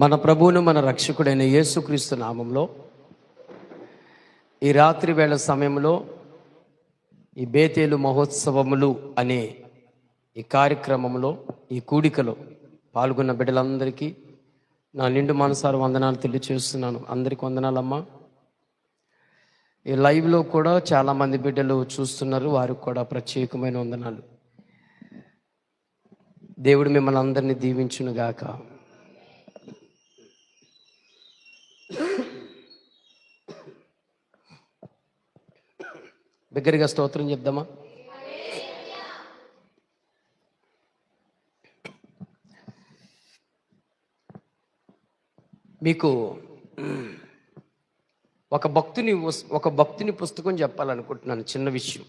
మన ప్రభువును మన రక్షకుడైన యేసుక్రీస్తు నామంలో ఈ రాత్రి వేళ సమయంలో ఈ బేతేలు మహోత్సవములు అనే ఈ కార్యక్రమంలో ఈ కూడికలో పాల్గొన్న బిడ్డలందరికీ నా నిండు మనసారు వందనాలు తెలియచేస్తున్నాను. అందరికీ వందనాలమ్మా. ఈ లైవ్లో కూడా చాలామంది బిడ్డలు చూస్తున్నారు, వారికి కూడా ప్రత్యేకమైన వందనాలు. దేవుడు మిమ్మల్ని అందరినీ దీవించునుగాక. బిగ్గరగా స్తోత్రం చెప్దామా? మీకు ఒక భక్తుని పుస్తకం చెప్పాలనుకుంటున్నాను. చిన్న విషయం,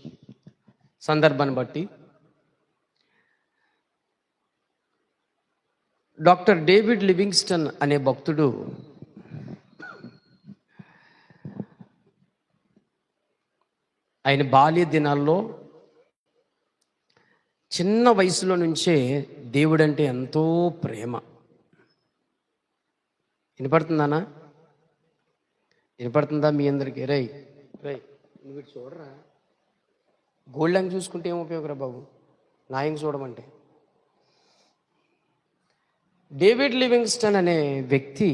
సందర్భాన్ని బట్టి. డాక్టర్ డేవిడ్ లివింగ్స్టన్ అనే భక్తుడు ఆయన బాల్య దినాల్లో చిన్న వయసులో నుంచే దేవుడంటే ఎంతో ప్రేమ. వినపడుతుందానా? వినపడుతుందా మీ అందరికీ? రై నువ్వు చూడరా, గోల్డ్ చూసుకుంటే ఏం ఉపయోగరా బాబు, నాయం చూడమంటే. డేవిడ్ లివింగ్స్టన్ అనే వ్యక్తి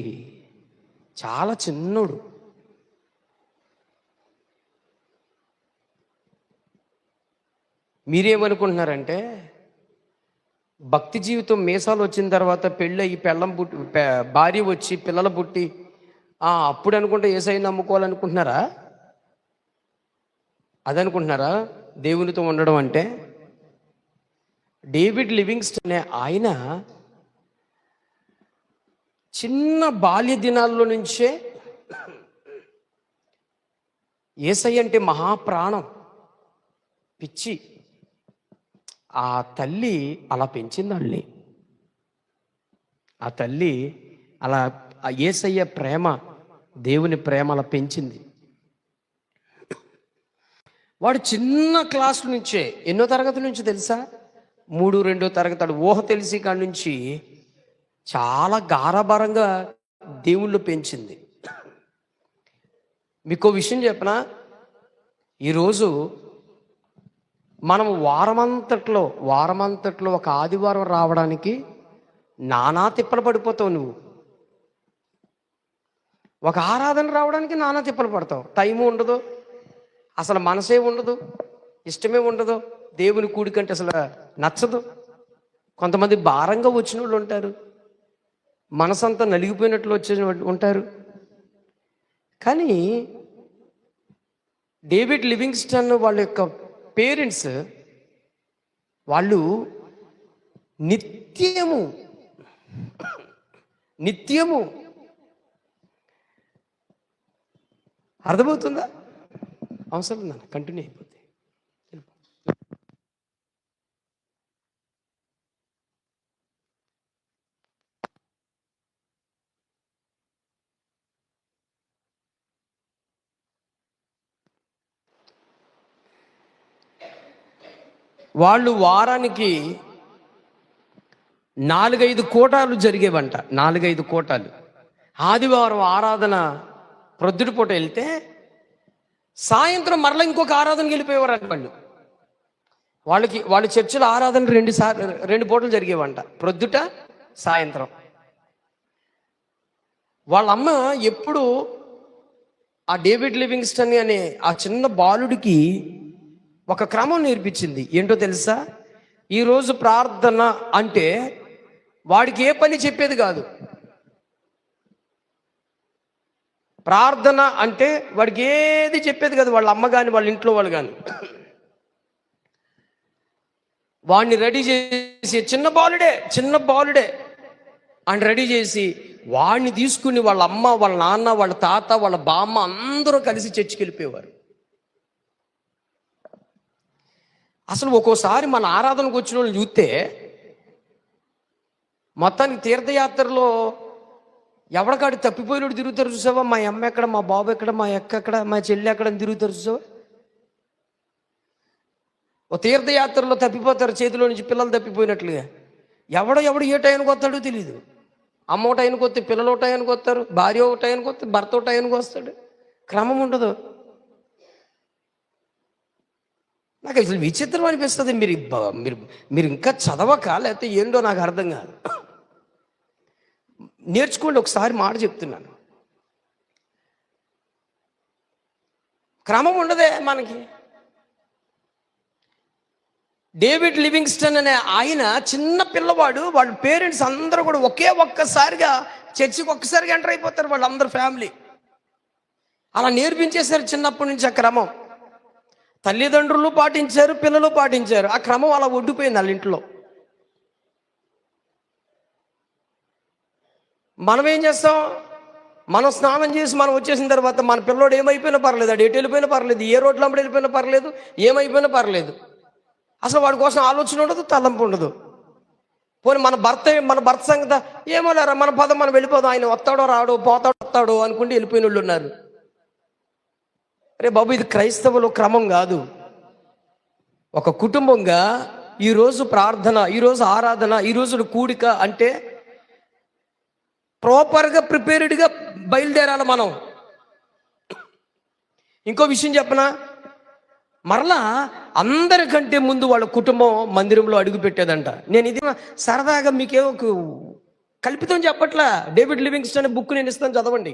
చాలా చిన్నోడు. మీరేమనుకుంటున్నారంటే భక్తి జీవితం మీసాలు వచ్చిన తర్వాత పెళ్ళి అయ్యి భార్య వచ్చి పిల్లలు పుట్టి అప్పుడు అనుకుంటే యేసయ్యని నమ్ముకోవాలనుకుంటున్నారా? అదనుకుంటున్నారా దేవునితో ఉండడం అంటే? డేవిడ్ లివింగ్స్టన్ అనే ఆయన చిన్న బాల్య దినాల్లో నుంచే యేసయ్య అంటే మహాప్రాణం, పిచ్చి. ఆ తల్లి అలా పెంచిందండి. ఆ తల్లి అలా యేసయ్య ప్రేమ, దేవుని ప్రేమ అలా పెంచింది. వాడు చిన్న క్లాస్ నుంచే, ఎన్నో తరగతి నుంచి తెలుసా? 3-2 తరగతి. ఊహ తెలిసి కాడి నుంచి చాలా గారాభారంగా దేవుళ్ళు పెంచింది. మీకు విషయం చెప్పనా? ఈరోజు మనం వారమంతట్లో ఒక ఆదివారం రావడానికి నానా తిప్పలు పడిపోతావు. నువ్వు ఒక ఆరాధన రావడానికి నానా తిప్పలు పడతావు. టైము ఉండదు, అసలు మనసే ఉండదు, ఇష్టమే ఉండదు. దేవుని కూడికంటే అసలు నచ్చదు. కొంతమంది భారంగా వచ్చిన వాళ్ళు ఉంటారు, మనసంతా నలిగిపోయినట్లు వచ్చే ఉంటారు. కానీ డేవిడ్ లివింగ్స్టన్ వాళ్ళ యొక్క పేరెంట్స్, వాళ్ళు నిత్యము అర్థమవుతుందా? అవసరం ఉందా? కంటిన్యూ అయిపోతుంది. వాళ్ళు వారానికి 4-5 కూటాలు జరిగేవంట. 4-5 కూటాలు. ఆదివారం ఆరాధన ప్రొద్దుటి పూట వెళ్తే సాయంత్రం మరలా ఇంకొక ఆరాధనకి వెళ్ళిపోయేవారు వాళ్ళు. వాళ్ళ చర్చిలో ఆరాధన 2 పూటలు జరిగేవంట, ప్రొద్దుట సాయంత్రం. వాళ్ళమ్మ ఎప్పుడు ఆ డేవిడ్ లివింగ్స్టన్ అనే ఆ చిన్న బాలుడికి ఒక క్రమం నేర్పించింది. ఏంటో తెలుసా? ఈరోజు ప్రార్థన అంటే వాడికి ఏ పని చెప్పేది కాదు. ప్రార్థన అంటే వాడికి ఏది చెప్పేది కాదు. వాళ్ళ అమ్మ కానీ వాళ్ళ ఇంట్లో వాళ్ళు కానీ వాడిని రెడీ చేసి, చిన్న బాలుడే అని రెడీ చేసి వాడిని తీసుకుని వాళ్ళ అమ్మ, వాళ్ళ నాన్న, వాళ్ళ తాత, వాళ్ళ బామ్మ అందరూ కలిసి చర్చికి వెళ్ళిపోయేవారు. అసలు ఒక్కోసారి మన ఆరాధనకు వచ్చిన వాళ్ళు చూస్తే మొత్తానికి తీర్థయాత్రలో ఎవడకాడు తప్పిపోయినోడు తిరుగుతారు చూసావా? మా అమ్మ ఎక్కడ, మా బాబు ఎక్కడ, మా అక్క ఎక్కడ, మా చెల్లి ఎక్కడ అని తిరుగుతారు చూసావా? ఓ తీర్థయాత్రలో తప్పిపోతారు, చేతిలో నుంచి పిల్లలు తప్పిపోయినట్లుగా. ఎవడు ఏ టైంకి వస్తాడో తెలియదు. అమ్మ ఒక టైంకి వస్తే పిల్లలు ఒక టైంకి వస్తారు, భార్య ఒక టైంకి వస్తే భర్త ఒక టైంకి వస్తాడు. క్రమం ఉండదు. నాకు అసలు విచిత్రం అనిపిస్తుంది. మీరు మీరు మీరు ఇంకా చదవక లేకపోతే ఏంటో నాకు అర్థం కాదు. నేర్చుకోండి. ఒకసారి మాట చెప్తున్నాను, క్రమం ఉండదే మనకి. డేవిడ్ లివింగ్స్టన్ అనే ఆయన చిన్న పిల్లవాడు, వాళ్ళ పేరెంట్స్ అందరూ కూడా ఒక్కసారిగా చర్చికి ఒక్కసారిగా ఎంటర్ అయిపోతారు వాళ్ళందరూ ఫ్యామిలీ. అలా నేర్పించేశారు చిన్నప్పటి నుంచి ఆ క్రమం. తల్లిదండ్రులు పాటించారు, పిల్లలు పాటించారు. ఆ క్రమం అలా ఒడ్డిపోయింది వాళ్ళ ఇంట్లో. మనం ఏం చేస్తాం? మనం స్నానం చేసి మనం వచ్చేసిన తర్వాత మన పిల్లోడు ఏమైపోయినా పర్లేదు, అటు ఎటు వెళ్ళిపోయినా పర్లేదు, ఏ రోడ్లు అమ్మడి వెళ్ళిపోయినా పర్లేదు, ఏమైపోయినా పర్లేదు, అసలు వాడి కోసం ఆలోచన ఉండదు, తలంపు ఉండదు. పోనీ మన భర్త సంగతి ఏమో లేరా, మన పదం మనం వెళ్ళిపోదాం, ఆయన వస్తాడో రాడో, పోతాడో అనుకుంటే వెళ్ళిపోయిన వాళ్ళు ఉన్నారు. అరే బాబు, ఇది క్రైస్తవుల క్రమం కాదు. ఒక కుటుంబంగా ఈరోజు ప్రార్థన, ఈరోజు ఆరాధన, ఈరోజు కూడిక అంటే ప్రాపర్గా ప్రిపేర్డ్గా బయలుదేరాలి మనం. ఇంకో విషయం చెప్పనా, మరలా అందరికంటే ముందు వాళ్ళ కుటుంబం మందిరంలో అడుగు పెట్టేదంట. నేను ఇది సరదాగా మీకేమో కల్పితం చెప్పట్లా. డేవిడ్ లివింగ్స్టన్ బుక్ నేను ఇస్తాను, చదవండి.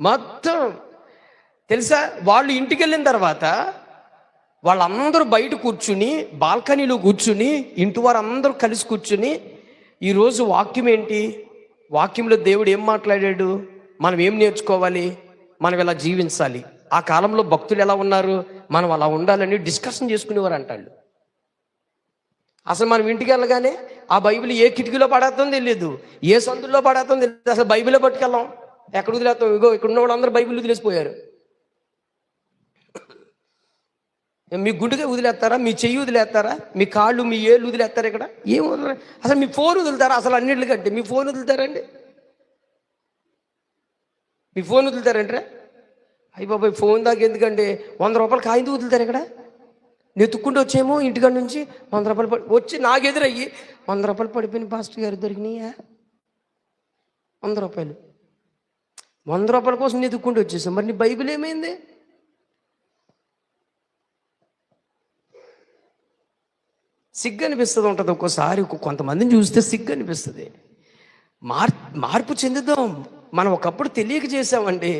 మొత్తం తెలుసా, వాళ్ళు ఇంటికి వెళ్ళిన తర్వాత వాళ్ళందరూ బయట కూర్చుని, బాల్కనీలో కూర్చుని, ఇంటి వారు అందరూ కలిసి కూర్చుని, ఈరోజు వాక్యం ఏంటి, వాక్యంలో దేవుడు ఏం మాట్లాడాడు, మనం ఏం నేర్చుకోవాలి, మనం ఎలా జీవించాలి, ఆ కాలంలో భక్తులు ఎలా ఉన్నారు, మనం అలా ఉండాలని డిస్కషన్ చేసుకునేవారు అంటాళ్ళు. అసలు మనం ఇంటికి వెళ్ళగానే ఆ బైబిల్ ఏ కిటికీలో పడేస్తుందో తెలియదు, ఏ సందుల్లో పడేస్తుందో తెలియదు. అసలు బైబిలే పట్టుకెళ్ళాం, ఎక్కడ వదిలేస్తాం? ఇగో ఇక్కడ ఉన్న వాళ్ళందరూ బైబిల్ వదిలేసిపోయారు. మీ గుండెగా వదిలేస్తారా, మీ చెయ్యి వదిలేస్తారా, మీ కాళ్ళు మీ ఏళ్ళు వదిలేస్తారా? ఇక్కడ ఏం వదిలే, అసలు మీ ఫోన్ వదులుతారా? అసలు అన్నింటికంటే మీ ఫోన్ వదులుతారండి, మీ ఫోన్ వదులుతారంటే అయ్యి బాబాయ్, ఫోన్ దాకా ఎందుకంటే 100 రూపాయలు కాయింది వదులుతారు. ఇక్కడ నెత్తుక్కుంటూ వచ్చేమో ఇంటికాడ నుంచి 100 రూపాయలు వచ్చి నాకు ఎదురయ్యి 100 రూపాయలు పడిపోయిన పాస్టర్ గారు దొరికినాయా, 100 రూపాయలు 100 రూపాయల కోసం నెత్తుక్కుంటూ వచ్చేసాం. మరి నీ బైబిల్ ఏమైంది? సిగ్గు అనిపిస్తుంది ఉంటుంది ఒక్కోసారి, కొంతమందిని చూస్తే సిగ్గు అనిపిస్తుంది. మార్పు చెందుదాం. మనం ఒకప్పుడు తెలియక చేసామండి.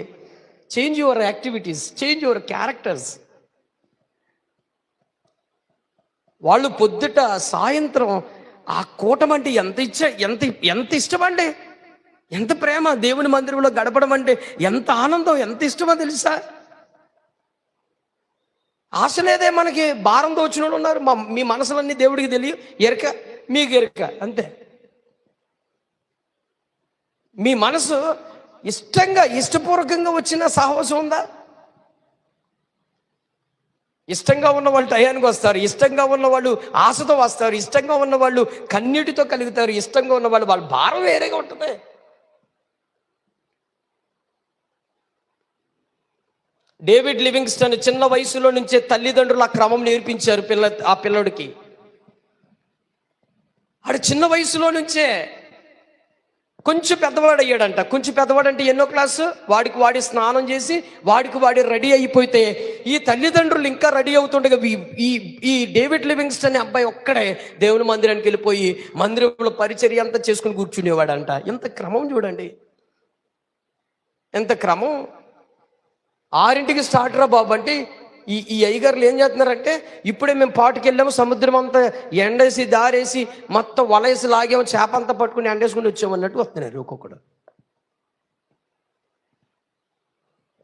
Change your activities, change your characters. వాళ్ళు పొద్దుట సాయంత్రం ఆ కూటం అంటే ఎంత ఇష్టం అండి, ఎంత ప్రేమ. దేవుని మందిరంలో గడపడం అంటే ఎంత ఆనందం, ఎంత ఇష్టమో తెలుసా. ఆశ లేదే మనకి, భారంతో వచ్చిన వాళ్ళు ఉన్నారు. మీ మనసులన్నీ దేవుడికి తెలియ, ఎరక మీకు ఎరక అంతే. మీ మనసు ఇష్టపూర్వకంగా వచ్చిన సహవాసం ఉందా? ఇష్టంగా ఉన్న వాళ్ళు టయానికి వస్తారు, ఇష్టంగా ఉన్న వాళ్ళు ఆశతో వస్తారు, ఇష్టంగా ఉన్న వాళ్ళు కన్నీటితో కలుగుతారు, ఇష్టంగా ఉన్న వాళ్ళు వాళ్ళ భారం వేరేగా ఉంటుంది. డేవిడ్ లివింగ్స్టన్ చిన్న వయసులో నుంచే తల్లిదండ్రులు ఆ క్రమం నేర్పించారు ఆ పిల్లడికి. ఆడు చిన్న వయసులో నుంచే కొంచెం పెద్దవాడు అయ్యాడంట. కొంచెం పెద్దవాడంటే ఎన్నో క్లాసు, వాడి స్నానం చేసి వాడి రెడీ అయిపోతే ఈ తల్లిదండ్రులు ఇంకా రెడీ అవుతుండగా ఈ డేవిడ్ లివింగ్స్టన్ అబ్బాయి ఒక్కడే దేవుని మందిరానికి వెళ్ళిపోయి మందిరంలో పరిచర్య అంతా చేసుకుని కూర్చునేవాడంట. ఎంత క్రమం చూడండి, ఎంత క్రమం. 6ంటికి స్టార్ట్ రా బాబు అంటే ఈ అయ్యగారులు ఏం చేస్తున్నారంటే, ఇప్పుడే మేము పాటుకు వెళ్ళాము, సముద్రం అంతా ఎండేసి దారేసి మొత్తం వలేసి లాగాము, చేప అంతా పట్టుకుని ఎండేసుకుని వచ్చామన్నట్టు వస్తున్నారు ఒక్కొక్కడు.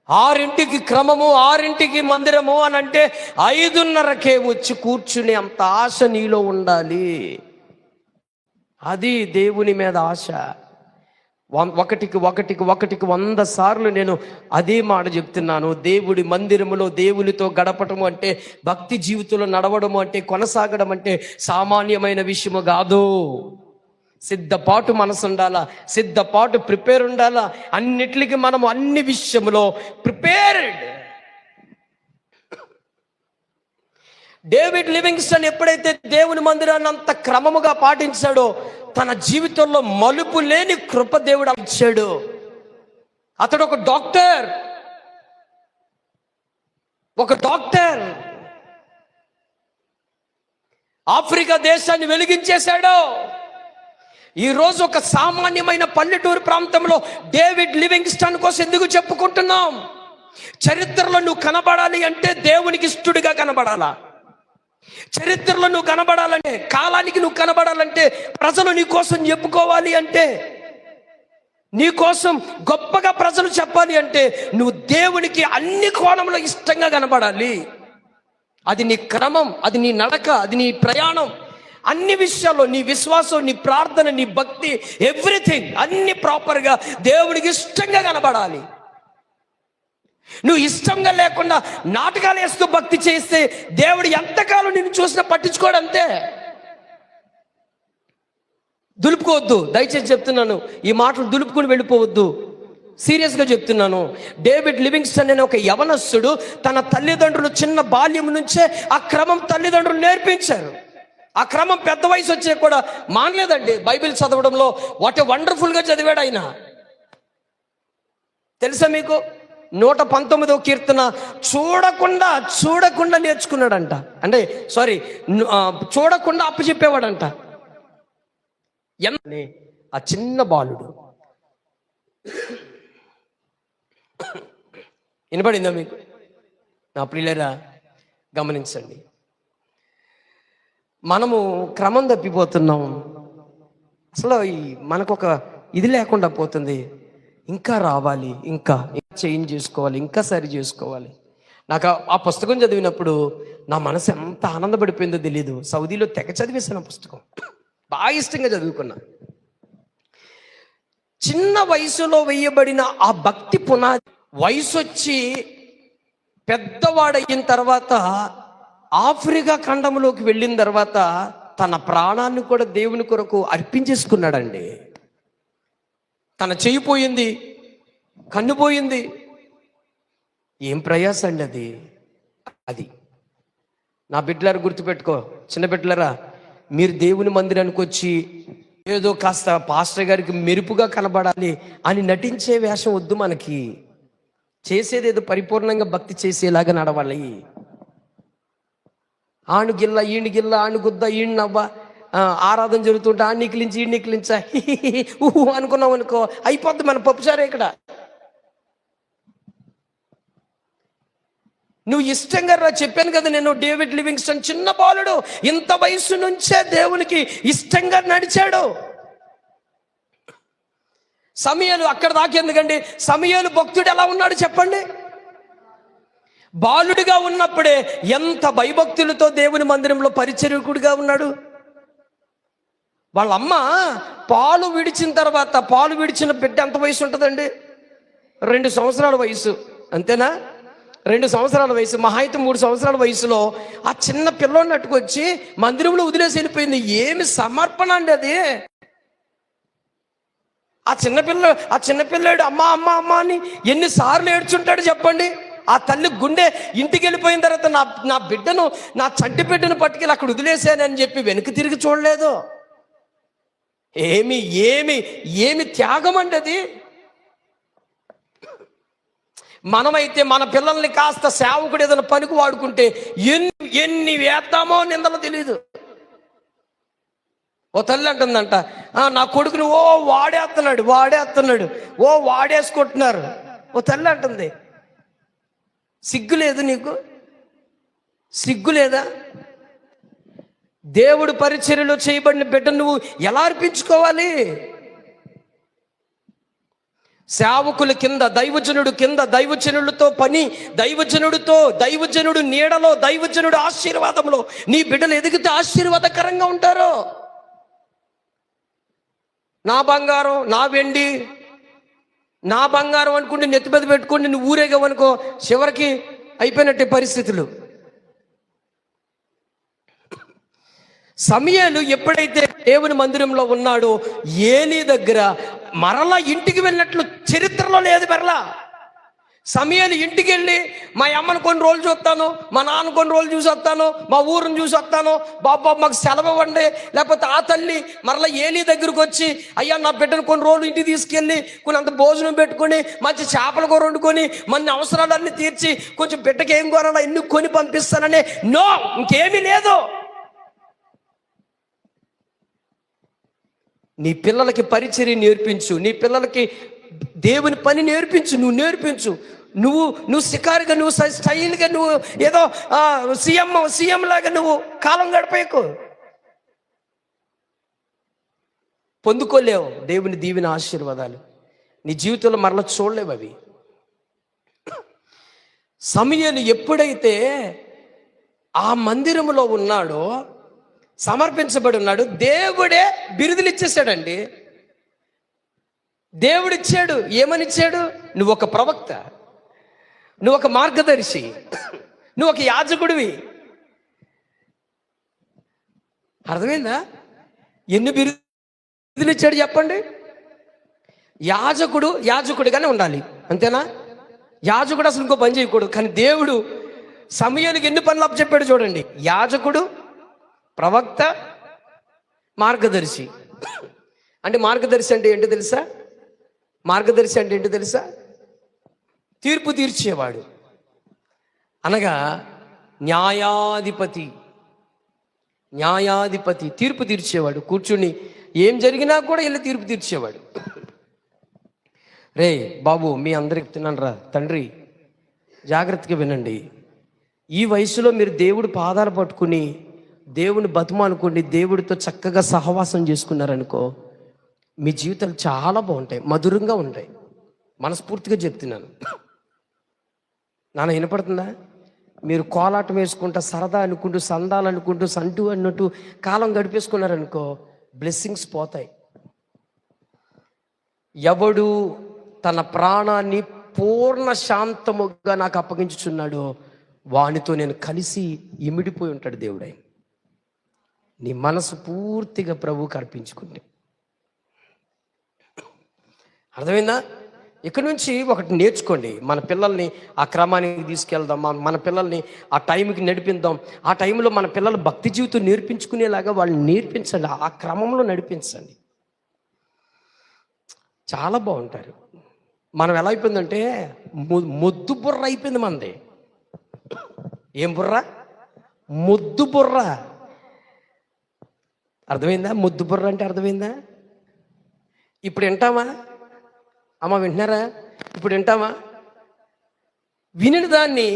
6ంటికి క్రమము, 6ంటికి మందిరము అని అంటే 5:30కే వచ్చి కూర్చుని అంత ఆశ నీలో ఉండాలి. అది దేవుని మీద ఆశ. ఒకటికి 100 సార్లు నేను అదే మాట చెప్తున్నాను. దేవుడి మందిరములో దేవునితో గడపటము అంటే, భక్తి జీవితంలో నడవడము అంటే, కొనసాగడం అంటే సామాన్యమైన విషయము కాదు. సిద్ధపాటు మనసు ఉండాలా, సిద్ధపాటు ప్రిపేర్ ఉండాలా. అన్నిటికీ మనము అన్ని విషయములో ప్రిపేర్డ్. డేవిడ్ లివింగ్స్టన్ ఎప్పుడైతే దేవుని మందిరాన్ని అంత క్రమముగా పాటించాడో, తన జీవితంలో మలుపు లేని కృప దేవుడు ఇచ్చాడు. అతడు ఒక డాక్టర్ ఆఫ్రికా దేశాన్ని వెలిగించేశాడు. ఈరోజు ఒక సామాన్యమైన పల్లెటూరు ప్రాంతంలో డేవిడ్ లివింగ్స్టన్ కోసం ఎందుకు చెప్పుకుంటున్నాం? చరిత్రలో నువ్వు కనబడాలి అంటే దేవునికి ఇష్టడుగా కనబడాలా. చరిత్రలో నువ్వు కనబడాలంటే, కాలానికి నువ్వు కనబడాలంటే, ప్రజలు నీ కోసం చెప్పుకోవాలి అంటే, నీ కోసం గొప్పగా ప్రజలు చెప్పాలి అంటే, నువ్వు దేవునికి అన్ని కోణంలో ఇష్టంగా కనబడాలి. అది నీ క్రమం, అది నీ నడక, అది నీ ప్రయాణం, అన్ని విషయాల్లో నీ విశ్వాసం, నీ ప్రార్థన, నీ భక్తి, ఎవ్రీథింగ్ అన్ని ప్రాపర్గా దేవునికి ఇష్టంగా కనబడాలి. నువ్వు ఇష్టంగా లేకుండా నాటకాలు వేస్తూ భక్తి చేస్తే దేవుడు ఎంతకాలం నిన్ను చూసినా పట్టించుకోడు. అంతే. దులుపుకోవద్దు, దయచేసి చెప్తున్నాను. ఈ మాటలు దులుపుకుని వెళ్ళిపోవద్దు, సీరియస్గా చెప్తున్నాను. డేవిడ్ లివింగ్స్టన్ అనే ఒక యవనస్తుడు తన తల్లిదండ్రులు చిన్న బాల్యం నుంచే ఆ క్రమం తల్లిదండ్రులు నేర్పించారు. ఆ క్రమం పెద్ద వయసు వచ్చే కూడా మానలేదండి. బైబిల్ చదవడంలో వాట్ వండర్ఫుల్గా చదివాడు ఆయన. తెలుసా మీకు? 119వ కీర్తన చూడకుండా నేర్చుకున్నాడంట. అంటే చూడకుండా అప్పచెప్పేవాడంట. ఆ చిన్న బాలుడు. వినపడిందా మీకు? నా ప్రియులారా గమనించండి, మనము క్రమం తప్పిపోతున్నాం. అసలు మనకొక ఇది లేకుండా పోతుంది. ఇంకా రావాలి, ఇంకా చేంజ్ చేసుకోవాలి, ఇంకా సరి చేసుకోవాలి. నాకు ఆ పుస్తకం చదివినప్పుడు నా మనసు ఎంత ఆనందపడిపోయిందో తెలీదు. సౌదీలో తెగ చదివేసిన పుస్తకం, బాగా ఇష్టంగా చదువుకున్నా. చిన్న వయసులో వేయబడిన ఆ భక్తి పునాది వయసు వచ్చి పెద్దవాడయిన తర్వాత ఆఫ్రికా ఖండంలోకి వెళ్ళిన తర్వాత తన ప్రాణాన్ని కూడా దేవుని కొరకు అర్పించేసుకున్నాడండి. తన చెయ్యి పోయింది, కన్ను పోయింది. ఏం ప్రయాస అండి అది. నా బిడ్డలారా గుర్తుపెట్టుకో, చిన్న బిడ్డలారా, మీరు దేవుని మందిరానికి వచ్చి ఏదో కాస్త పాస్టర్ గారికి మెరుపుగా కనబడాలి అని నటించే వేషం వద్దు. మనకి చేసేది ఏదో పరిపూర్ణంగా భక్తి చేసేలాగా నడవాలి. ఆణు గిల్ల ఈయన గిల్ల, ఆణు గుద్ద ఈయన నవ్వ, ఆరాధన జరుగుతుంటే ఆ నికిలించి ఈ నికిలించా ఊహు అనుకున్నావు అనుకో, అయిపోద్ది మన పప్పుచారే. ఇక్కడ నువ్వు ఇష్టంగా చెప్పాను కదా నేను, డేవిడ్ లివింగ్స్టన్ చిన్న బాలుడు, ఇంత వయసు నుంచే దేవునికి ఇష్టంగా నడిచాడు. సమయలు అక్కడ దాకెందుకండి, సమయలు భక్తుడు ఎలా ఉన్నాడు చెప్పండి? బాలుడిగా ఉన్నప్పుడే ఎంత భయభక్తులతో దేవుని మందిరంలో పరిచర్యకుడిగా ఉన్నాడు. వాళ్ళ అమ్మ పాలు విడిచిన తర్వాత, పాలు విడిచిన బిడ్డ ఎంత వయసు ఉంటుందండి? 2 సంవత్సరాల వయసు, అంతేనా? 2 సంవత్సరాల వయసు, మహా అయితే 3 సంవత్సరాల వయసులో ఆ చిన్న పిల్లోని అట్టుకొచ్చి మందిరంలో వదిలేసి వెళ్ళిపోయింది. ఏమి సమర్పణ అండి అది! ఆ చిన్నపిల్లాడు అమ్మ అమ్మ అమ్మ అని ఎన్నిసార్లు ఏడ్చుంటాడు చెప్పండి. ఆ తల్లి గుండె ఇంటికి వెళ్ళిపోయిన తర్వాత నా బిడ్డను, నా చంటి బిడ్డను పట్టుకెళ్ళి అక్కడ వదిలేశానని చెప్పి వెనక్కి తిరిగి చూడలేదు. ఏమి ఏమి ఏమి త్యాగం అండి అది. మనమైతే మన పిల్లల్ని కాస్త సేవకుడు ఏదైనా పనికి వాడుకుంటే ఎన్ని వేద్దామో నిందలో తెలియదు. ఓ తల్లి అంటుందంట, నా కొడుకుని వాడేస్తున్నాడు, వాడేసుకుంటున్నారు. ఓ తల్లి అంటుంది, సిగ్గు లేదు నీకు? సిగ్గు లేదా? దేవుడు పరిచర్యలో చేయబడిన బిడ్డ నువ్వు ఎలా అర్పించుకోవాలి? సేవకుల కింద, దైవజనుడు కింద, దైవజనుడితో పని, దైవజనుడు నీడలో, దైవజనుడు ఆశీర్వాదంలో నీ బిడ్డలు ఎదిగితే ఆశీర్వాదకరంగా ఉంటారు. నా బంగారం, నా వెండి, నా బంగారం అనుకుంటే నెత్తి మీద పెట్టుకుని నువ్వు ఊరేగవనుకో, చివరికి అయిపోయినట్టే పరిస్థితులు. సమయలు ఎప్పుడైతే దేవుని మందిరంలో ఉన్నాడో ఏలీ దగ్గర మరలా ఇంటికి వెళ్ళినట్లు చరిత్రలో లేదు. మరలా సమయాలు ఇంటికి వెళ్ళి మా అమ్మని కొన్ని రోజులు చూస్తాను, మా నాన్న కొన్ని రోజులు చూసి వస్తాను, మా ఊరిని చూసి వస్తాను, బాబా మాకు సెలవు ఇవ్వండి. లేకపోతే ఆ తల్లి మరలా ఏలీ దగ్గరకు వచ్చి, అయ్యా నా బిడ్డను కొన్ని రోజులు ఇంటికి తీసుకెళ్ళి కొన్ని అంత భోజనం పెట్టుకొని మంచి చేపల కూర వండుకొని మన అవసరాలన్నీ తీర్చి కొంచెం బిడ్డకి ఏం కోరాలో ఎన్ని కొని పంపిస్తానని. నో, ఇంకేమీ లేదు. నీ పిల్లలకి పరిచర్య నేర్పించు, నీ పిల్లలకి దేవుని పని నేర్పించు, నువ్వు నేర్పించు. నువ్వు శికారిగా, నువ్వు స్టైల్గా, నువ్వు ఏదో సీఎం లాగా నువ్వు కాలం గడిపేకు, పొందుకోలేవు దేవుని దీవెన ఆశీర్వాదాలు. నీ జీవితంలో మరలా చూడలేవు అవి. సమూయేలు ఎప్పుడైతే ఆ మందిరంలో ఉన్నాడో, సమర్పించబడి ఉన్నాడు, దేవుడే బిరుదులు ఇచ్చేసాడండి. దేవుడిచ్చాడు. ఏమనిచ్చాడు? నువ్వు ఒక ప్రవక్త, నువ్వు ఒక మార్గదర్శి, నువ్వు ఒక యాజకుడివి. అర్థమైందా? ఎన్ని బిరుదులు ఇచ్చాడు చెప్పండి. యాజకుడిగానే ఉండాలి, అంతేనా? యాజకుడు అసలు ఇంకో పని చేయకూడదు. కానీ దేవుడు సమూయేలుకి ఎన్ని పనులు అప్పచెప్పాడు చూడండి. యాజకుడు, ప్రవక్త, మార్గదర్శి. అంటే మార్గదర్శి అంటే ఏంటో తెలుసా? మార్గదర్శి అంటే ఏంటో తెలుసా? తీర్పు తీర్చేవాడు, అనగా న్యాయాధిపతి. తీర్పు తీర్చేవాడు. కూర్చుని ఏం జరిగినా కూడా వెళ్ళి తీర్పు తీర్చేవాడు. రే బాబు, మీ అందరికి చెప్తున్నాను రా తండ్రి, జాగ్రత్తగా వినండి. ఈ వయసులో మీరు దేవుడు పాదాలు పట్టుకుని దేవుని బతుమానుకోండి, దేవుడితో చక్కగా సహవాసం చేసుకున్నారనుకో, మీ జీవితాలు చాలా బాగుంటాయి, మధురంగా ఉంటాయి. మనస్ఫూర్తిగా చెప్తున్నాను. నాన్న వినపడుతుందా? మీరు కోలాటం వేసుకుంటా, సరదా అనుకుంటూ, సందాలు అనుకుంటూ, సంటూ అన్నట్టు కాలం గడిపేసుకున్నారనుకో, బ్లెస్సింగ్స్ పోతాయి. ఎవడు తన ప్రాణాన్ని పూర్ణ శాంతముగా నాకు అప్పగించుచున్నాడో వానితో నేను కలిసి ఇమిడిపోయి ఉంటాడు దేవుడై. నీ మనసు పూర్తిగా ప్రభువుకి అర్పించుకుంటే. అర్థమైందా? ఇక్కడ నుంచి ఒకటి నేర్చుకోండి. మన పిల్లల్ని ఆ క్రమానికి తీసుకెళ్దాం, మన పిల్లల్ని ఆ టైంకి నడిపిద్దాం. ఆ టైంలో మన పిల్లలు భక్తి జీవితం నేర్పించుకునేలాగా వాళ్ళని నేర్పించండి, ఆ క్రమంలో నడిపించండి. చాలా బాగుంటారు. మనం ఎలా అయిపోయిందంటే మొద్దు బుర్ర అయిపోయింది మనది. ఏం బుర్ర? మొద్దు బుర్ర. అర్థమైందా? మొద్దు బుర్ర అంటే అర్థమైందా? ఇప్పుడు వింటామా? అమ్మ వింటున్నారా? ఇప్పుడు వింటామా? వినిన దాన్ని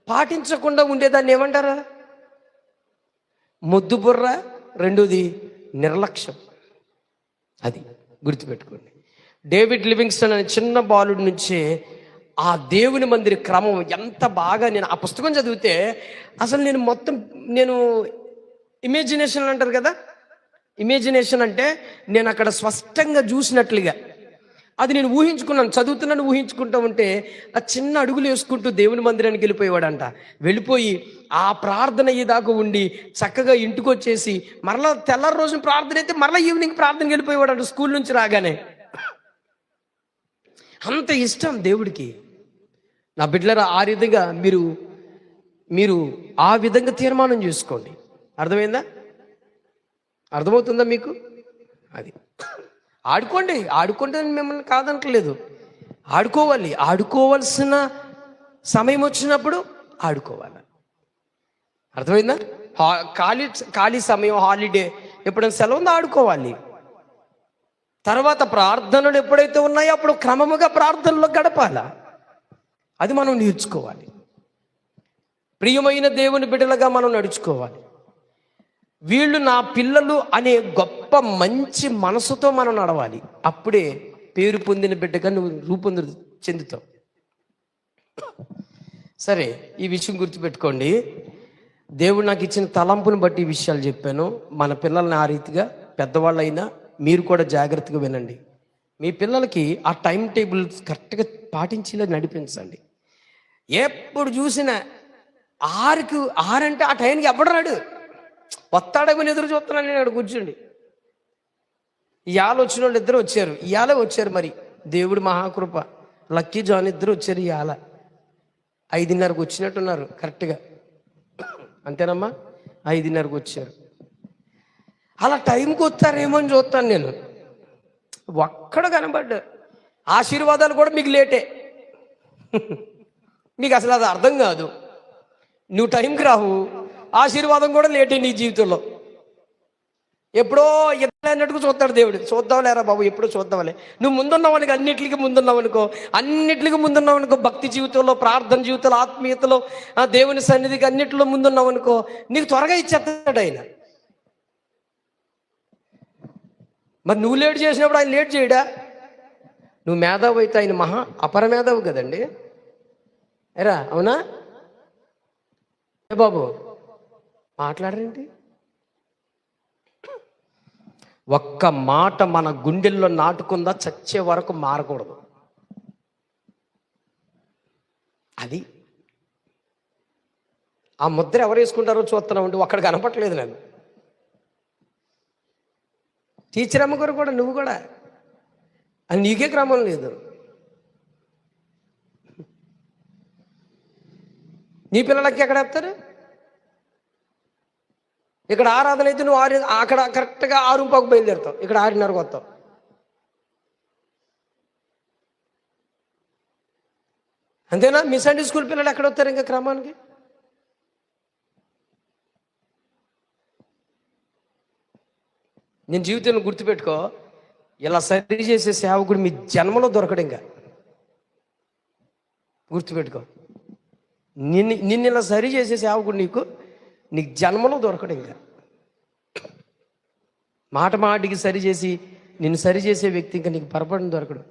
పాటించకుండా ఉండేదాన్ని ఏమంటారా? మొద్దు బుర్ర. రెండోది నిర్లక్ష్యం. అది గుర్తుపెట్టుకోండి. డేవిడ్ లివింగ్స్టన్ అనే చిన్న బాలుడి నుంచే ఆ దేవుని మందిర క్రమం ఎంత బాగా, నేను ఆ పుస్తకం చదివితే అసలు నేను ఇమాజినేషన్ అంటారు కదా, ఇమాజినేషన్ అంటే నేను అక్కడ స్పష్టంగా చూసినట్లుగా అది నేను ఊహించుకున్నాను. చదువుతున్నాను, ఊహించుకుంటూ ఉంటే ఆ చిన్న అడుగులు వేసుకుంటూ దేవుని మందిరానికి వెళ్ళిపోయేవాడంట. వెళ్ళిపోయి ఆ ప్రార్థన అయ్యేదాకా ఉండి చక్కగా ఇంటికి వచ్చేసి మరలా తెల్లారి రోజున ప్రార్థన అయితే మరలా ఈవినింగ్ ప్రార్థనకి వెళ్ళిపోయేవాడంట స్కూల్ నుంచి రాగానే. అంత ఇష్టం దేవుడికి. నా బిడ్డలారా, ఆ విధంగా మీరు ఆ విధంగా తీర్మానం చేసుకోండి. అర్థమైందా? అర్థమవుతుందా మీకు? అది ఆడుకోండి మిమ్మల్ని కాదనట్లేదు. ఆడుకోవాల్సిన సమయం వచ్చినప్పుడు ఆడుకోవాలి. అర్థమైందా? ఖాళీ సమయం, హాలిడే ఎప్పుడైనా సెలవు ఉందో ఆడుకోవాలి. తర్వాత ప్రార్థనలు ఎప్పుడైతే ఉన్నాయో అప్పుడు క్రమముగా ప్రార్థనలో గడపాల. అది మనం నేర్చుకోవాలి. ప్రియమైన దేవుని బిడ్డలుగా మనం నడుచుకోవాలి. వీళ్ళు నా పిల్లలు అనే గొప్ప మంచి మనసుతో మనం నడవాలి. అప్పుడే పేరు పొందిన బిడ్డగా నువ్వు చెందుతావు. సరే, ఈ విషయం గుర్తుపెట్టుకోండి. దేవుడు నాకు ఇచ్చిన తలంపుని బట్టి ఈ విషయాలు చెప్పాను. మన పిల్లల్ని ఆ రీతిగా, పెద్దవాళ్ళైనా మీరు కూడా జాగ్రత్తగా వినండి. మీ పిల్లలకి ఆ టైం టేబుల్ కరెక్ట్గా పాటించేలా నడిపించండి. ఎప్పుడు చూసినా 6 అంటే ఆ టైంకి ఎప్పుడు రాడు, వస్తాడమని ఎదురు చూస్తున్నాను నేను అక్కడ కూర్చుండి. ఇవాళ వచ్చిన వాళ్ళు 2 వచ్చారు, ఇవాళే వచ్చారు. మరి దేవుడు మహాకృప, లక్కీ జాన్ ఇద్దరు వచ్చారు ఇవాళ 5:30కు వచ్చినట్టున్నారు కరెక్ట్గా. అంతేనమ్మా, 5:30కు వచ్చారు. అలా టైంకి వస్తారేమో అని చూస్తాను నేను. ఒక్కడ కనబడ్డా. ఆశీర్వాదాలు కూడా మీకు లేటే. మీకు అసలు అది అర్థం కాదు. నువ్వు టైంకి రావు, ఆశీర్వాదం కూడా లేటే నీ జీవితంలో. ఎప్పుడో ఇద్దరు అన్నట్టుకు చూస్తాడు దేవుడు. చూద్దాం లేరా బాబు, ఎప్పుడో చూద్దాంలే. నువ్వు ముందున్నావనుకో, అన్నిటికీ ముందున్నావనుకో, భక్తి జీవితంలో, ప్రార్థన జీవితంలో, ఆత్మీయతలో, దేవుని సన్నిధికి అన్నిటిలో ముందున్నావనుకో, నీకు త్వరగా ఇచ్చేస్తాడు ఆయన. మరి నువ్వు లేట్ చేసినప్పుడు ఆయన లేట్ చేయడా? నువ్వు మేధావి అయితే ఆయన మహా అపరమేధావు కదండి. ఎరా అవునా? ఏ బాబు మాట్లాడరేంటి? ఒక్క మాట మన గుండెల్లో నాటుకుందా చచ్చే వరకు మారకూడదు. అది ఆ ముద్ర ఎవరు వేసుకుంటారో చూస్తున్నావు. ఒక్కడ కనపట్లేదు నాకు. టీచర్ అమ్మ గారు కూడా, నువ్వు కూడా, అది నీకే క్రమం లేదు. నీ పిల్లలకి ఎక్కడ వేస్తారు? ఇక్కడ ఆరాధన అయితే నువ్వు అక్కడ కరెక్ట్గా 6:15 బయలుదేరుతావు, ఇక్కడ 6:30కు వస్తావు. అంతేనా? మీ సండే స్కూల్ పిల్లలు ఎక్కడ వస్తారు ఇంకా క్రమానికి? నేను జీవితంలో గుర్తుపెట్టుకో, ఇలా సరి చేసే సేవకుడు మీ జన్మలో దొరకడు. ఇంకా గుర్తుపెట్టుకో, నిన్ను ఇలా సరి చేసే సేవకుడు నీకు జన్మలో దొరకడు. ఇంకా మాటికి సరి చేసి నిన్ను సరి చేసే వ్యక్తి ఇంకా నీకు పొరపాటున దొరకడు.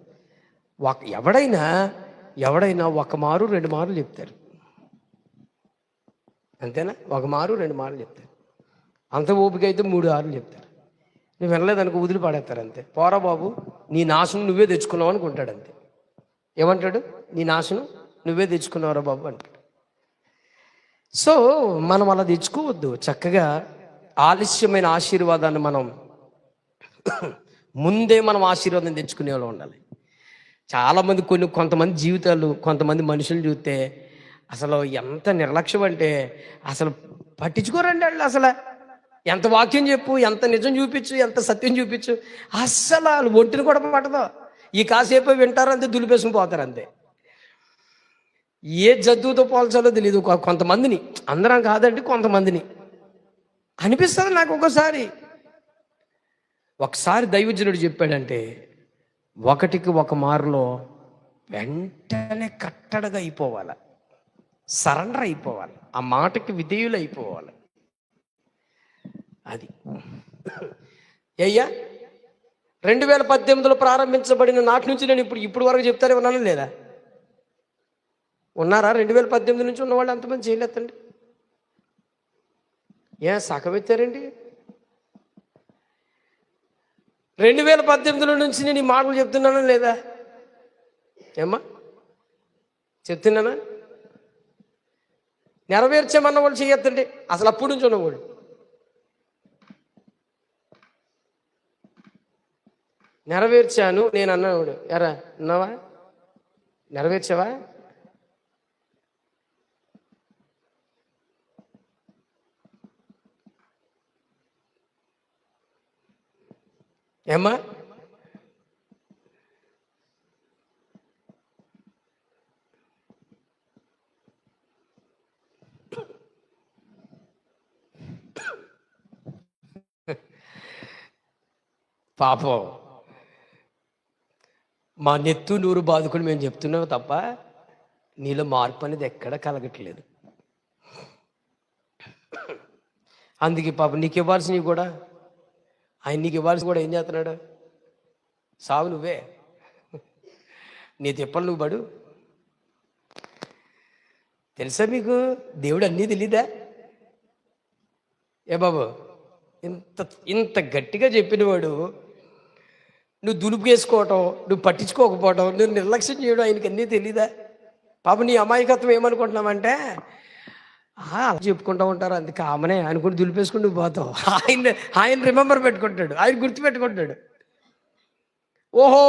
ఎవడైనా ఒక మారు 2 మార్లు చెప్తారు. అంతేనా? 1 మారు 2 మార్లు చెప్తారు. అంత ఓపిక అయితే 3 సార్లు చెప్తారు. నువ్వు వినలేదనుకో వదిలి పాడేస్తారు. అంతే. పోరా బాబు, నీ నాశనం నువ్వే తెచ్చుకున్నావు అనుకుంటాడు. అంతే. ఏమంటాడు? నీ నాశనం నువ్వే తెచ్చుకున్నావురా బాబు అంటాడు. సో మనం అలా తెచ్చుకోవద్దు. చక్కగా ఆలస్యమైన ఆశీర్వాదాన్ని మనం ముందే మనం ఆశీర్వాదం తెచ్చుకునే వాళ్ళు ఉండాలి. చాలామంది కొంతమంది జీవితాలు, కొంతమంది మనుషులు చూస్తే అసలు ఎంత నిర్లక్ష్యం అంటే అసలు పట్టించుకోరండి వాళ్ళు. అసలు ఎంత వాక్యం చెప్పు, ఎంత నిజం చూపించు, ఎంత సత్యం చూపించు, అస్సలు వాళ్ళు ఒంటిని కూడా పట్టదు. ఈ కాసేపు వింటారు అంతే, దులిపేసుకుని పోతారు అంతే. ఏ జద్దుతో పోల్చాలో తెలియదు కొంతమందిని. అందరం కాదండి, కొంతమందిని అనిపిస్తుంది నాకు. ఒకసారి దైవజనుడు చెప్పాడంటే 1కి 1 మారులో వెంటనే కట్టడగా అయిపోవాలి, సరెండర్ అయిపోవాలి, ఆ మాటకి విధేయులు అయిపోవాలి. అది అయ్యా 2018లో ప్రారంభించబడిన నాటి నుంచి నేను ఇప్పుడు వరకు చెప్తానే ఉన్నాను లేదా? ఉన్నారా? 2018 నుంచి ఉన్నవాళ్ళు అంతమంది చేయలేదండి. సగం ఎత్తారండి? 2018 నుంచి నేను ఈ మాటలు చెప్తున్నానా లేదా? ఏమ్మా చెప్తున్నానా? నెరవేర్చామన్న వాళ్ళు చేయొద్దండి. అసలు అప్పటి నుంచి ఉన్నవాళ్ళు నెరవేర్చాను నేను అన్నవాడు. ఎరా ఉన్నావా? నెరవేర్చావా? ఏమ్మా పాపం మా నెత్తు నూరు బాదుకుని మేము చెప్తున్నావు తప్ప నీలో మార్పు అనేది ఎక్కడ కలగట్లేదు. అందుకే పాపం నీకు ఇవ్వాల్సినవి కూడా ఆయన నీకు ఇవ్వాల్సి కూడా ఏం చేస్తున్నాడు? సాగు నువ్వే, నీ తిప్పలు నువ్వు పడు. తెలుసా మీకు దేవుడు అన్నీ తెలీదా? ఏ బాబు, ఇంత గట్టిగా చెప్పినవాడు నువ్వు దులుపుకేసుకోవటం, నువ్వు పట్టించుకోకపోవటం, నువ్వు నిర్లక్ష్యం చేయడం ఆయనకి అన్నీ తెలీదా? పాప నీ అమాయకత్వం ఏమనుకుంటున్నామంటే చెప్పుకుంటూ ఉంటారు, అందుకే ఆమెనే అనుకుని దులిపేసుకుని నువ్వు పోతావు. ఆయన రిమెంబర్ పెట్టుకుంటాడు, ఆయన గుర్తు పెట్టుకుంటాడు. ఓహో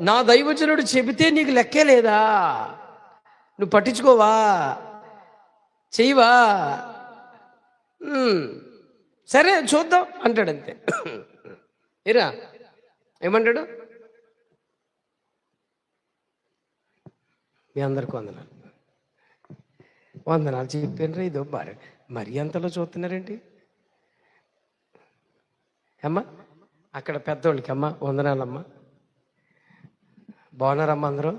నా దైవజనుడు చెబితే నీకు లెక్కే లేదా? నువ్వు పట్టించుకోవా? చెయ్యవా? సరే చూద్దాం అంటాడు అంతే. ఏరా ఏమంటాడు? మీ అందరికి వందనాలు వందనాలు చెప్పాను. ఇదో మరీ అంతలో చూస్తున్నారేంటి అమ్మా? అక్కడ పెద్దోళ్ళకి అమ్మ వందనాలమ్మా. బాగున్నారమ్మా అందరూ?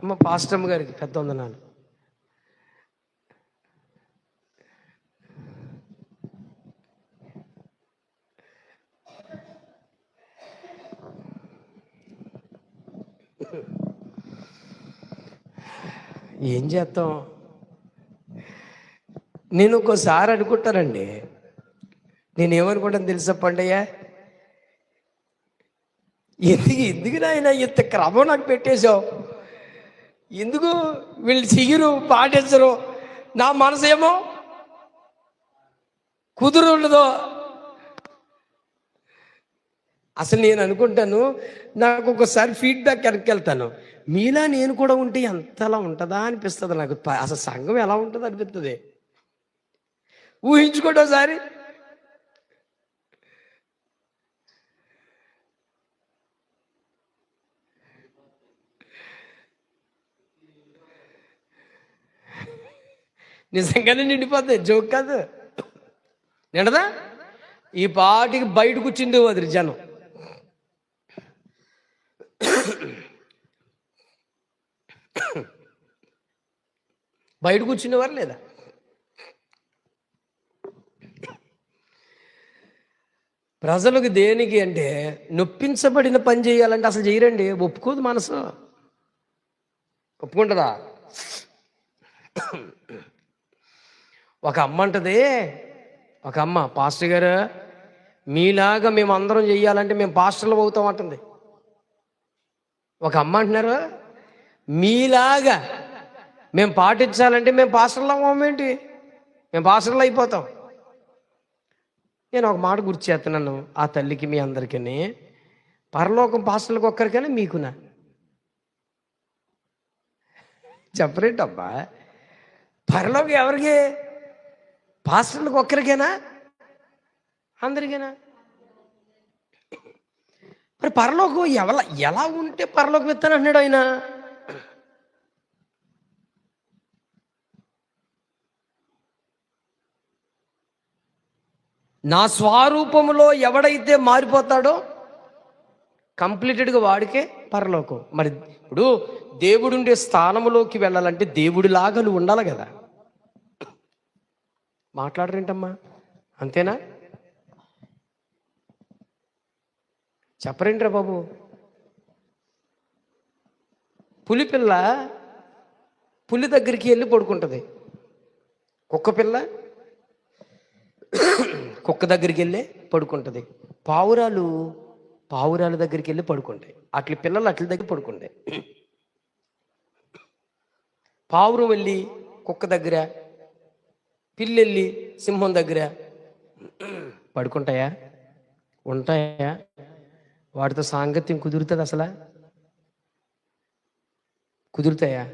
అమ్మ పాస్టమ్ గారికి పెద్ద వందనాలు. ఏం చేస్తాం? నేను ఒక్కోసారి అనుకుంటానండి, నేనేమనుకుంటాను తెలుసా పండయ్య, ఎందుకు నాయన ఇంత క్రమం నాకు పెట్టేశావు? ఎందుకు వీళ్ళు చెయ్యరు, పాటించరు? నా మనసు ఏమో కుదురు ఉండదు. అసలు నేను అనుకుంటాను, నాకు ఒకసారి ఫీడ్బ్యాక్ వెనక్కి వెళ్తాను, మీలా నేను కూడా ఉంటే ఎంతలా ఉంటుందా అనిపిస్తుంది నాకు. అసలు సంఘం ఎలా ఉంటుంది అనిపిస్తుంది. ఊహించుకోండి ఒకసారి. నిజంగానే నిండిపోతాయి, జోక్ కాదు. నిండదా? ఈ పాటికి బయట కూర్చుంది వదిలి జనం. బయట కూర్చునేవారు లేదా? ప్రజలకు దేనికి అంటే నొప్పించబడిన పని చేయాలంటే అసలు చేయరండి, ఒప్పుకోదు మనసు. ఒప్పుకుంటుందా? ఒక అమ్మ అంటది, ఒక అమ్మ, పాస్టర్ గారు మీలాగా మేము అందరం చెయ్యాలంటే మేము పాస్టర్లు అవుతాం అంటుంది. ఒక అమ్మ అంటున్నారు, మీలాగా మేము పాటించాలంటే మేము పాస్టర్లు అవ్వమేంటి, మేము పాస్టర్లు అయిపోతాం. నేను ఒక మాట గుర్తు చేస్తున్నాను ఆ తల్లికి, మీ అందరికీ. పరలోకం పాస్టర్లకు ఒక్కరికైనా మీకునా? చెప్పరేంటబ్బా? పరలోకం ఎవరికి? పాస్టర్లకు ఒక్కరికైనా, అందరికైనా? మరి పరలోకం ఎలా ఉంటే పరలోకం ఇస్తాను అన్నాడు ఆయన? నా స్వరూపములో ఎవడైతే మారిపోతాడో కంప్లీటెడ్గా వాడికే పరలోకం. మరి ఇప్పుడు దేవుడుండే స్థానంలోకి వెళ్ళాలంటే దేవుడిలాగా నువ్వు ఉండాలి కదా. మాట్లాడరేంటమ్మా? అంతేనా? చెప్పరేంట్రా బాబు? పులిపిల్ల పులి దగ్గరికి వెళ్ళి పడుకుంటుంది, కుక్క పిల్ల కుక్క దగ్గరికి వెళ్ళి పడుకుంటుంది, పావురాల దగ్గరికి వెళ్ళి పడుకుంటాయి, అట్ల పిల్లలు అట్ల దగ్గర పడుకుంటాయి. పావురం వెళ్ళి కుక్క దగ్గర, పిల్లెళ్ళి సింహం దగ్గర పడుకుంటాయా? ఉంటాయా? వాటితో సాంగత్యం కుదురుతుంది? అసలు కుదురుతాయా?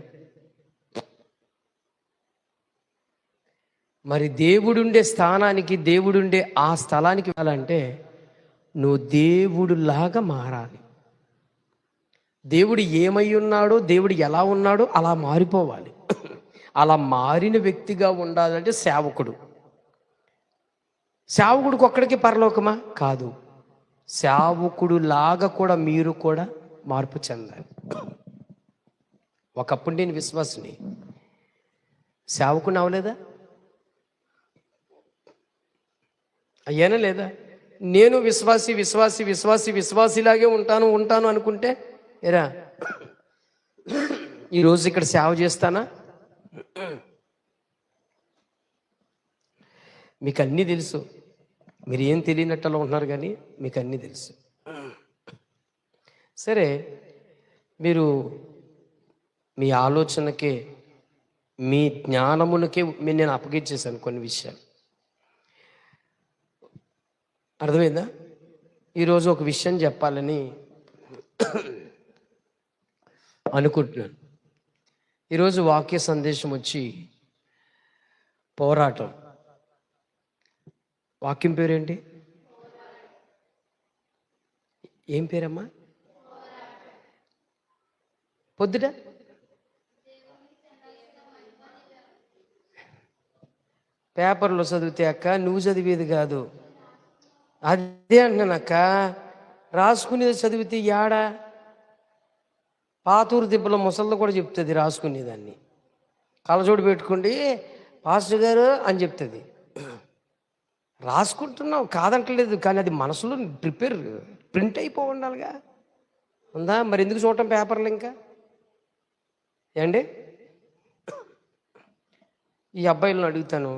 మరి దేవుడుండే స్థానానికి, దేవుడుండే ఆ స్థలానికి వెళ్ళాలంటే నువ్వు దేవుడులాగా మారాలి. దేవుడు ఏమై ఉన్నాడో, దేవుడు ఎలా ఉన్నాడో అలా మారిపోవాలి. అలా మారిన వ్యక్తిగా ఉండాలంటే సేవకుడికి ఒక్కడికి పరలోకమా? కాదు. సేవకుడు లాగా కూడా మీరు కూడా మార్పు చెందాలి. ఒకప్పుడు నేను విశ్వాసిని, సేవకుని అవలేదా? అయ్యానా లేదా? నేను విశ్వాసిలాగే ఉంటాను అనుకుంటే ఏరా ఈరోజు ఇక్కడ సేవ చేస్తానా? మీకు అన్నీ తెలుసు, మీరు ఏం తెలియనట్టులో ఉంటున్నారు, కానీ మీకు అన్నీ తెలుసు. సరే, మీరు మీ ఆలోచనకే, మీ జ్ఞానమునకే నేను అప్పగించేశాను కొన్ని విషయాలు. అర్థమైందా? ఈరోజు ఒక విషయం చెప్పాలని అనుకుంటున్నాను. ఈరోజు వాక్య సందేశం వచ్చి పోరాటం. వాక్యం పేరేంటి? ఏం పేరమ్మా? పొద్దుట పేపర్లో చదివితే అక్క, నువ్వు చదివేది కాదు. అదే అంటున్నానక్క, రాసుకునేది చదివితే యాడా? పాతూరు దిబ్బలో ముసళ్ళు కూడా చెప్తుంది రాసుకునేదాన్ని. కళ్ళజోడు పెట్టుకోండి పాస్టర్ గారు అని చెప్తుంది. రాసుకుంటున్నావు కాదంటలేదు, కానీ అది మనసులో ప్రింట్ అయిపో ఉండాలిగా. ఉందా? మరి ఎందుకు చూడటం పేపర్లు? ఇంకా ఏండి, ఈ అబ్బాయిలను అడుగుతాను,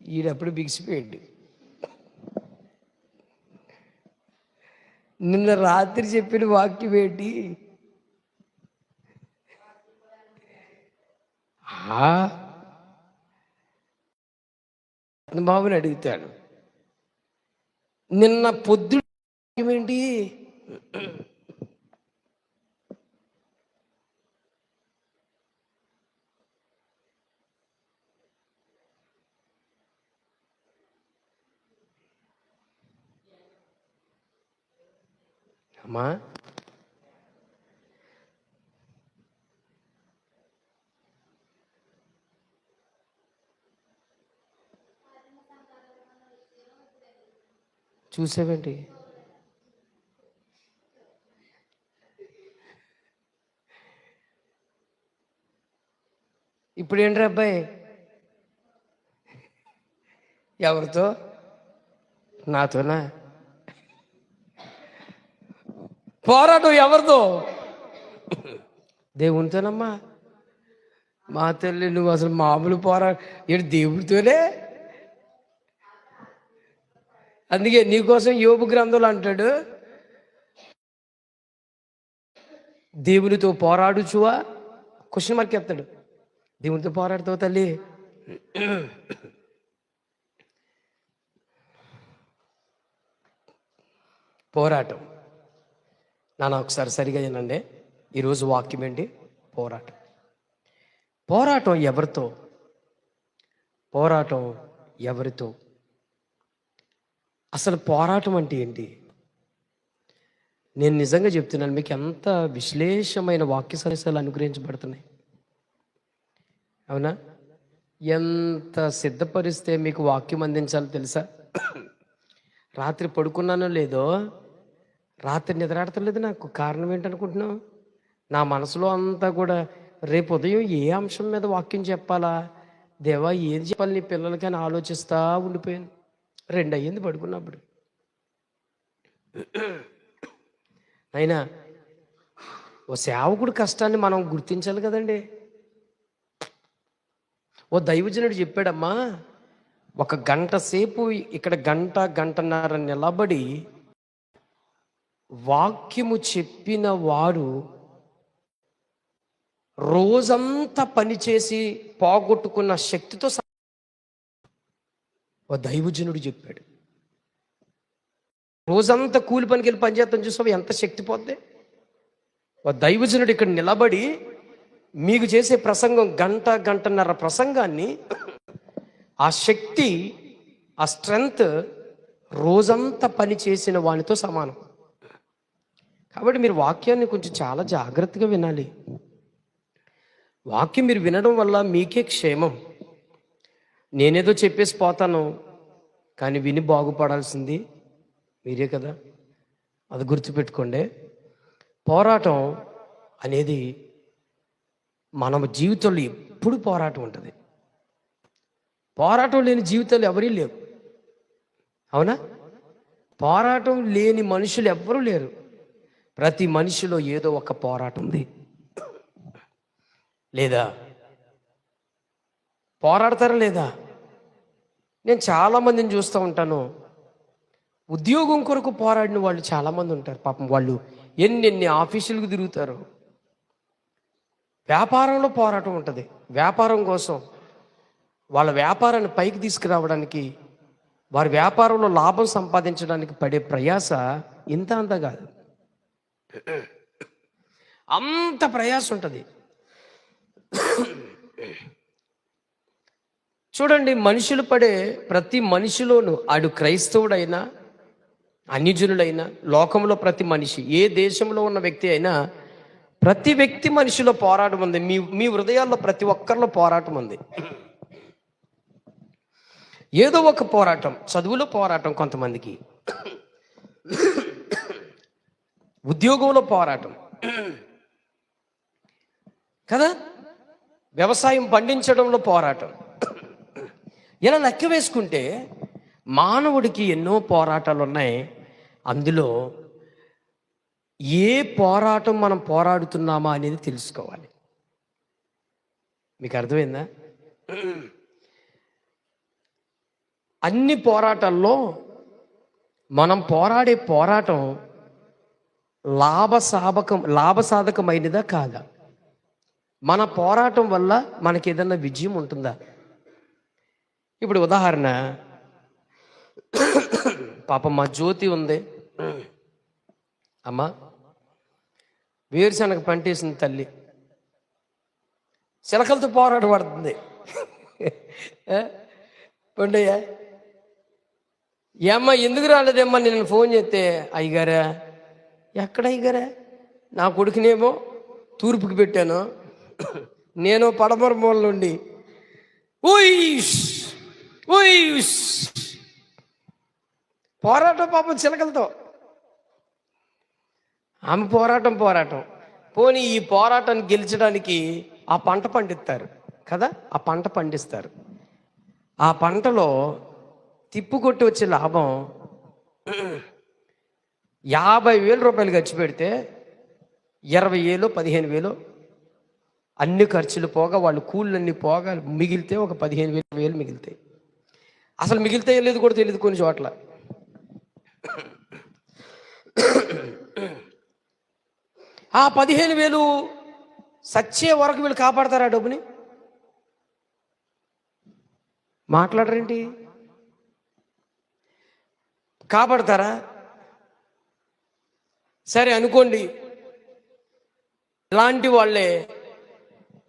ఈడప్పుడు బిగిసిపోయాడు. నిన్న రాత్రి చెప్పిన వాక్యం ఏంటి? బాబుని అడుగుతాడు, నిన్న పొద్దు ఏంటి? అమ్మా చూసావేంటి? ఇప్పుడు ఏంటి అబ్బాయి? ఎవరితో? నాతోనా? పోరాటం ఎవరితో? దేవునితోనమ్మా. మా తల్లి, నువ్వు అసలు మామూలు ఏంటి? దేవుడితోనే. అందుకే నీకోసం యోబు గ్రంథంలో అంటాడు, దేవునితో పోరాడుచువా? క్వశ్చన్ మార్క్ చెప్తాడు. దేవునితో పోరాడుతావు తల్లి? పోరాటం. నాన్న ఒకసారి సరిగా వినండి. ఈరోజు వాక్యం ఏంటి? పోరాటం. పోరాటం ఎవరితో? పోరాటం ఎవరితో? అసలు పోరాటం అంటే ఏంటి? నేను నిజంగా చెప్తున్నాను, మీకు ఎంత విశ్లేషమైన వాక్య సందేశాలు అనుగ్రహించబడుతున్నాయి. అవునా? ఎంత సిద్ధపరిస్తే మీకు వాక్యం అందించాలో తెలుసా? రాత్రి పడుకున్నానో లేదో, రాత్రి నిద్రాడతలేదు. నాకు కారణం ఏంటనుకుంటున్నావు? నా మనసులో అంతా కూడా రేపు ఉదయం ఏ అంశం మీద వాక్యం చెప్పాలా, దేవా ఏది చెప్పాలి నీ పిల్లలకి అని ఆలోచిస్తా ఉండిపోయాను. 2 అయ్యింది పడుకున్నప్పుడు. అయినా ఓ సేవకుడు కష్టాన్ని మనం గుర్తించాలి కదండి. ఓ దైవజనుడు చెప్పాడమ్మా, 1 గంట సేపు ఇక్కడ గంటన్నర నిలబడి వాక్యము చెప్పిన వాడు రోజంతా పనిచేసి పోగొట్టుకున్న శక్తితో ఓ దైవజనుడు చెప్పాడు. రోజంతా కూలి పనికి వెళ్ళి పనిచేస్తాను చూసావు, ఎంత శక్తి పోద్ది. ఓ దైవజనుడు ఇక్కడ నిలబడి మీకు చేసే ప్రసంగం గంటన్నర ప్రసంగాన్ని, ఆ శక్తి, ఆ స్ట్రెంగ్త్ రోజంతా పని చేసిన వానితో సమానం. కాబట్టి మీరు వాక్యాన్ని కొంచెం చాలా జాగ్రత్తగా వినాలి. వాక్యం మీరు వినడం వల్ల మీకే క్షేమం. నేనేదో చెప్పేసి పోతాను, కానీ విని బాగుపడాల్సింది మీరే కదా. అది గుర్తుపెట్టుకోండి. పోరాటం అనేది మన జీవితంలో ఎప్పుడు పోరాటం ఉంటుంది. పోరాటం లేని జీవితాలు ఎవరీ లేవు. అవునా? పోరాటం లేని మనుషులు ఎవ్వరూ లేరు. ప్రతి మనిషిలో ఏదో ఒక పోరాటం ఉంది. లేదా? పోరాడతారా లేదా? నేను చాలామందిని చూస్తూ ఉంటాను, ఉద్యోగం కొరకు పోరాడిన వాళ్ళు చాలామంది ఉంటారు. పాపం వాళ్ళు ఎన్నెన్ని ఆఫీసులకు తిరుగుతారు. వ్యాపారంలో పోరాటం ఉంటుంది. వ్యాపారం కోసం, వాళ్ళ వ్యాపారాన్ని పైకి తీసుకురావడానికి వారి వ్యాపారంలో లాభం సంపాదించడానికి పడే ప్రయాస ఇంత అంత కాదు, అంత ప్రయాస ఉంటుంది. చూడండి, మనుషులు పడే ప్రతి మనిషిలోను, ఆడు క్రైస్తవుడైనా అన్యజనులైనా, లోకంలో ప్రతి మనిషి, ఏ దేశంలో ఉన్న వ్యక్తి అయినా, ప్రతి వ్యక్తి మనిషిలో పోరాటం ఉంది. మీ మీ హృదయాల్లో ప్రతి ఒక్కరిలో పోరాటం ఉంది. ఏదో ఒక పోరాటం, చదువులో పోరాటం కొంతమందికి, ఉద్యోగంలో పోరాటం కదా, వ్యవసాయం పండించడంలో పోరాటం. ఇలా లెక్క వేసుకుంటే మానవుడికి ఎన్నో పోరాటాలు ఉన్నాయి. అందులో ఏ పోరాటం మనం పోరాడుతున్నామా అనేది తెలుసుకోవాలి. మీకు అర్థమైందా? అన్ని పోరాటాల్లో మనం పోరాడే పోరాటం లాభసాధకమైనదా కాదా? మన పోరాటం వల్ల మనకి ఏదన్నా విజయం ఉంటుందా? ఇప్పుడు ఉదాహరణ, పాపం మా జ్యోతి ఉంది, అమ్మ వేరుశనగ పంటేసింది తల్లి, చిలకలతో పోరాటపడుతుంది. పండయ్యా, ఏమ్మా ఎందుకు రాలేదేమ్మా నేను ఫోన్ చేస్తే, అయ్యగారా ఎక్కడ అయ్యగారా, నా కొడుకునేమో తూర్పుకి పెట్టాను, నేను పడమర మూల నుండి పోరాటం. పాపం చిలకలతో ఆమె పోరాటం. పోనీ ఈ పోరాటాన్ని గెలిచడానికి ఆ పంట పండిస్తారు కదా, ఆ పంట పండిస్తారు. ఆ పంటలో తిప్పుకొట్టి వచ్చే లాభం 50,000 రూపాయలు ఖర్చు పెడితే 20,000 15,000 అన్ని ఖర్చులు పోగా, వాళ్ళు కూళ్ళన్నీ పోగా మిగిలితే ఒక 15,000 మిగులుతాయి. అసలు మిగిలితే లేదు కూడా తెలియదు కొన్ని చోట్ల. ఆ 15,000 సచ్చే వరకు వీళ్ళు కాపాడతారా డబ్బుని? మాట్లాడరేంటి? కాపాడతారా? సరే అనుకోండి, ఇలాంటి వాళ్ళే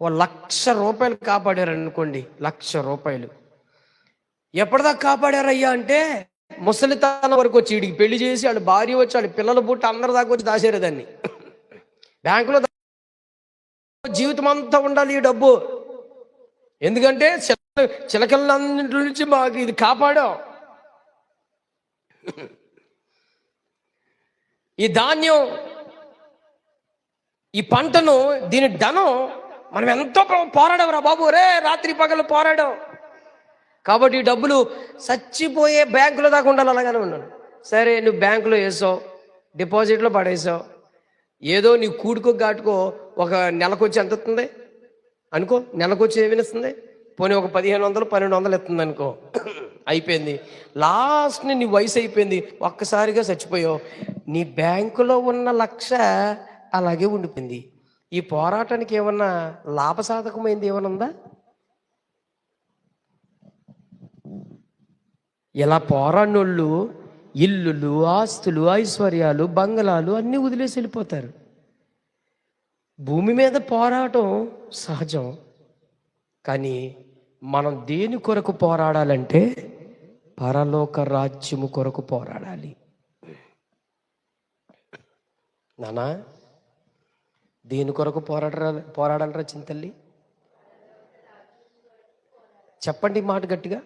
₹1,00,000 కాపాడారు అనుకోండి. ₹1,00,000 ఎప్పటిదాకా కాపాడారయ్యా అంటే, ముసలితనం వరకు వచ్చి, వీడికి పెళ్లి చేసి వాళ్ళ భార్య వచ్చి వాళ్ళ పిల్లలు పుట్టి అందరి దాకా వచ్చి దాచారు దాన్ని. బ్యాంకులో జీవితం అంతా ఉండాలి ఈ డబ్బు. ఎందుకంటే చిలకలన్నింటి నుంచి మాకు ఇది కాపాడాం. ఈ ధాన్యం, ఈ పంటను, దీని ధనం మనం ఎంతో పోరాడాం రా బాబు, రే రాత్రి పగలు పోరాడాం. కాబట్టి ఈ డబ్బులు చచ్చిపోయే బ్యాంకులో దాకా ఉండాలి. అలాగానే ఉన్నాను. సరే, నువ్వు బ్యాంకులో వేసావు, డిపాజిట్లో పడేసావు, ఏదో నీ కూడుకో గాటుకో ఒక నెలకొచ్చి ఎంత వస్తుంది అనుకో, నెలకొచ్చి ఏమి ఇస్తుంది? పోనీ ఒక 1,500 1,200 ఇస్తుంది అనుకో, అయిపోయింది. లాస్ట్ని నీ వయసు అయిపోయింది, ఒక్కసారిగా చచ్చిపోయావు. నీ బ్యాంకులో ఉన్న 1,00,000 అలాగే ఉండిపోయింది. ఈ పోరాటానికి ఏమన్నా లాభసాధకమైంది ఏమన్నా ఉందా? ఇలా పోరాడినోళ్ళు ఇల్లులు, ఆస్తులు, ఐశ్వర్యాలు, బంగళాలు అన్నీ వదిలేసి వెళ్ళిపోతారు. భూమి మీద పోరాటం సహజం, కానీ మనం దేని కొరకు పోరాడాలంటే పరలోక రాజ్యము కొరకు పోరాడాలి. నానా, దేని కొరకు పోరాడాలరా చింతల్లి? చెప్పండి మాట గట్టిగా.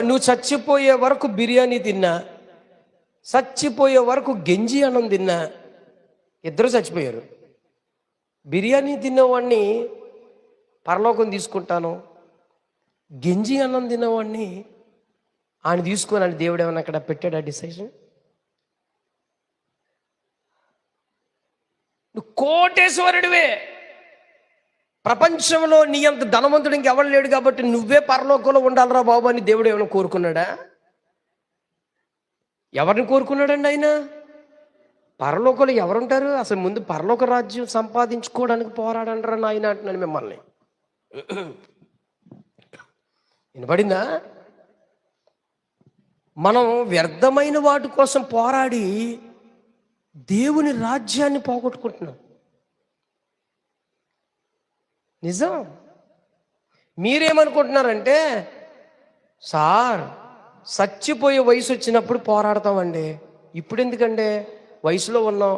నువ్వు చచ్చిపోయే వరకు బిర్యానీ తిన్నా, చచ్చిపోయే వరకు గంజి అన్నం తిన్నా, ఇద్దరు చచ్చిపోయారు. బిర్యానీ తిన్నవాడిని పరలోకం తీసుకుంటాను, గంజి అన్నం తిన్నవాడిని ఆయన తీసుకుని దేవుడు ఏమన్నా అక్కడ పెట్టాడు ఆ డిసిషన్? నువ్వు కోటేశ్వరుడివే, ప్రపంచంలో నీ అంత ధనవంతుడు ఇంకెవరు లేడు కాబట్టి నువ్వే పరలోకంలో ఉండాలిరా బాబు అని దేవుడు ఏమైనా కోరుకున్నాడా? ఎవరిని కోరుకున్నాడండి ఆయన? పరలోకంలో ఎవరుంటారు? అసలు ముందు పరలోక రాజ్యం సంపాదించుకోవడానికి పోరాడంటారా నాయన అంటున్నాను మిమ్మల్ని. వినబడిందా? మనం వ్యర్థమైన వాటి కోసం పోరాడి దేవుని రాజ్యాన్ని పోగొట్టుకుంటున్నాం. నిజం. మీరేమనుకుంటున్నారంటే, సార్ చచ్చిపోయే వయసు వచ్చినప్పుడు పోరాడతామండి, ఇప్పుడు ఎందుకండి, వయసులో ఉన్నాం,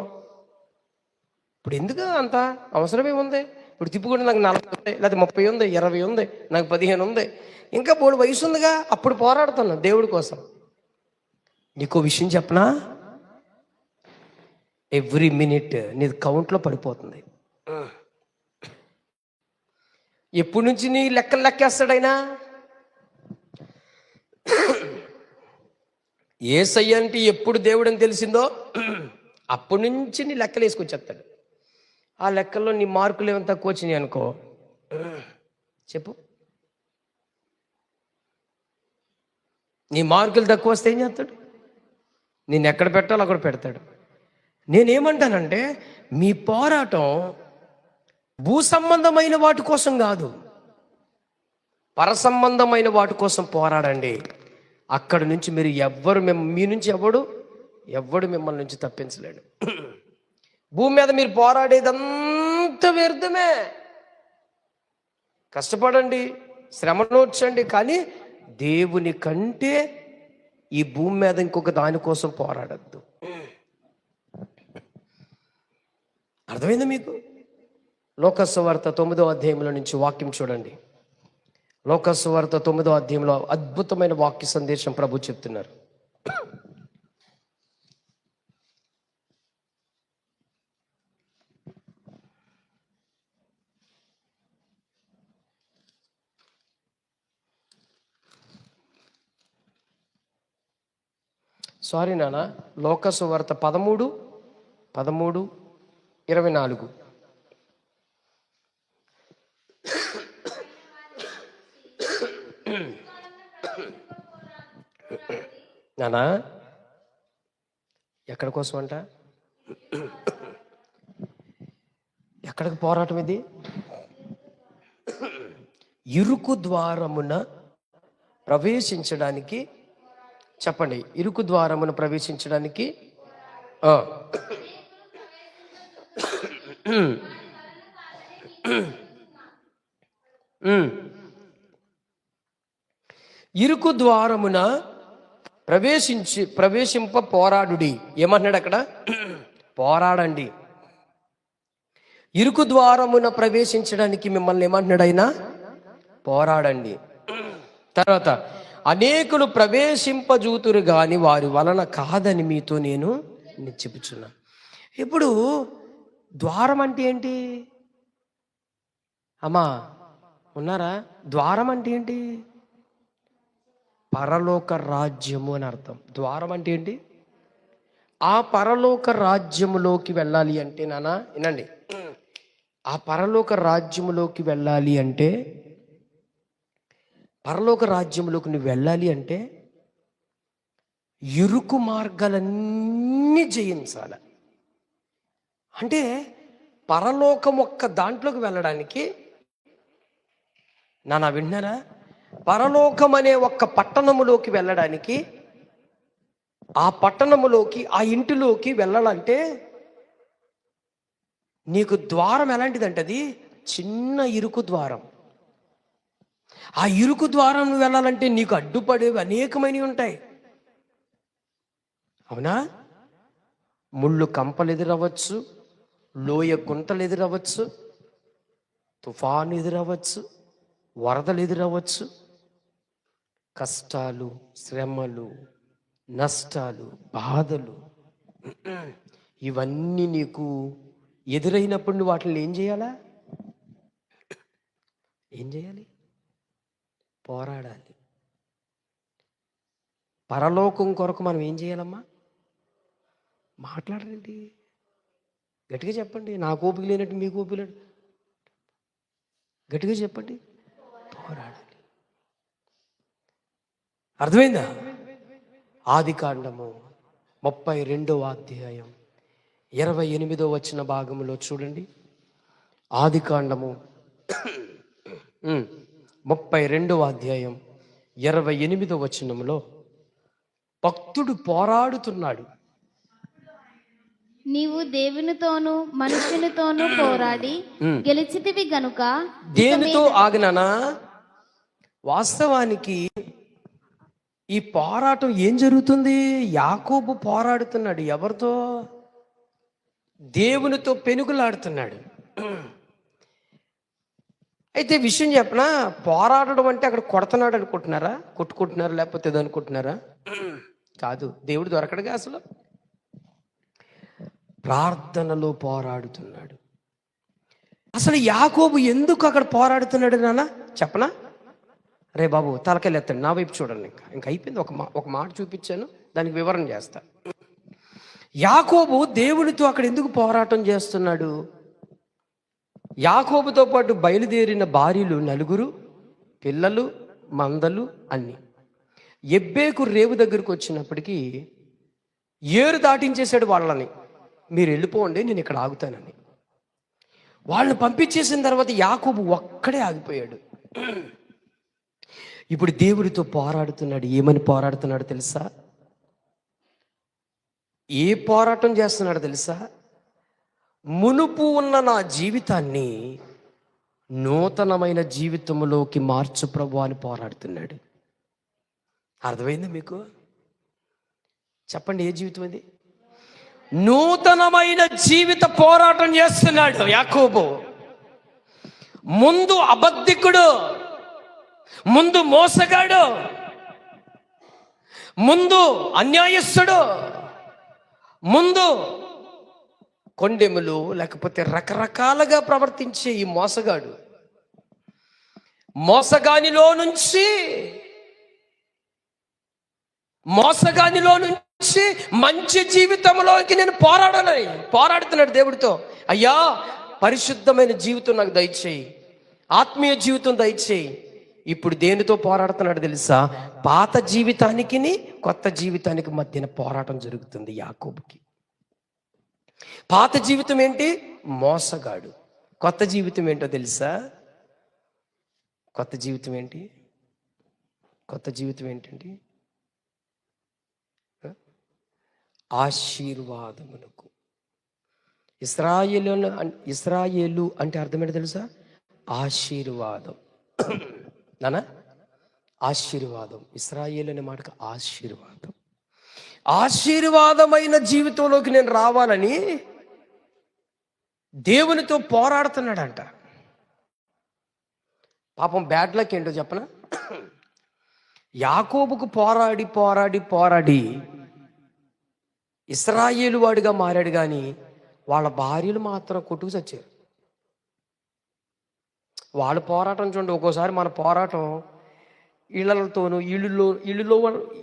ఇప్పుడు ఎందుకు అంత అవసరమేముంది, ఇప్పుడు తిప్పుకుంటే నాకు 40 ఉంది, లేకపోతే 30 ఉంది, 20 ఉంది, నాకు 15 ఉంది, ఇంకా బోడు వయసు ఉందిగా, అప్పుడు పోరాడుతున్నాం దేవుడి కోసం. నీకో విషయం చెప్పనా, ఎవ్రీ మినిట్ నీ కౌంట్లో పడిపోతుంది. ఎప్పటి నుంచి నీ లెక్కలు లెక్కేస్తాడైనా? యేసయ్య అంటే ఎప్పుడు దేవుడు అని తెలిసిందో అప్పటి నుంచి నీ లెక్కలు వేసుకొచ్చేస్తాడు. ఆ లెక్కల్లో నీ మార్కులు ఏమైనా తక్కువ వచ్చినాయి అనుకో, చెప్పు, నీ మార్కులు తక్కువ వస్తే ఏం చేస్తాడు? నేను ఎక్కడ పెట్టాలో అక్కడ పెడతాడు. నేనేమంటానంటే, మీ పోరాటం భూ సంబంధమైన వాటి కోసం కాదు, పరసంబంధమైన వాటి కోసం పోరాడండి. అక్కడి నుంచి మీరు మీ నుంచి ఎవడు మిమ్మల్ని నుంచి తప్పించలేడు. భూమి మీద మీరు పోరాడేదంతా వ్యర్థమే. కష్టపడండి, శ్రమనోర్చండి, కానీ దేవుని కంటే ఈ భూమి మీద ఇంకొక దానికోసం పోరాడద్దు. అర్థమైందా మీకు? లోకసువార్త 9వ అధ్యాయంలో నుంచి వాక్యం చూడండి. లోకసువార్త 9వ అధ్యాయంలో అద్భుతమైన వాక్య సందేశం ప్రభు చెప్తున్నారు. సారీ నాన్న, లోకసువార్త 13:24. నానా ఎక్కడి కోసం అంట? ఎక్కడికి పోరాటం ఇది? ఇరుకు ద్వారమున ప్రవేశించడానికి. చెప్పండి, ఇరుకు ద్వారమున ప్రవేశించడానికి. ఇరుకు ద్వారమున ప్రవేశింప పోరాడుడి. ఏమంటున్నాడు అక్కడ? పోరాడండి. ఇరుకు ద్వారమున ప్రవేశించడానికి మిమ్మల్ని ఏమంటున్నాడు ఆయన? పోరాడండి. తర్వాత, అనేకులు ప్రవేశింపజూతురు గాని వారి వలన కాదని మీతో నేను చెప్పుచున్నా. ఇప్పుడు ద్వారం అంటే ఏంటి అమ్మా? ఉన్నారా? ద్వారం అంటే ఏంటి? పరలోక రాజ్యము అని అర్థం. ద్వారం అంటే ఏంటి? ఆ పరలోక రాజ్యములోకి వెళ్ళాలి అంటే, నాన్న వినండి, ఆ పరలోక రాజ్యములోకి వెళ్ళాలి అంటే, పరలోక రాజ్యములోకి నువ్వు వెళ్ళాలి అంటే ఇరుకు మార్గాలన్నీ జయించాలి. అంటే పరలోకం ఒక్క దాంట్లోకి వెళ్ళడానికి, నాన్న విన్నారా, పరలోకం అనే ఒక్క పట్టణములోకి వెళ్ళడానికి, ఆ పట్టణములోకి, ఆ ఇంటిలోకి వెళ్ళాలంటే నీకు ద్వారం ఎలాంటిదంటే అది చిన్న ఇరుకు ద్వారం. ఆ ఇరుకు ద్వారం వెళ్ళాలంటే నీకు అడ్డుపడేవి అనేకమైనవి ఉంటాయి. అవునా? ముళ్ళు కంపలు ఎదురవ్వచ్చు, లోయ గుంటలు ఎదురవ్వచ్చు, తుఫాను ఎదురవ్వచ్చు, వరదలు ఎదురవ్వచ్చు, కష్టాలు, శ్రమలు, నష్టాలు, బాధలు, ఇవన్నీ నీకు ఎదురైనప్పుడు నువ్వు వాటిని ఏం చేయాలా? ఏం చేయాలి? పోరాడాలి. పరలోకం కొరకు మనం ఏం చేయాలమ్మా? మాట్లాడండి, గట్టిగా చెప్పండి. నాకు ఓపిక లేనట్టు మీకు ఓపిక లేనట్టు గట్టిగా చెప్పండి. పోరాడాలి. అర్థమైందా? ఆదికాండము 32వ అధ్యాయం 28వ వచన భాగంలో చూడండి. ఆదికాండము 32వ అధ్యాయం 28వ వచనంలో భక్తుడు పోరాడుతున్నాడు. నీవు దేవునితోనూ మనుషునితోనూ పోరాడి గెలిచితివి గనుక. దేనితో ఆగినానా? వాస్తవానికి ఈ పోరాటం ఏం జరుగుతుంది? యాకోబు పోరాడుతున్నాడు. ఎవరితో? దేవునితో పెనుగులాడుతున్నాడు. అయితే విషయం చెప్పనా, పోరాడడం అంటే అక్కడ కొడుతున్నాడు అనుకుంటున్నారా? కొట్టుకుంటున్నారా? లేకపోతే ఏదో అనుకుంటున్నారా? కాదు, దేవుడు దొరకడుగా అసలు. ప్రార్థనలో పోరాడుతున్నాడు. అసలు యాకోబు ఎందుకు అక్కడ పోరాడుతున్నాడు నాన్న చెప్పనా? రే బాబు తలకెళ్ళి ఎత్తండి, నా వైపు చూడండి. ఇంకా అయిపోయింది. ఒక మాట చూపించాను, దానికి వివరణ చేస్తా. యాకోబు దేవునితో అక్కడ ఎందుకు పోరాటం చేస్తున్నాడు? యాకోబుతో పాటు బయలుదేరిన భార్యలు 4, పిల్లలు, మందలు అన్ని. ఎబ్బేకు రేవు దగ్గరకు వచ్చినప్పటికీ ఏరు దాటించేశాడు వాళ్ళని. మీరు వెళ్ళిపోండి, నేను ఇక్కడ ఆగుతానని. వాళ్ళని పంపించేసిన తర్వాత యాకోబు ఒక్కడే ఆగిపోయాడు. ఇప్పుడు దేవుడితో పోరాడుతున్నాడు. ఏమని పోరాడుతున్నాడు తెలుసా? ఏ పోరాటం చేస్తున్నాడు తెలుసా? మునుపు ఉన్న నా జీవితాన్ని నూతనమైన జీవితంలోకి మార్చు ప్రభు అని పోరాడుతున్నాడు. అర్థమైందా మీకు? చెప్పండి, ఏ జీవితం అది? నూతనమైన జీవిత పోరాటం చేస్తున్నాడు యాకోబు. ముందు అబద్ధికుడు, ముందు మోసగాడు, ముందు అన్యాయస్తుడు, ముందు కొండెములు లేకపోతే రకరకాలుగా ప్రవర్తించే ఈ మోసగాడు, మోసగానిలో నుంచి మంచి జీవితంలోకి నేను పోరాడుతున్నాడు దేవుడితో. అయ్యా, పరిశుద్ధమైన జీవితం నాకు దయచేయి, ఆత్మీయ జీవితం దయచేయి. ఇప్పుడు దేనితో పోరాడుతున్నాడు తెలుసా? పాత జీవితానికి కొత్త జీవితానికి మధ్యన పోరాటం జరుగుతుంది యాకోబుకి. పాత జీవితం ఏంటి? మోసగాడు. కొత్త జీవితం ఏంటో తెలుసా? కొత్త జీవితం ఏంటి? కొత్త జీవితం ఏంటండి? ఆశీర్వాదమునకు. ఇశ్రాయేలు అంటే అర్థమేంటో తెలుసా? ఆశీర్వాదం. నానా, ఆశీర్వాదం. ఇశ్రాయేలు అనే మాటకు ఆశీర్వాదం. ఆశీర్వాదమైన జీవితంలోకి నేను రావాలని దేవునితో పోరాడుతున్నాడంట. పాపం బ్యాడ్ లక్ ఏంటో చెప్పనా? యాకోబుకు పోరాడి ఇశ్రాయేలు వాడిగా మారాడు, కానీ వాళ్ళ భార్యలు మాత్రం కొట్టుకు చచ్చారు. వాళ్ళ పోరాటం చూడండి. ఒక్కోసారి మన పోరాటం ఇళ్లతోనూ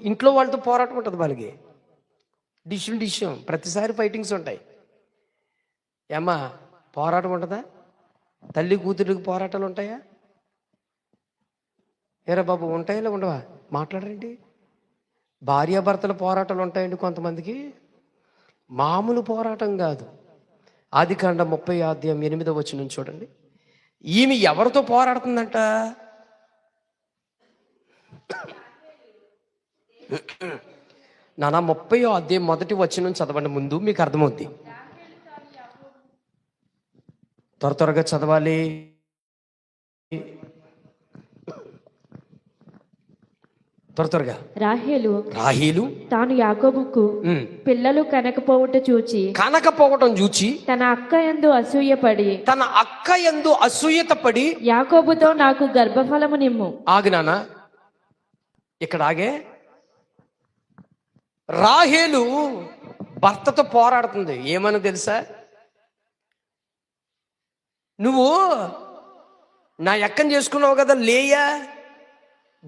ఇంట్లో వాళ్ళతో పోరాటం ఉంటుంది. వాళ్ళకి డిష్యం ప్రతిసారి ఫైటింగ్స్ ఉంటాయి. ఏమ్మా, పోరాటం ఉంటుందా? తల్లి కూతురికి పోరాటాలు ఉంటాయా? ఏరా బాబు, ఉంటాయా ఉండవా? మాట్లాడరండి. భార్యాభర్తల పోరాటాలు ఉంటాయండి కొంతమందికి. మామూలు పోరాటం కాదు. ఆదికాండం 30:8 చూడండి. ఈమె ఎవరితో పోరాడుతుందంట? నాన్న 30:1 చదవండి, ముందు మీకు అర్థమవుద్ది. త్వరగా చదవాలి. త్వరగా. రాహేలు తాను యాకోబుకు పిల్లలు కనకపోవటం చూచి తన అక్క యందు అసూయతపడి యాకోబుతో నాకు గర్భఫలము నిమ్ము. ఆగినానా, ఇక్కడ ఆగే. రాహేలు భర్తతో పోరాడుతుంది. ఏమని తెలుసా? నువ్వు నా ఎక్కని చేసుకున్నావు కదా లేయా,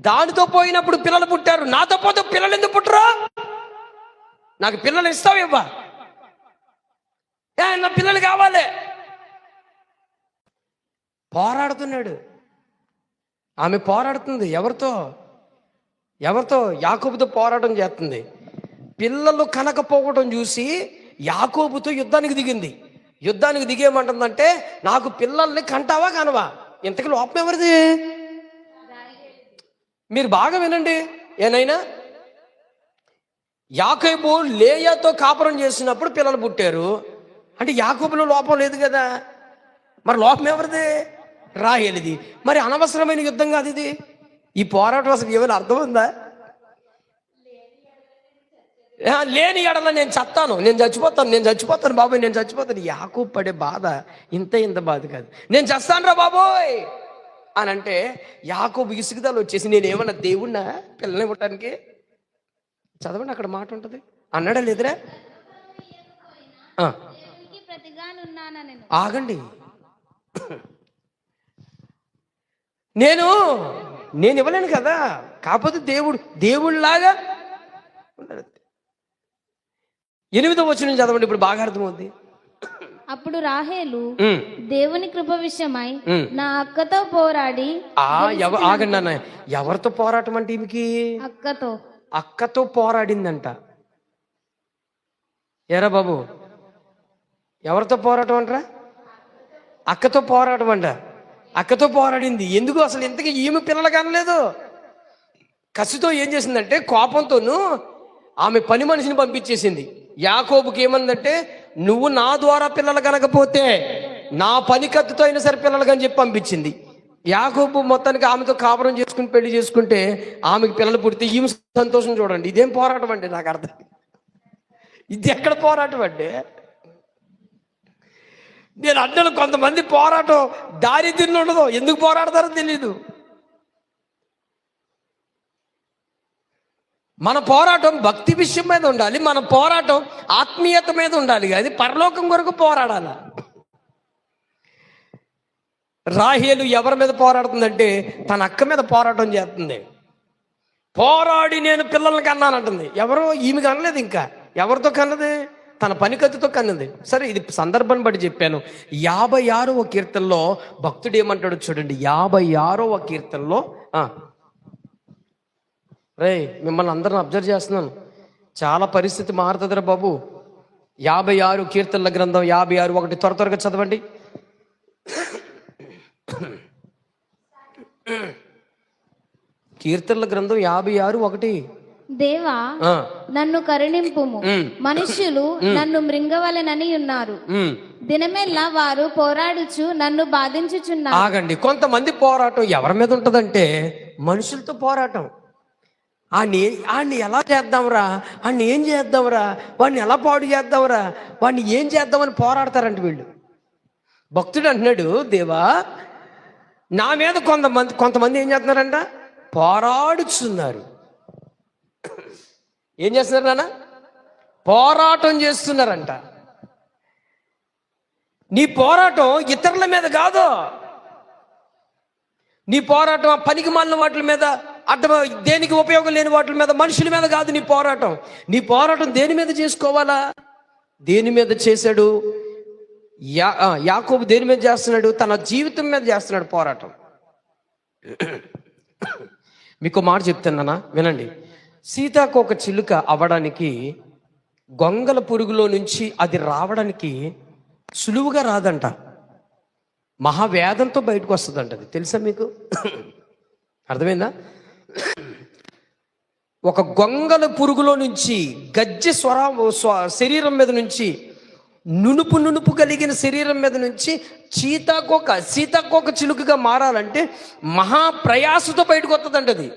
దానితో పోయినప్పుడు పిల్లలు పుట్టారు, నాతో పోతే పిల్లలు ఎందుకు పుట్టరా? నాకు పిల్లలు ఇస్తావేవ్వా? నా పిల్లలు కావాలి. పోరాడుతున్నాడు. ఆమె పోరాడుతుంది. ఎవరితో? యాకోబుతో పోరాటం చేస్తుంది. పిల్లలు కనకపోవడం చూసి యాకోబుతో యుద్ధానికి దిగింది. యుద్ధానికి దిగేమంటుందంటే, నాకు పిల్లల్ని కంటావా కనవా? ఇంతకీ లోపం ఎవరిది? మీరు బాగా వినండి. ఏనైనా యాకోబు లేయాతో కాపురం చేసినప్పుడు పిల్లలు పుట్టారు అంటే యాకోబులో లోపం లేదు కదా. మరి లోపం ఎవరిది? రాహేలుది. మరి అనవసరమైన యుద్ధం కాదు ఇది. ఈ పోరాటం అసలు ఏమైనా అర్థం ఉందా? లేని ఎడల నేను చచ్చిపోతాను బాబోయ్, నేను చచ్చిపోతాను. యాకోబు పడే బాధ ఇంత బాధ కాదు. నేను చస్తాను రా బాబోయ్ అని అంటే యాకోబు ఇసుగుదల వచ్చేసి నేనేమన్నా దేవుణ్ణా పిల్లల్ని పుట్టడానికి? చదవండి, అక్కడ మాట ఉంటుంది. అన్నాడా లేదురా? ఆగండి, నేను ఇవ్వలేను కదా. కాకపోతే దేవుడిలాగా 8వ వచనం చదవండి, ఇప్పుడు బాగా అర్థమవుద్ది. అప్పుడు రాహేలు దేవుని కృప విషయమై నా అక్కతో పోరాడి. ఆగండి అన్న, ఎవరితో పోరాటం అంటే ఈమెకి? అక్కతో పోరాడిందంట. ఏరా బాబు, ఎవరితో పోరాటం అంటారా? అక్కతో పోరాటం అంట. అక్కతో పోరాడింది. ఎందుకు అసలు? ఇంతకీ ఈమె పిల్లలు కనలేదు. కసితో ఏం చేసిందంటే కోపంతోనూ ఆమె పని మనిషిని పంపించేసింది. యాకోబుకి ఏమందంటే, నువ్వు నా ద్వారా పిల్లలు కనకపోతే నా పని కత్తితో అయినా సరే పిల్లలు కని చెప్పి పంపించింది. యాకోబు మొత్తానికి ఆమెతో కాపురం చేసుకుని పెళ్లి చేసుకుంటే ఆమెకి పిల్లలు పుడితే ఈమె సంతోషం చూడండి. ఇదేం పోరాటం అంటే నాకు అర్థం. ఇది ఎక్కడ పోరాటం అంటే? నేను అడ్డలు కొంతమంది పోరాటం దారిద్ర్యం ఉండదు, ఎందుకు పోరాడతారో తెలీదు. మన పోరాటం భక్తి విషయం మీద ఉండాలి, మన పోరాటం ఆత్మీయత మీద ఉండాలి, అది పరలోకం కొరకు పోరాడాలి. రాహేలు ఎవరి మీద పోరాడుతుందంటే తన అక్క మీద పోరాటం చేస్తుంది. పోరాడి నేను పిల్లల్ని కన్నానంటుంది. ఎవరో ఈమె కనలేదు. ఇంకా ఎవరితో కన్నది? తన పనికత్తుతో కన్నది. సరే, ఇది సందర్భాన్ని బట్టి చెప్పాను. 56వ కీర్తనలో భక్తుడు ఏమంటాడు చూడండి. 56వ కీర్తనలో రే మిమ్మల్ని అందరిని అబ్జర్వ్ చేస్తున్నాను, చాలా పరిస్థితి మారుతుందిరా బాబు. 56 కీర్తనల గ్రంథం 56:1 త్వరగా చదవండి. కీర్తనల గ్రంథం 56:1. దేవా నన్ను కరుణింపుము, మనుష్యులు నన్ను మృంగవలెనని ఉన్నారు. దినమెల్లా వారు పోరాడుచు నన్ను బాధించుచున్నారు. ఆగండి, కొంతమంది పోరాటం ఎవరి మీద ఉంటదంటే మనుషులతో పోరాటం. వాడిని ఎలా చేద్దాంరా, వాడిని ఏం చేద్దాంరా, వాడిని ఎలా పాడు చేద్దాంరా, వాడిని ఏం చేద్దామని పోరాడతారంట వీళ్ళు. భక్తుడు అంటున్నాడు, దేవా నా మీద కొంతమంది ఏం చేస్తున్నారంట? పోరాడుచున్నారు. ఏం చేస్తున్నారు నాన్న? పోరాటం చేస్తున్నారంట. నీ పోరాటం ఇతరుల మీద కాదు. నీ పోరాటం పనికి మాలిన వాటి మీద, దేనికి ఉపయోగం లేని వాటి మీద, మనుషుల మీద కాదు నీ పోరాటం. నీ పోరాటం దేని మీద చేసుకోవాలా? దేని మీద చేశాడు యాకోబు? దేని మీద చేస్తున్నాడు? తన జీవితం మీద చేస్తున్నాడు పోరాటం. మీకు మాట చెప్తున్నానా, వినండి. సీతాకోక చిలుక అవ్వడానికి, గొంగల పురుగులో నుంచి అది రావడానికి సులువుగా రాదంట. మహావేదంతో బయటకు వస్తుందంట. అది తెలుసా మీకు? అర్థమైందా? ఒక గొంగల పురుగులో నుంచి, గజ్జె శరీరం మీద నుంచి, నునుపు కలిగిన శరీరం మీద నుంచి సీతాకోక చిలుకగా మారాలంటే మహాప్రయాసతో బయటకు వస్తుందంట. అది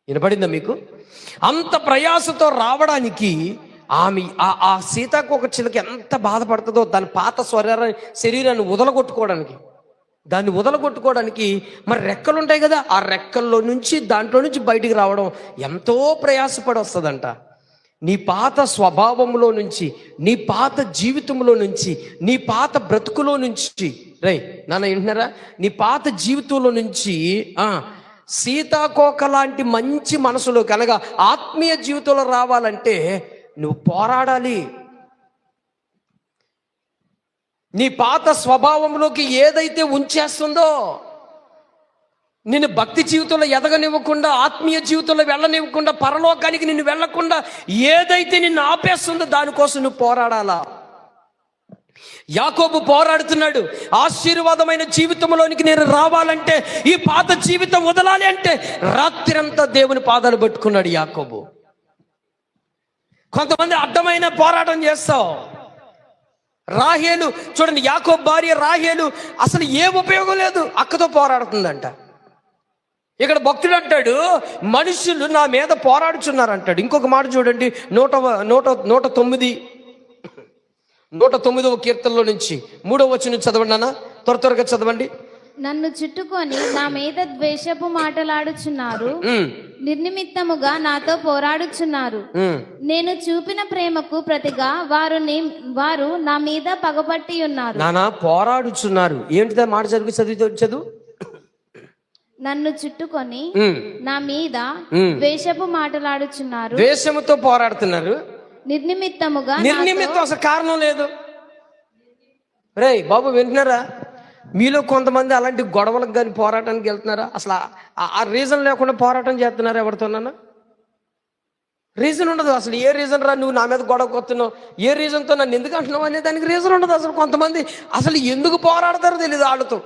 వినపడిందా మీకు? అంత ప్రయాసతో రావడానికి ఆమె ఆ సీతాకోక చిలుక ఎంత బాధపడుతుందో దాని పాత శరీరాన్ని వదలగొట్టుకోవడానికి మరి రెక్కలు ఉంటాయి కదా, ఆ దాంట్లో నుంచి బయటికి రావడం ఎంతో ప్రయాసపడి వస్తుందంట. నీ పాత స్వభావంలో నుంచి, నీ పాత జీవితంలో నుంచి, నీ పాత బ్రతుకులో నుంచి, నాన్న వింటున్నారా, నీ పాత జీవితంలో నుంచి సీతాకోక లాంటి మంచి మనసులో కనుక ఆత్మీయ జీవితంలో రావాలంటే నువ్వు పోరాడాలి. నీ పాత స్వభావంలోకి ఏదైతే ఉంచేస్తుందో, నిన్ను భక్తి జీవితంలో ఎదగనివ్వకుండా, ఆత్మీయ జీవితంలో వెళ్ళనివ్వకుండా, పరలోకానికి నిన్ను వెళ్ళకుండా ఏదైతే నిన్ను ఆపేస్తుందో దానికోసం నువ్వు పోరాడాలా. యాకోబు పోరాడుతున్నాడు. ఆశీర్వాదమైన జీవితంలోనికి నేను రావాలంటే, ఈ పాత జీవితం వదలాలి అంటే రాత్రంతా దేవుని పాదాలు పట్టుకున్నాడు యాకోబు. కొంతమంది అడ్డమైన పోరాటం చేస్తావు. రాహేలు చూడండి, యాకోబు భార్య రాహేలు అసలు ఏ ఉపయోగం లేదు, అక్కతో పోరాడుతుందంట. ఇక్కడ భక్తుడు అంటాడు, మనుషులు నా మీద పోరాడుచున్నారు అంటాడు. ఇంకొక మాట చూడండి, 109వ కీర్తనలో నుంచి 3వ వచనం చదవండి అన్న, త్వరగా చదవండి. నన్ను చుట్టుకొని నా మీద ద్వేషపు మాటలాడుచున్నారు, నిర్నిమిత్తముగా నాతో పోరాడుచున్నారు. నేను చూపిన ప్రేమకు ప్రతిగా వారు నా మీద పగపట్టి ఉన్నారు. నానా పోరాడుచున్నారు ఏంటిదా మాట చదువు. నన్ను చుట్టుకొని నా మీద ద్వేషపు మాటలాడుచున్నారు, ద్వేషముతో పోరాడుతున్నారు, నిర్నిమిత్తముగా నిర్నిమిత్తం అసలు కారణం లేదు. రేయ్ బాబు వింటున్నారా? మీలో కొంతమంది అలాంటి గొడవలకు కానీ పోరాటానికి వెళ్తున్నారా? అసలు ఆ రీజన్ లేకుండా పోరాటం చేస్తున్నారా? ఎవరితోనన్నా రీజన్ ఉండదు. అసలు ఏ రీజన్ రా నువ్వు నా మీద గొడవకు వస్తున్నావు, ఏ రీజన్తో నన్ను ఎందుకు అంటున్నావు అనే దానికి రీజన్ ఉండదు. అసలు కొంతమంది అసలు ఎందుకు పోరాడతారో తెలియదు వాళ్ళతో.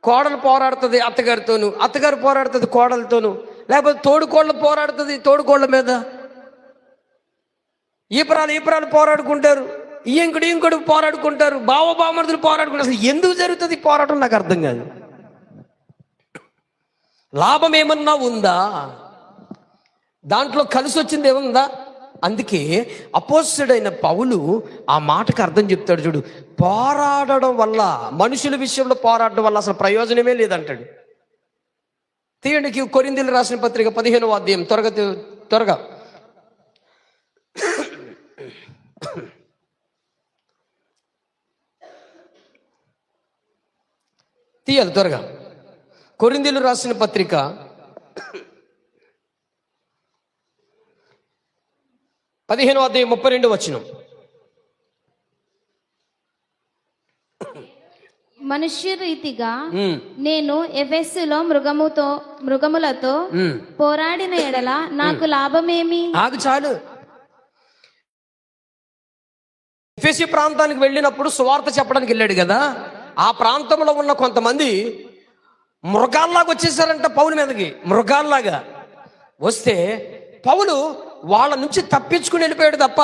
కోడలు పోరాడుతుంది అత్తగారితోను, అత్తగారు పోరాడుతుంది కోడలతోను, లేకపోతే తోడుకోళ్ళు పోరాడుతుంది తోడుకోళ్ళ మీద. ఈపరాలు పోరాడుకుంటారు, ఇంకొడు పోరాడుకుంటారు, బావమరుదులు పోరాడుకుంటారు. అసలు ఎందుకు జరుగుతుంది పోరాటం నాకు అర్థం కాదు. లాభం ఏమన్నా ఉందా? దాంట్లో కలిసి వచ్చింది ఏముందా? అందుకే అపోస్తలుడైన పౌలు ఆ మాటకు అర్థం చెప్తాడు చూడు, పోరాడడం వల్ల, మనుషుల విషయంలో పోరాడడం వల్ల అసలు ప్రయోజనమే లేదంటాడు. తీయండి కొరింథీయులకు రాసిన పత్రిక 15వ అధ్యాయం, త్వరగా తీయాలి త్వరగా. కొరింథీయులకు రాసిన పత్రిక 15వ అధ్యాయం 32వ వచనం. మనుష్య రీతిగా నేను ఎఫెసులో మృగములతో పోరాడిన ఎడల నాకు లాభమేమి? ఆగు చాలు. ఎఫెసు ప్రాంతానికి వెళ్ళినప్పుడు సువార్త చెప్పడానికి వెళ్ళాడు కదా, ఆ ప్రాంతంలో ఉన్న కొంతమంది మృగాల్లాగా వచ్చేసారంట పౌలు మీదకి. మృగాల్లాగా వస్తే పౌలు వాళ్ళ నుంచి తప్పించుకుని వెళ్ళిపోయాడు తప్ప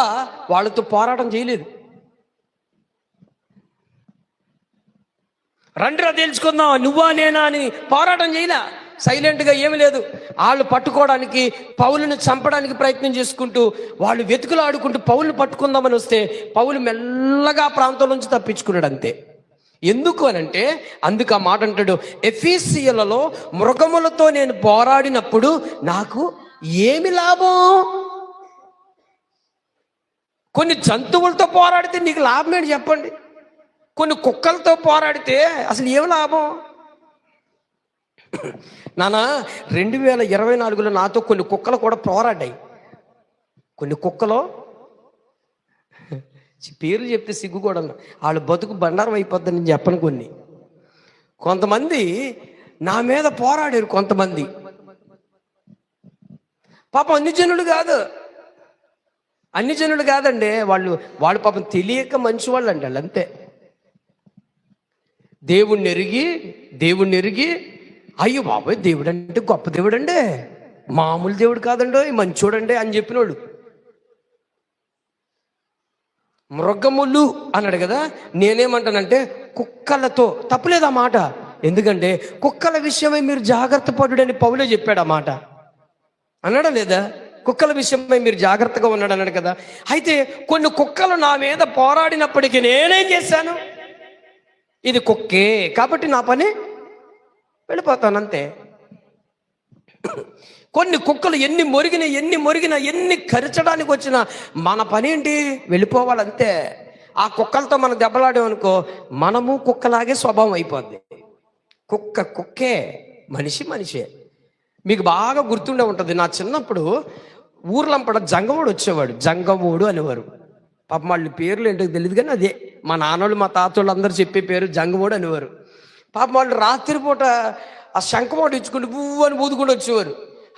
వాళ్ళతో పోరాటం చేయలేదు. రండిరా తేల్చుకుందాం నువ్వా నేనా అని పోరాటం చేయలే. సైలెంట్గా ఏమి లేదు. వాళ్ళు పట్టుకోవడానికి, పౌలుని చంపడానికి ప్రయత్నం చేసుకుంటూ, వాళ్ళు వెతుకులు ఆడుకుంటూ పౌలుని పట్టుకుందామని వస్తే పౌలు మెల్లగా ఆ ప్రాంతం నుంచి తప్పించుకున్నాడు అంతే. ఎందుకు అనంటే, అందుకు ఆ మాట అంటాడు, ఎఫీసీయులలో మృగములతో నేను పోరాడినప్పుడు నాకు ఏమి లాభం? కొన్ని జంతువులతో పోరాడితే నీకు లాభం ఏంటి చెప్పండి? కొన్ని కుక్కలతో పోరాడితే అసలు ఏం లాభం? నాన్న 2024లో నాతో కొన్ని కుక్కలు కూడా పోరాడాయి. కొన్ని కుక్కలు పేరు చెప్తే సిగ్గు కూడా, వాళ్ళు బతుకు బండారం అయిపోద్దని నేను చెప్పను. కొంతమంది నా మీద పోరాడారు. కొంతమంది పాపం అన్ని జనులు కాదండి, వాళ్ళు పాపం తెలియక మంచి వాళ్ళు అండి. వాళ్ళు అంతే. దేవుణ్ణి ఎరిగి అయ్యో బాబోయ్ దేవుడు అంటే గొప్ప దేవుడు అండి, మామూలు దేవుడు కాదండి, మంచోడండి అని చెప్పినోడు. మృగములు అన్నాడు కదా, నేనేమంటానంటే కుక్కలతో. తప్పులేదు ఆ మాట, ఎందుకంటే కుక్కల విషయమై మీరు జాగ్రత్త పడుడని పౌలే చెప్పాడు. ఆ మాట అన్నాడా లేదా? కుక్కల విషయమై మీరు జాగ్రత్తగా ఉన్నాడు అన్నాడు కదా. అయితే కొన్ని కుక్కలు నా మీద పోరాడినప్పటికీ నేనేం చేశాను? ఇది కుక్కే కాబట్టి నా పని వెళ్ళిపోతాను అంతే. కొన్ని కుక్కలు ఎన్ని మొరిగినా ఎన్ని కరచడానికి వచ్చినా మన పని ఏంటి? వెళ్ళిపోవాలంతే. ఆ కుక్కలతో మనం దెబ్బలాడామనుకో, మనము కుక్కలాగే స్వభావం అయిపోద్ది. కుక్కే, మనిషే. మీకు బాగా గుర్తుండే ఉంటుంది, నా చిన్నప్పుడు ఊర్లంపడ జంగమోడు వచ్చేవాడు. జంగమోడు అనేవారు. పాపం వాళ్ళ పేర్లు ఏంటో తెలియదు కానీ అదే మా నాన్నోళ్ళు మా తాతోళ్ళు అందరూ చెప్పే పేరు జంగమోడు అనేవారు. పాపం వాళ్ళు రాత్రిపూట ఆ శంఖమోడు ఇచ్చుకుంటూ పువ్వు అని ఊదుకుంటూ వచ్చేవారు.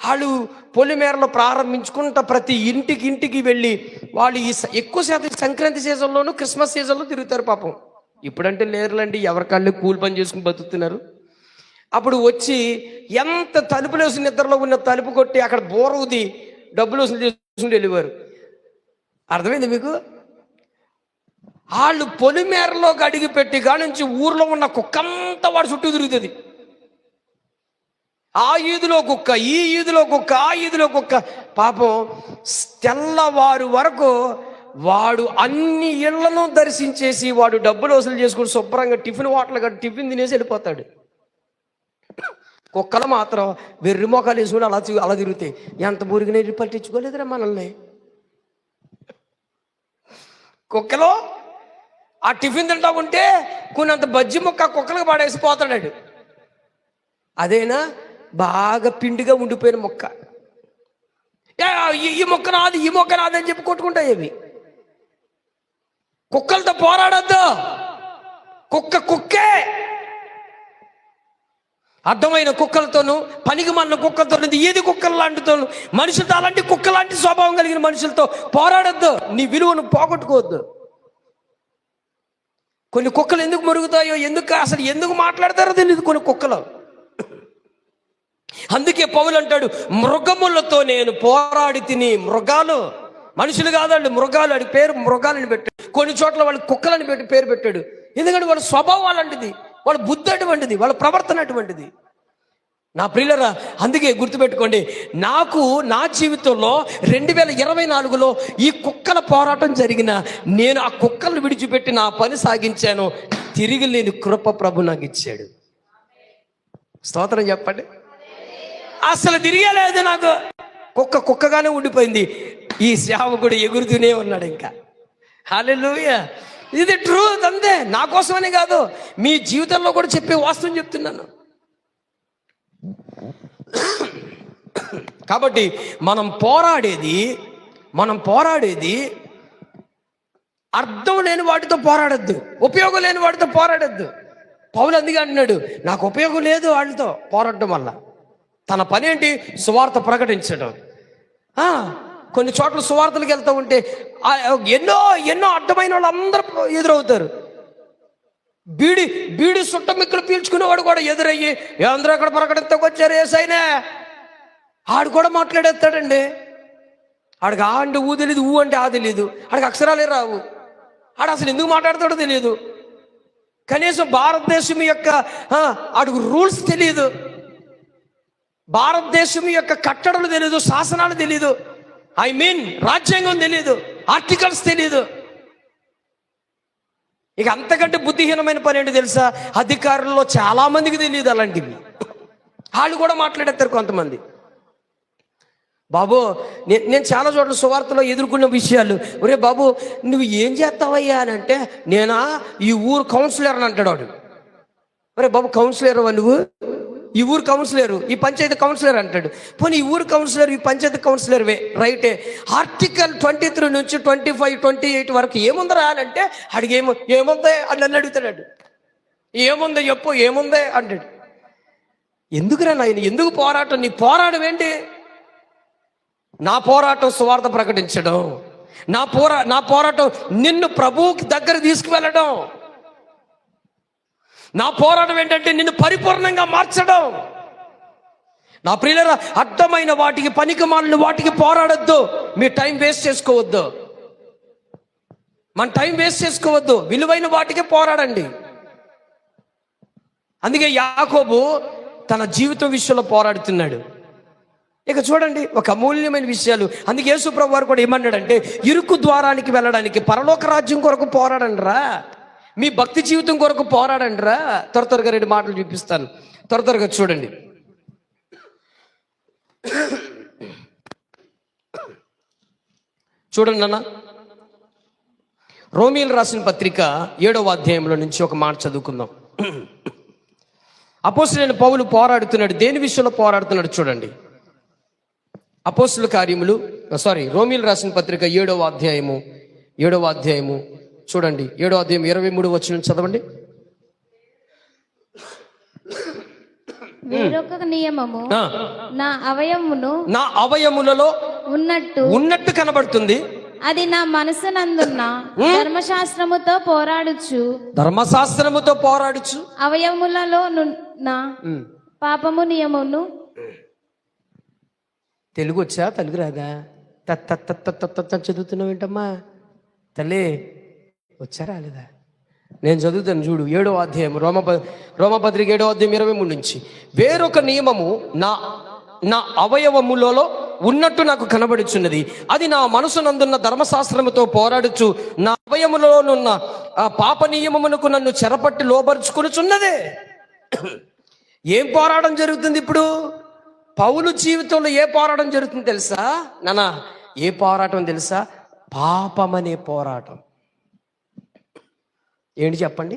వాళ్ళు పొలిమేరలో ప్రారంభించుకుంటా ప్రతి ఇంటికి వెళ్ళి వాళ్ళు ఎక్కువ శాతం సంక్రాంతి సీజన్లోనూ క్రిస్మస్ సీజన్లో తిరుగుతారు పాపం. ఇప్పుడంటే లేరులండి, ఎవరికాళ్ళు కూలి పని చేసుకుని బతుకుతున్నారు. అప్పుడు వచ్చి ఎంత తలుపులు వేసి నిద్రలో ఉన్న తలుపు కొట్టి అక్కడ బోరవుది డబ్బులు వసూలు చేసుకుని వెళ్ళేవారు. అర్థమైంది మీకు? వాళ్ళు పొలిమేరలోకి అడిగి పెట్టి కానుంచి ఊర్లో ఉన్న కుక్కంతా వాడు చుట్టూ తిరుగుతుంది. ఆ ఈదులో కుక్క, ఈ ఈదులో కుక్క, ఆ ఈదులో కుక్క. పాపం తెల్లవారు వరకు వాడు అన్ని ఇళ్లను దర్శించేసి వాడు డబ్బులు వసూలు చేసుకుని శుభ్రంగా టిఫిన్ హోటల్ కట్టి టిఫిన్ తినేసి వెళ్ళిపోతాడు. కుక్కలు మాత్రం వెర్రి మొక్కలు వేసుకుని అలా తిరుగుతాయి. ఎంత బురిగిన పట్టించుకోలేదురా మనల్ని. కుక్కలో ఆ టిఫిన్ తింటా ఉంటే కొన్నంత బజ్జి ముక్క కుక్కలకు పడేసి పోతాడు. అదేనా బాగా పిండిగా ఉండిపోయిన మొక్క, ఈ మొక్క నాది, ఈ మొక్క నాది అని చెప్పి కొట్టుకుంటాయి అవి. కుక్కలతో పోరాడద్దు. కుక్కే. అర్థమైన కుక్కలతోనూ పనికి మన కుక్కలతో ఏది కుక్కల లాంటితోనూ మనుషులతో అలాంటి కుక్క లాంటి స్వభావం కలిగిన మనుషులతో పోరాడద్దు. నీ విలువను పోగొట్టుకోవద్దు. కొన్ని కుక్కలు ఎందుకు మరుగుతాయో, అసలు ఎందుకు మాట్లాడతారో తెలియదు కొన్ని కుక్కలు. అందుకే పౌలు అంటాడు, మృగములతో నేను పోరాడి తిని. మృగాలు, మనుషులు కాదండి, మృగాలు. అది పేరు మృగాలని పెట్టాడు. కొన్ని చోట్ల వాళ్ళు కుక్కలని పెట్టి పేరు పెట్టాడు. ఎందుకంటే వాళ్ళ స్వభావం అలాంటిది, వాళ్ళ బుద్ధి అటువంటిది, వాళ్ళ ప్రవర్తన అటువంటిది. నా ప్రియులరా, అందుకే గుర్తుపెట్టుకోండి, నాకు నా జీవితంలో 2024లో ఈ కుక్కల పోరాటం జరిగిన నేను ఆ కుక్కలను విడిచిపెట్టి నా పని సాగించాను. తిరిగి లేని కృప ప్రభు నాకు ఇచ్చాడు. స్తోత్రం చెప్పండి. అసలు తిరిగేలేదు నాకు. కుక్కగానే ఉండిపోయింది. ఈ సేవకుడు ఎగురుతూనే ఉన్నాడు ఇంకా. హల్లెలూయా. ఇది ట్రూత్. అంతే, నా కోసమనే కాదు, మీ జీవితంలో కూడా చెప్పే వాస్తవం చెప్తున్నాను. కాబట్టి మనం పోరాడేది అర్థం లేని వాటితో పోరాడద్దు, ఉపయోగం లేని వాటితో పోరాడద్దు. పౌలు అందుకే అంటున్నాడు, నాకు ఉపయోగం లేదు వాళ్ళతో పోరాడటం వల్ల. తన పని ఏంటి? సువార్త ప్రకటించడం. కొన్ని చోట్ల సువార్తలకు వెళ్తూ ఉంటే ఎన్నో అడ్డమైన వాళ్ళు అందరూ ఎదురవుతారు. బీడి సుట్టమిక్కులు పీల్చుకునేవాడు కూడా ఎదురయ్యి, అందరూ అక్కడ ప్రకటించకు వచ్చారు ఏసైనా, ఆడు కూడా మాట్లాడేస్తాడండి. ఆడికి ఆ అంటే ఊ తెలియదు, ఊ అంటే ఆ తెలియదు, ఆడికి అక్షరాలే రావు, ఆడు అసలు ఎందుకు మాట్లాడతాడో తెలియదు. కనీసం భారతదేశం యొక్క ఆడికి రూల్స్ తెలియదు, భారతదేశం యొక్క కట్టడలు తెలియదు, శాసనాలు తెలియదు, రాజ్యాంగం తెలియదు, ఆర్టికల్స్ తెలియదు. ఇక అంతకంటే బుద్ధిహీనమైన పని ఏంటి తెలుసా? అధికారుల్లో చాలా మందికి తెలియదు అలాంటివి. వాళ్ళు కూడా మాట్లాడేస్తారు కొంతమంది. బాబు, నేను చాలా చోట్ల సువార్తలో ఎదుర్కొన్న విషయాలు. ఒరే బాబు, నువ్వు ఏం చేస్తావయ్యా అని అంటే, నేనా ఈ ఊరు కౌన్సిలర్ అని అంటాడు వాడు. ఒరే బాబు, కౌన్సిలర్ నువ్వు? ఈ ఊరు కౌన్సిలరు, ఈ పంచాయతీ కౌన్సిలర్ అంటాడు. పోనీ ఈ ఊరు కౌన్సిలర్, ఈ పంచాయతీ కౌన్సిలర్వే, రైటే. ఆర్టికల్ 23 నుంచి 25, 28 వరకు ఏముందరా అని అంటే, అడిగి ఏముంది అని నన్ను అడుగుతాడు. ఏముంది చెప్పు, ఏముంది అంటాడు. ఎందుకురా నాయన, ఎందుకు పోరాటం? నీ పోరాటం ఏంటి? నా పోరాటం సువార్త ప్రకటించడం. నా పోరాటం నిన్ను ప్రభువుకి దగ్గర తీసుకువెళ్ళడం. నా పోరాటం ఏంటంటే నిన్ను పరిపూర్ణంగా మార్చడం. నా ప్రియులరా, అడ్డమైన వాటికి, పనికిమాలిన వాటికి పోరాడొద్దు. మీ టైం వేస్ట్ చేసుకోవద్దు. మన టైం వేస్ట్ చేసుకోవద్దు, విలువైన వాటికి పోరాడండి. అందుకే యాకోబు తన జీవితం విషయంలో పోరాడుతున్నాడు. ఇక చూడండి, ఒక అమూల్యమైన విషయాలు. అందుకే యేసు ప్రభు వారు కూడా ఏమన్నాడంటే, ఇరుకు ద్వారానికి వెళ్ళడానికి, పరలోక రాజ్యం కొరకు పోరాడండి రా, మీ భక్తి జీవితం కొరకు పోరాడండి రా. త్వరగా 2 మాటలు చూపిస్తాను, త్వరగా చూడండి. చూడండి అన్న, రోమీయులకు రాసిన పత్రిక 7వ అధ్యాయంలో నుంచి ఒక మాట చదువుకుందాం. అపోస్తలుడైన పౌలు పోరాడుతున్నాడు. దేని విషయంలో పోరాడుతున్నాడు చూడండి. అపోస్తలుల కార్యములు, రోమీయులకు రాసిన పత్రిక 7వ అధ్యాయము చూడండి. 7వ అధ్యాయం 23 వచనం చదవండి. వేరొక నియమము నా అవయములలో ఉన్నట్టు కనబడుతుంది. అది నా మనసునందున్న ధర్మశాస్త్రముతో పోరాడుచు అవయములలో నా పాపము నియమమును. తెలుగు వచ్చా? తెలుగు రాదా? చదువుతున్నావు ఏంటమ్మా తల్లి? వచ్చా రాలేదా? నేను చదువుతాను చూడు. 7వ అధ్యాయం రోమపత్రిక 7వ అధ్యాయం 23 నుంచి. వేరొక నియమము నా అవయవములలో ఉన్నట్టు నాకు కనబడుచున్నది. అది నా మనసునందున్న ధర్మశాస్త్రముతో పోరాడుచు నా అవయములోనున్న ఆ పాప నియమమునకు నన్ను చెరపట్టి లోబరుచుకునిచున్నదే. ఏం పోరాటం జరుగుతుంది ఇప్పుడు? పౌలు జీవితంలో ఏ పోరాటం జరుగుతుంది తెలుసా నాన్న? ఏ పోరాటం తెలుసా? పాపమనే పోరాటం. ఏంటి చెప్పండి?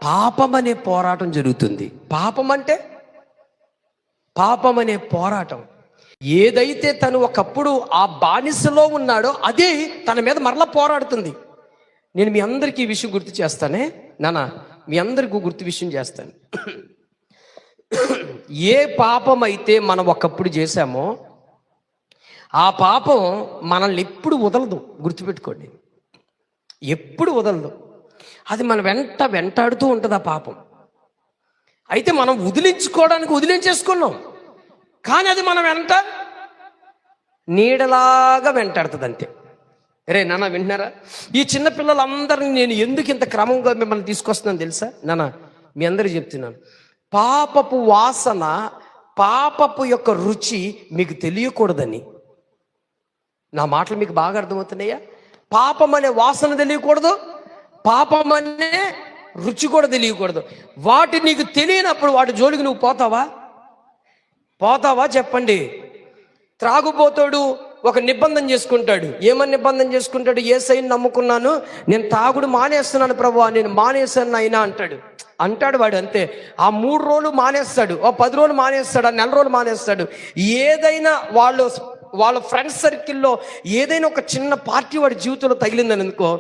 పాపం అనే పోరాటం జరుగుతుంది. పాపం అనే పోరాటం. ఏదైతే తను ఒకప్పుడు ఆ బానిసలో ఉన్నాడో అదే తన మీద మరలా పోరాడుతుంది. నేను మీ అందరికీ ఈ విషయం గుర్తు చేస్తానే నాన్న, మీ అందరికీ గుర్తు విషయం చేస్తాను. ఏ పాపం అయితే మనం ఒకప్పుడు చేశామో ఆ పాపం మనల్ని ఎప్పుడు వదలదు. గుర్తుపెట్టుకోండి, ఎప్పుడు వదలదు. అది మన వెంటాడుతూ ఉంటుంది ఆ పాపం. అయితే మనం వదిలించేసుకున్నాం, కానీ అది మన వెంట నీడలాగా వెంటాడుతుంది అంతే. రే నాన్న వింటున్నారా? ఈ చిన్న పిల్లలందరినీ నేను ఎందుకు ఇంత క్రమంగా మిమ్మల్ని తీసుకొస్తున్నాను తెలుసా నాన్న? మీ అందరికీ చెప్తున్నాను. పాపపు వాసన, పాపపు యొక్క రుచి మీకు తెలియకూడదని. నా మాటలు మీకు బాగా అర్థమవుతున్నాయా? పాపం అనే వాసన తెలియకూడదు, పాపం అనే రుచి కూడా తెలియకూడదు. వాటి నీకు తెలియనప్పుడు వాటి జోలికి నువ్వు పోతావా చెప్పండి? త్రాగుబోతాడు ఒక నిబంధన చేసుకుంటాడు. ఏమని నిబంధన చేసుకుంటాడు? యేసయ్యని నమ్ముకున్నాను, నేను తాగుడు మానేస్తున్నాను ప్రభువా, నేను మానేశాను అయినా అంటాడు వాడు. అంతే. ఆ 3 రోజులు మానేస్తాడు, 10 రోజులు మానేస్తాడు, 1 నెల రోజులు మానేస్తాడు. ఏదైనా వాళ్ళ ఫ్రెండ్స్ సర్కిల్లో ఏదైనా ఒక చిన్న పార్టీ వాడి జీవితంలో తగిలిందని అనుకో,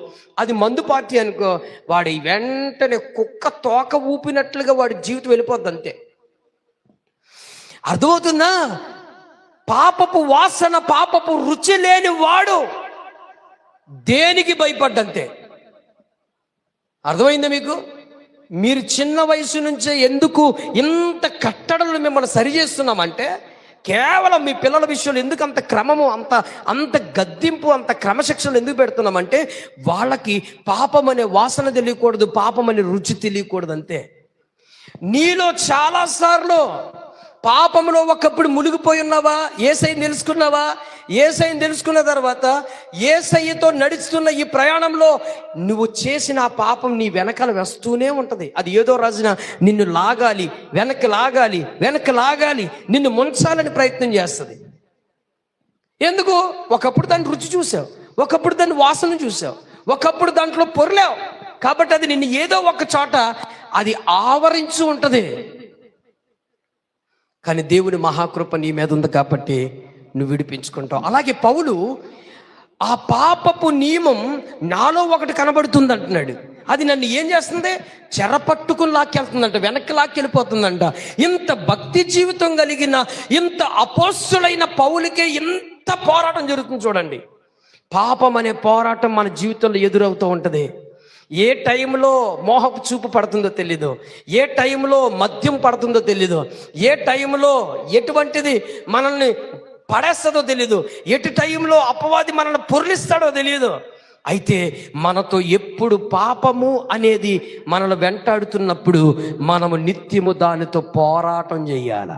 అది మందు పార్టీ అనుకో, వాడి వెంటనే కుక్క తోక ఊపినట్లుగా వాడి జీవితం వెళ్ళిపోద్ది అంతే. అర్థమవుతుందా? పాపపు వాసన, పాపపు రుచి లేని వాడు దేనికి భయపడ్డంతే. అర్థమైందా మీకు? మీరు చిన్న వయసు నుంచే ఎందుకు ఇంత కట్టడలు మిమ్మల్ని సరి చేస్తున్నామంటే, కేవలం మీ పిల్లల విషయంలో ఎందుకు అంత క్రమము, అంత గద్దింపు, అంత క్రమశిక్షణలు ఎందుకు పెడుతున్నామంటే, వాళ్ళకి పాపం అనే వాసన తెలియకూడదు, పాపం అనే రుచి తెలియకూడదు అంతే. నీలో చాలాసార్లు పాపంలో ఒకప్పుడు మునిగిపోయి ఉన్నావా? యేసయ్యని తెలుసుకున్నావా? యేసయ్యని తెలుసుకున్న తర్వాత యేసయ్యతో నడుస్తున్న ఈ ప్రయాణంలో నువ్వు చేసిన ఆ పాపం నీ వెనకాల వస్తూనే ఉంటుంది. అది ఏదో రోజున నిన్ను వెనక్కి లాగాలి, నిన్ను ముంచాలని ప్రయత్నం చేస్తుంది. ఎందుకు? ఒకప్పుడు దాన్ని రుచి చూసావు, ఒకప్పుడు దాన్ని వాసన చూసావు, ఒకప్పుడు దాంట్లో పొరలేవు. కాబట్టి అది నిన్ను ఏదో ఒక చోట అది ఆవరించి ఉంటుంది. కానీ దేవుని మహాకృప నీ మీద ఉంది కాబట్టి నువ్వు విడిపించుకుంటావు. అలాగే పౌలు ఆ పాపపు నియమం నాలో ఒకటి కనబడుతుంది అంటున్నాడు. అది నన్ను ఏం చేస్తుంది? చెరపట్టుకుని లాక్కెళ్తుందంట, వెనక్కి లాక్కెళ్ళిపోతుందంట. ఇంత భక్తి జీవితం కలిగిన, ఇంత అపోస్తులైన పౌలుకే ఇంత పోరాటం జరుగుతుంది చూడండి. పాపం అనే పోరాటం మన జీవితంలో ఎదురవుతూ ఉంటుంది. ఏ టైంలో మోహపు చూపు పడుతుందో తెలీదు, ఏ టైంలో మద్యం పడుతుందో తెలీదు, ఏ టైంలో ఎటువంటిది మనల్ని పడేస్తుందో తెలీదు, ఎటు టైంలో అపవాది మనల్ని పొర్లిస్తాడో తెలియదు. అయితే మనతో ఎప్పుడు పాపము అనేది మనల్ని వెంటాడుతున్నప్పుడు మనము నిత్యము దానితో పోరాటం చేయాల.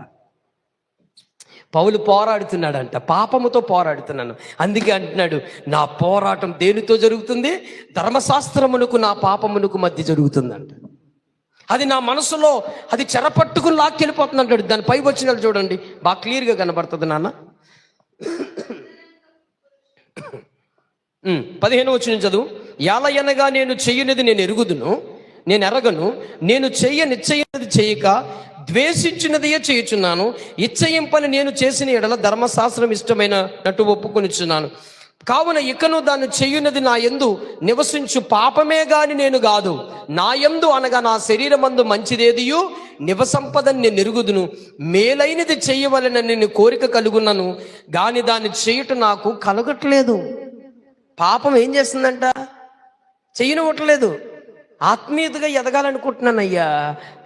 పౌలు పోరాడుతున్నాడంట, పాపముతో పోరాడుతున్నాను. అందుకే అంటున్నాడు, నా పోరాటం దేనితో జరుగుతుంది? ధర్మశాస్త్రమునకు నా పాపమునకు మధ్య జరుగుతుందంట. అది నా మనసులో అది చెరపట్టుకుని లాక్కెళ్ళిపోతుంది అంటాడు. దాని పై వచ్చిన చూడండి, బాగా క్లియర్గా కనబడుతుంది నాన్న. 15వ వచనం చదువు. యాలయనగా నేను చెయ్యనిది నేను ఎరగను, నేను నిశ్చయనది చేయక ద్వేషించినదియే చేయుచున్నాను. ఇచ్చయింపని నేను చేసిన ఎడల ధర్మశాస్త్రం ఇష్టమైనట్టు ఒప్పుకొనిచున్నాను. కావున ఇకను దాన్ని చెయ్యున్నది నా యందు నివసించు పాపమే గాని నేను కాదు, నా యందు అనగా నా శరీరమందు మంచిదేదియు నివసంపదని నేను ఎరుగుదును. మేలైనది చెయ్యవలనని నేను కోరిక కలుగున్నాను గాని దాన్ని చేయుట నాకు కలగట్లేదు. పాపం ఏం చేస్తుందంట? చెయ్యనివ్వట్లేదు. ఆత్మీయతగా ఎదగాలనుకుంటున్నానయ్యా,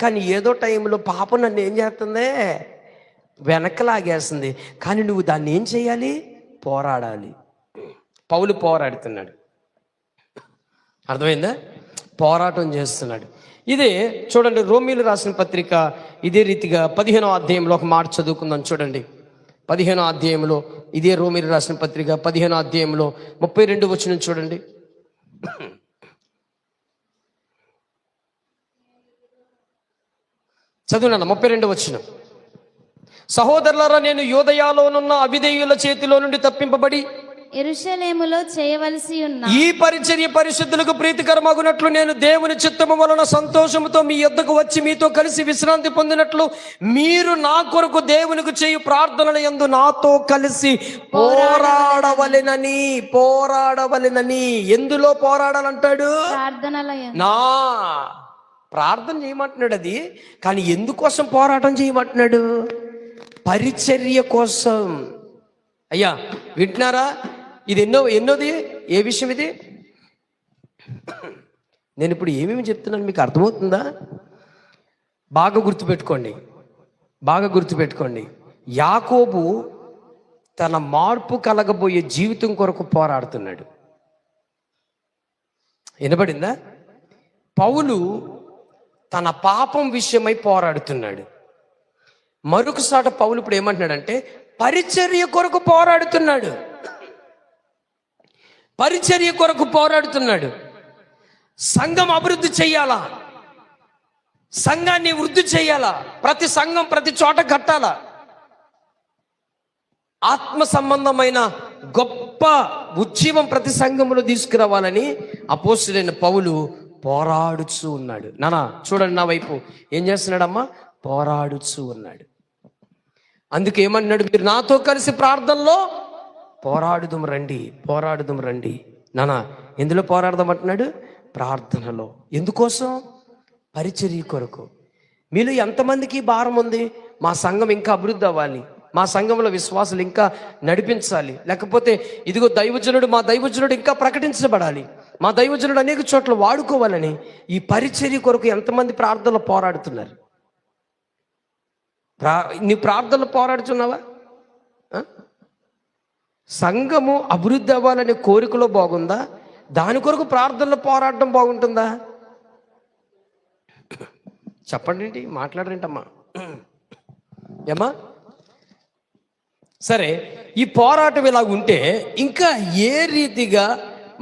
కానీ ఏదో టైంలో పాపం నన్ను ఏం చేస్తుంది? వెనక్కి కానీ నువ్వు దాన్ని ఏం చేయాలి? పోరాడాలి. పౌలు పోరాడుతున్నాడు. అర్థమైందా? పోరాటం చేస్తున్నాడు. ఇదే చూడండి, రోమీలు రాసిన పత్రిక ఇదే రీతిగా 15వ అధ్యాయంలో ఒక మాట చదువుకుందాం. చూడండి, 15వ అధ్యాయంలో, ఇదే రోమీలు రాసిన పత్రిక 15వ అధ్యాయంలో 32 వచనం చూడండి. చదువునా 32 వచనం. సహోదరులారా, నేను యూదయలోనున్న అవిధేయుల చేతిలో నుండి తప్పింపబడి యెరూషలేములో చేయవలసి ఉన్న ఈ పరిచర్య పరిశుద్ధులకు ప్రీతికరమగునట్లు నేను దేవుని చిత్తము వలన సంతోషముతో మీ యొద్దకు వచ్చి మీతో కలిసి విశ్రాంతి పొందినట్లు మీరు నా కొరకు దేవునికి చేయు ప్రార్థనల యందు నాతో కలిసి పోరాడవలెనని. ఎందులో పోరాడాలంటాడు? ప్రార్థనల యందు. నా ప్రార్థన చేయమంటున్నాడు. అది కానీ ఎందుకోసం పోరాటం చేయమంటున్నాడు? పరిచర్య కోసం. అయ్యా వింటున్నారా? ఇది ఎన్నోది? ఏ విషయం ఇది? నేను ఇప్పుడు ఏమేమి చెప్తున్నాను మీకు అర్థమవుతుందా? బాగా గుర్తుపెట్టుకోండి. యాకోబు తన మార్పు కలగబోయే జీవితం కొరకు పోరాడుతున్నాడు. వినబడిందా? పౌలు తన పాపం విషయమై పోరాడుతున్నాడు. మరొకసాట పౌలు ఇప్పుడు ఏమంటున్నాడంటే పరిచర్య కొరకు పోరాడుతున్నాడు. సంఘం అభివృద్ధి చెయ్యాలా, సంఘాన్ని వృద్ధి చెయ్యాలా, ప్రతి సంఘం ప్రతి చోట కట్టాలా, ఆత్మ సంబంధమైన గొప్ప ఉజ్జీవం ప్రతి సంఘంలో తీసుకురావాలని అపోస్తలుడైన పౌలు పోరాడుచూ ఉన్నాడు. నానా చూడండి, నా వైపు ఏం చేస్తున్నాడమ్మా? పోరాడుచూ ఉన్నాడు. అందుకే ఏమన్నాడు? మీరు నాతో కలిసి ప్రార్థనలో పోరాడుదాం రండి. నానా ఎందులో పోరాడదాం అంటున్నాడు? ప్రార్థనలో. ఎందుకోసం? పరిచర్య కొరకు. మీలో ఎంతమందికి భారం ఉంది? మా సంఘం ఇంకా అభివృద్ధి అవ్వాలి, మా సంఘంలో విశ్వాసులు ఇంకా నడిపించాలి, లేకపోతే ఇదిగో మా దైవజనుడు ఇంకా ప్రకటించబడాలి, మా దైవజనుడు అనేక చోట్ల వాడుకోవాలని ఈ పరిచర్య కొరకు ఎంతమంది ప్రార్థనలో పోరాడుతున్నారు? నీ ప్రార్థనలు పోరాడుతున్నావా? సంఘము అభివృద్ధి అవ్వాలనే కోరికలో బాగుందా? దాని కొరకు ప్రార్థనలో పోరాడడం బాగుంటుందా? చెప్పండి ఏంటి, మాట్లాడరేంటమ్మా? ఏమా సరే, ఈ పోరాటం ఇలా ఉంటే ఇంకా ఏ రీతిగా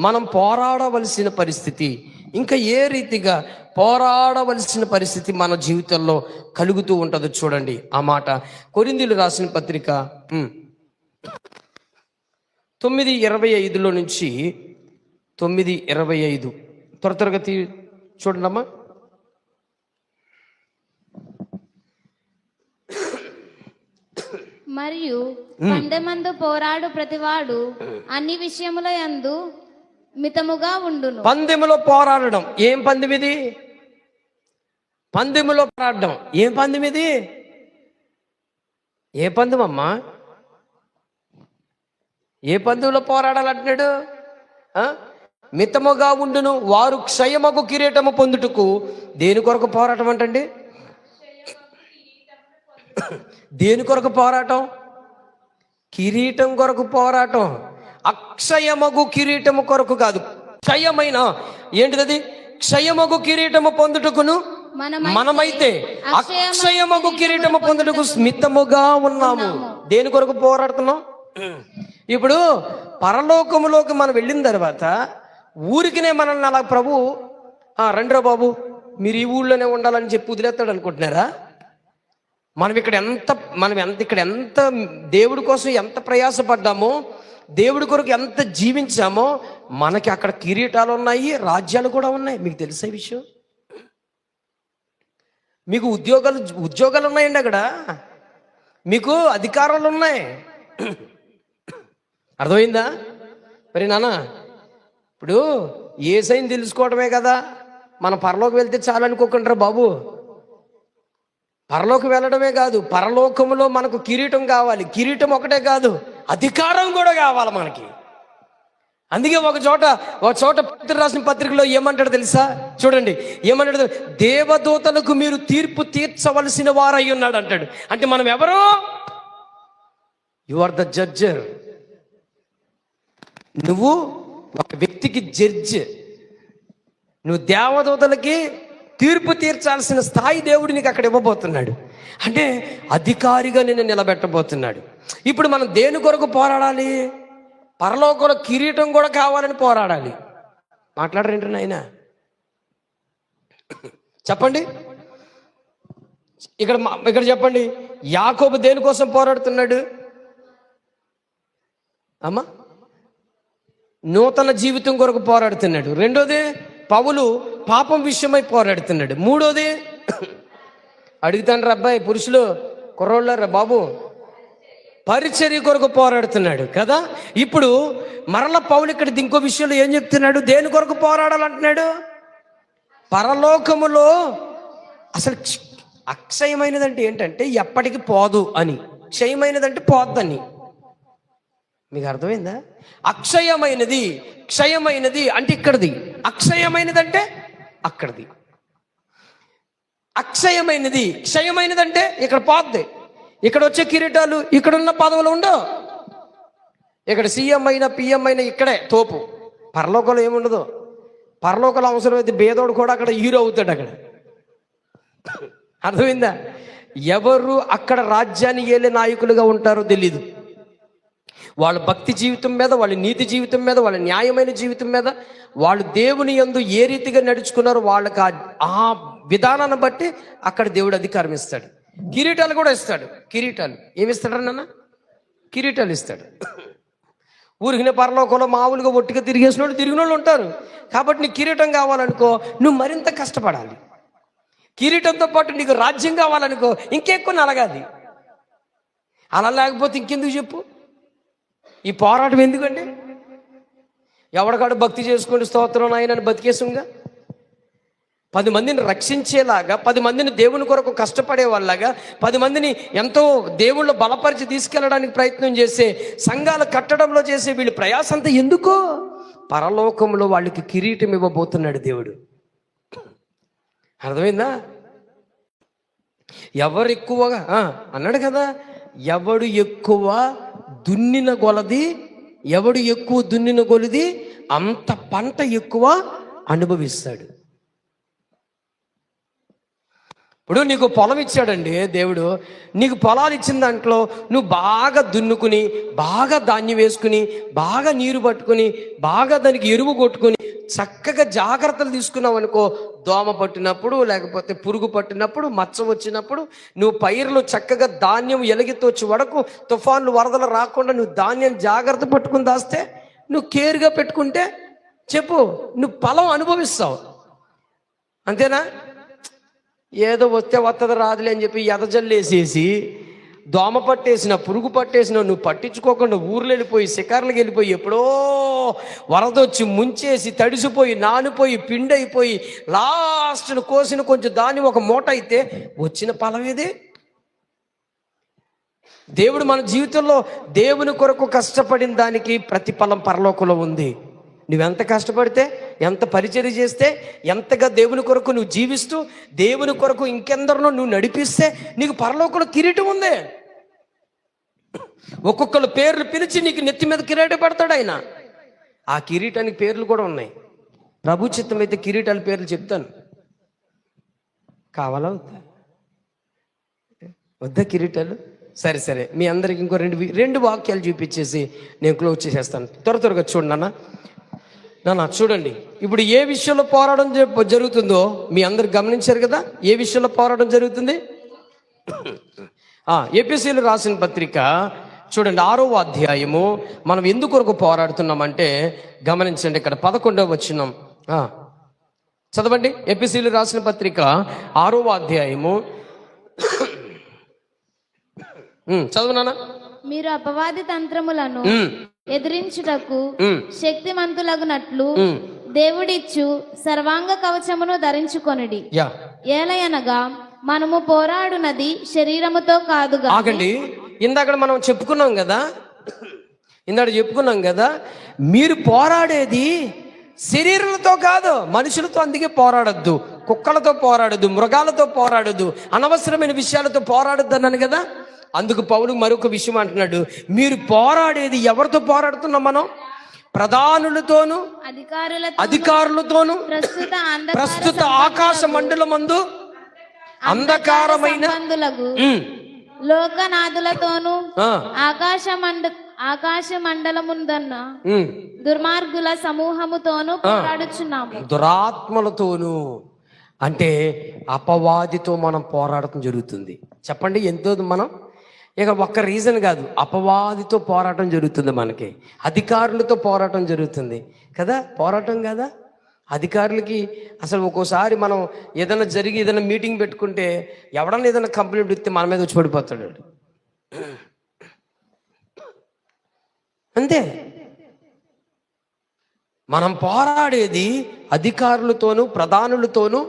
మనం పోరాడవలసిన పరిస్థితి, మన జీవితంలో కలుగుతూ ఉంటుందో చూడండి. ఆ మాట కొరింథీయులు రాసిన పత్రిక 9:25 నుంచి 9:25 త్వరగా చూడండి అమ్మా. మరియు పందెమందు పోరాడు ప్రతివాడు అన్ని విషయముల యందు మితముగా ఉండును. పందెములో పోరాడడం ఏం పందెం ఇది? పందెములో పోరాడడం ఏం పందెం ఇది? ఏ పందెం అమ్మా? ఏ పందెంలో పోరాడాలంటున్నాడు? మితముగా ఉండును వారు క్షయమగు కిరీటము పొందుటకు. దేని కొరకు పోరాటం అంటండి? దేని కొరకు పోరాటం? కిరీటం కొరకు పోరాటం. అక్షయమగు కిరీటము కొరకు కాదు, క్షయమైన ఏంటిది? క్షయమగు కిరీటము పొందుటకును మనమైతే అక్షయమగు కిరీటము పొందుటకు స్మితముగా ఉన్నాము. దేని కొరకు పోరాడుతున్నాం? ఇప్పుడు పరలోకములోకి మనం వెళ్ళిన తర్వాత ఊరికినే మనల్ని అలా ప్రభు రండిరా బాబు మీరు ఈ ఊళ్ళోనే ఉండాలని చెప్పి వదిలేస్తాడు అనుకుంటున్నారా? మనం ఇక్కడ ఎంత దేవుడి కోసం ఎంత ప్రయాసపడ్డామో, దేవుడి కొరకు ఎంత జీవించామో, మనకి అక్కడ కిరీటాలు ఉన్నాయి, రాజ్యాలు కూడా ఉన్నాయి. మీకు తెలిసే విషయం? మీకు ఉద్యోగాలు ఉన్నాయండి, అక్కడ మీకు అధికారాలు ఉన్నాయి. అర్థమైందా? మరి నాన్న, ఇప్పుడు యేసయ్యని తెలుసుకోవడమే కదా మన పరలోకి వెళ్తే చాలనుకోకుండా బాబు. పరలోకి వెళ్ళడమే కాదు, పరలోకములో మనకు కిరీటం కావాలి. కిరీటం ఒకటే కాదు, అధికారం కూడా కావాలి మనకి. అందుకే ఒక చోట పేతురు రాసిన పత్రికలో ఏమంటాడు తెలుసా? చూడండి ఏమంటాడు, దేవదూతలకు మీరు తీర్పు తీర్చవలసిన వారై ఉన్నాడు అంటాడు. అంటే మనం ఎవరు? You are the judger. నువ్వు ఒక వ్యక్తికి జడ్జ్. నువ్వు దేవదూతలకి తీర్పు తీర్చాల్సిన స్థాయి దేవుడు నీకు అక్కడ ఇవ్వబోతున్నాడు. అంటే అధికారిగా నిన్ను నిలబెట్టబోతున్నాడు. ఇప్పుడు మనం దేని కొరకు పోరాడాలి? పరలోకంలో కిరీటం కూడా కావాలని పోరాడాలి. మాట్లాడరేంటి నాయనా? చెప్పండి. ఇక్కడ చెప్పండి, యాకోబు దేనికోసం పోరాడుతున్నాడు అమ్మా? నూతన జీవితం కొరకు పోరాడుతున్నాడు. రెండోది పౌలు పాపం విషయమై పోరాడుతున్నాడు. మూడోది అడుగుతాండ్రు అబ్బాయి పురుషులు కుర్రోళ్ళరా బాబు, పరిచర్య కొరకు పోరాడుతున్నాడు కదా. ఇప్పుడు మరల పౌలు ఇక్కడ ఇంకో విషయంలో ఏం చెప్తున్నాడు? దేని కొరకు పోరాడాలంటున్నాడు? పరలోకములో అసలు అక్షయమైనదంటే ఏంటంటే ఎప్పటికి పోదు అని, క్షయమైనదంటే పోద్దని. మీకు అర్థమైందా? అక్షయమైనది క్షయమైనది అంటే ఇక్కడిది, అక్షయమైనది అంటే అక్కడిది. అక్షయమైనది క్షయమైనది అంటే ఇక్కడ పోద్ది. ఇక్కడ వచ్చే కిరీటాలు, ఇక్కడున్న పదవులు ఉండవు. ఇక్కడ సీఎం అయినా పిఎం అయినా ఇక్కడే తోపు. పరలోకంలో ఏముండదు. పరలోకంలో అవసరమైతే భేదోడు కూడా అక్కడ హీరో అవుతాడు. అక్కడ అర్థమైందా? ఎవరు అక్కడ రాజ్యాన్ని ఏలే నాయకులుగా ఉంటారో తెలీదు. వాళ్ళ భక్తి జీవితం మీద, వాళ్ళ నీతి జీవితం మీద, వాళ్ళ న్యాయమైన జీవితం మీద, వాళ్ళు దేవుని యందు ఏ రీతిగా నడుచుకున్నారో వాళ్ళకి ఆ విధానాన్ని బట్టి అక్కడ దేవుడు అధికారం ఇస్తాడు. కిరీటాలు కూడా ఇస్తాడు. కిరీటాలు ఏమిస్తాడు నాన్న? కిరీటాలు ఇస్తాడు. ఊరికిన పరలోకంలో మామూలుగా ఒట్టిగా తిరిగిన వాళ్ళు ఉంటారు. కాబట్టి నీకు కిరీటం కావాలనుకో, నువ్వు మరింత కష్టపడాలి. కిరీటంతో పాటు నీకు రాజ్యం కావాలనుకో, ఇంకెక్కువ నలగాది. అలా లేకపోతే ఇంకెందుకు చెప్పు? ఈ పోరాటం ఎందుకండి? ఎవడికాడు భక్తి చేసుకుని స్తోత్రం ఆయన బతికేసుగా 10 మందిని రక్షించేలాగా, 10 మందిని దేవుని కొరకు కష్టపడే వాళ్ళగా, 10 మందిని ఎంతో దేవుళ్ళు బలపరిచి తీసుకెళ్ళడానికి ప్రయత్నం చేసే సంఘాలు కట్టడంలో చేసే వీళ్ళు ప్రయాసంతా ఎందుకో? పరలోకంలో వాళ్ళకి కిరీటం ఇవ్వబోతున్నాడు దేవుడు. అర్థమైందా? ఎవరు ఎక్కువగా అన్నాడు కదా, ఎవడు ఎక్కువ దున్నిన కొలది, ఎవడు ఎక్కువ దున్నిన కొలది అంత పంట ఎక్కువ అనుభవిస్తాడు. ఇప్పుడు నీకు పొలం ఇచ్చాడండి దేవుడు. నీకు పొలాలు ఇచ్చిన దాంట్లో నువ్వు బాగా దున్నుకుని, బాగా ధాన్యం వేసుకుని, బాగా నీరు పట్టుకుని, బాగా దానికి ఎరువు కొట్టుకుని, చక్కగా జాగ్రత్తలు తీసుకున్నావు అనుకో, దోమ పట్టినప్పుడు, లేకపోతే పురుగు పట్టినప్పుడు, మచ్చ వచ్చినప్పుడు, నువ్వు పైర్లు చక్కగా ధాన్యం ఎలగెత్తొచ్చి వరకు, తుఫాన్లు వరదలు రాకుండా నువ్వు ధాన్యం జాగ్రత్త పట్టుకుని దాస్తే, నువ్వు కేర్గా పెట్టుకుంటే చెప్పు, నువ్వు ఫలం అనుభవిస్తావు. అంతేనా? ఏదో వస్తే వస్తుంది రాదులే అని చెప్పి ఎదజల్లేసేసి, దోమ పట్టేసిన, పురుగు పట్టేసిన నువ్వు పట్టించుకోకుండా ఊర్లు వెళ్ళిపోయి, శిఖర్లకు వెళ్ళిపోయి, ఎప్పుడో వరదొచ్చి ముంచేసి తడిసిపోయి, నానిపోయి, పిండైపోయి, లాస్ట్ను కోసిన కొంచెం దాన్ని ఒక మూట అయితే వచ్చిన ఫలం ఏది? దేవుడు మన జీవితంలో దేవుని కొరకు కష్టపడిన దానికి ప్రతిఫలం పరలోకంలో ఉంది. నువ్వెంత కష్టపడితే, ఎంత పరిచర్య చేస్తే, ఎంతగా దేవుని కొరకు నువ్వు జీవిస్తూ, దేవుని కొరకు ఇంకెందరినో నువ్వు నడిపిస్తే నీకు పరలోకంలో కిరీటం ఉంది. ఒక్కొక్కరు పేర్లు పిలిచి నీకు నెత్తి మీద కిరీటం పెడతాడు ఆయన. ఆ కిరీటానికి పేర్లు కూడా ఉన్నాయి. ప్రభు చిత్తం అయితే కిరీటాల పేర్లు చెప్తాను. కావాలా వద్దా కిరీటాలు? సరే మీ అందరికి ఇంకో రెండు వాక్యాలు చూపించేసి నేను క్లోజ్ చేసేస్తాను. త్వరగా చూడండి నాన్న, చూడండి. ఇప్పుడు ఏ విషయంలో పోరాటం జరుగుతుందో మీ అందరు గమనించారు కదా. ఏ విషయంలో పోరాటం జరుగుతుంది? ఎఫెసీయులకు రాసిన పత్రిక చూడండి, 6వ అధ్యాయము. మనం ఎందుకొరకు పోరాడుతున్నామంటే గమనించండి. ఇక్కడ 11వ వచనం చదవండి. ఎఫెసీయులకు రాసిన పత్రిక 6వ అధ్యాయము చదువు నాన్న. మీరు అపవాది తంత్రములను ఎదిరించుటకు ఉమ్, శక్తిమంతులగునట్లు ఉమ్. దేవుడిచ్చు సర్వాంగ కవచమును ధరించుకొనుడి. యా ఏలయనగా మనము పోరాడునది శరీరముతో కాదుగా. ఆగండి, ఇందాక మనం చెప్పుకున్నాం కదా, మీరు పోరాడేది శరీరాలతో కాదు, మనుషులతో. అందుకే పోరాడద్దు, కుక్కలతో పోరాడద్దు, మృగాలతో పోరాడద్దు, అనవసరమైన విషయాలతో పోరాడద్దు అన్నాను కదా. అందుకు పౌలు మరొక విషయం అంటున్నాడు, మీరు పోరాడేది ఎవరితో పోరాడుతున్నాం మనం? ప్రధానులతోను అధికారులతోను ప్రస్తుత ఆకాశ మండలమందు అంధకారమైన లోకనాథులతోను ఆకాశ మండలముందన్న దుర్మార్గుల సమూహముతోను పోరాడుచున్నాము. దురాత్మలతోను అంటే అపవాదితో మనం పోరాడటం జరుగుతుంది. చెప్పండి, ఎంతో మనం ఇక ఒక్క రీజన్ కాదు, అపవాదితో పోరాటం జరుగుతుంది, మనకి అధికారులతో పోరాటం జరుగుతుంది కదా. పోరాటం కదా అధికారులకి. అసలు ఒక్కోసారి మనం ఏదైనా మీటింగ్ పెట్టుకుంటే ఎవడన్నా ఏదైనా కంప్లైంట్ ఇస్తే మన మీద వచ్చి పడిపోతాడు అంతే. మనం పోరాడేది అధికారులతోనూ ప్రధానులతోనూ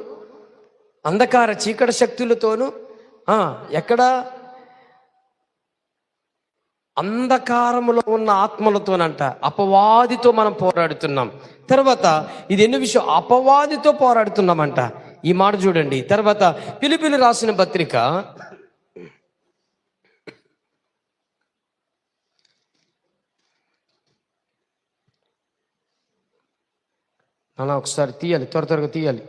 అంధకార చీకటి శక్తులతోనూ. ఎక్కడ? అంధకారములో ఉన్న ఆత్మలతోనంట, అపవాదితో మనం పోరాడుతున్నాం. తర్వాత ఇది ఎన్నో విషయం, అపవాదితో పోరాడుతున్నామంట. ఈ మాట చూడండి. తర్వాత ఫిలిప్పీయులకు రాసిన పత్రిక అలా ఒకసారి తీయాలి, త్వరగా తీయాలి.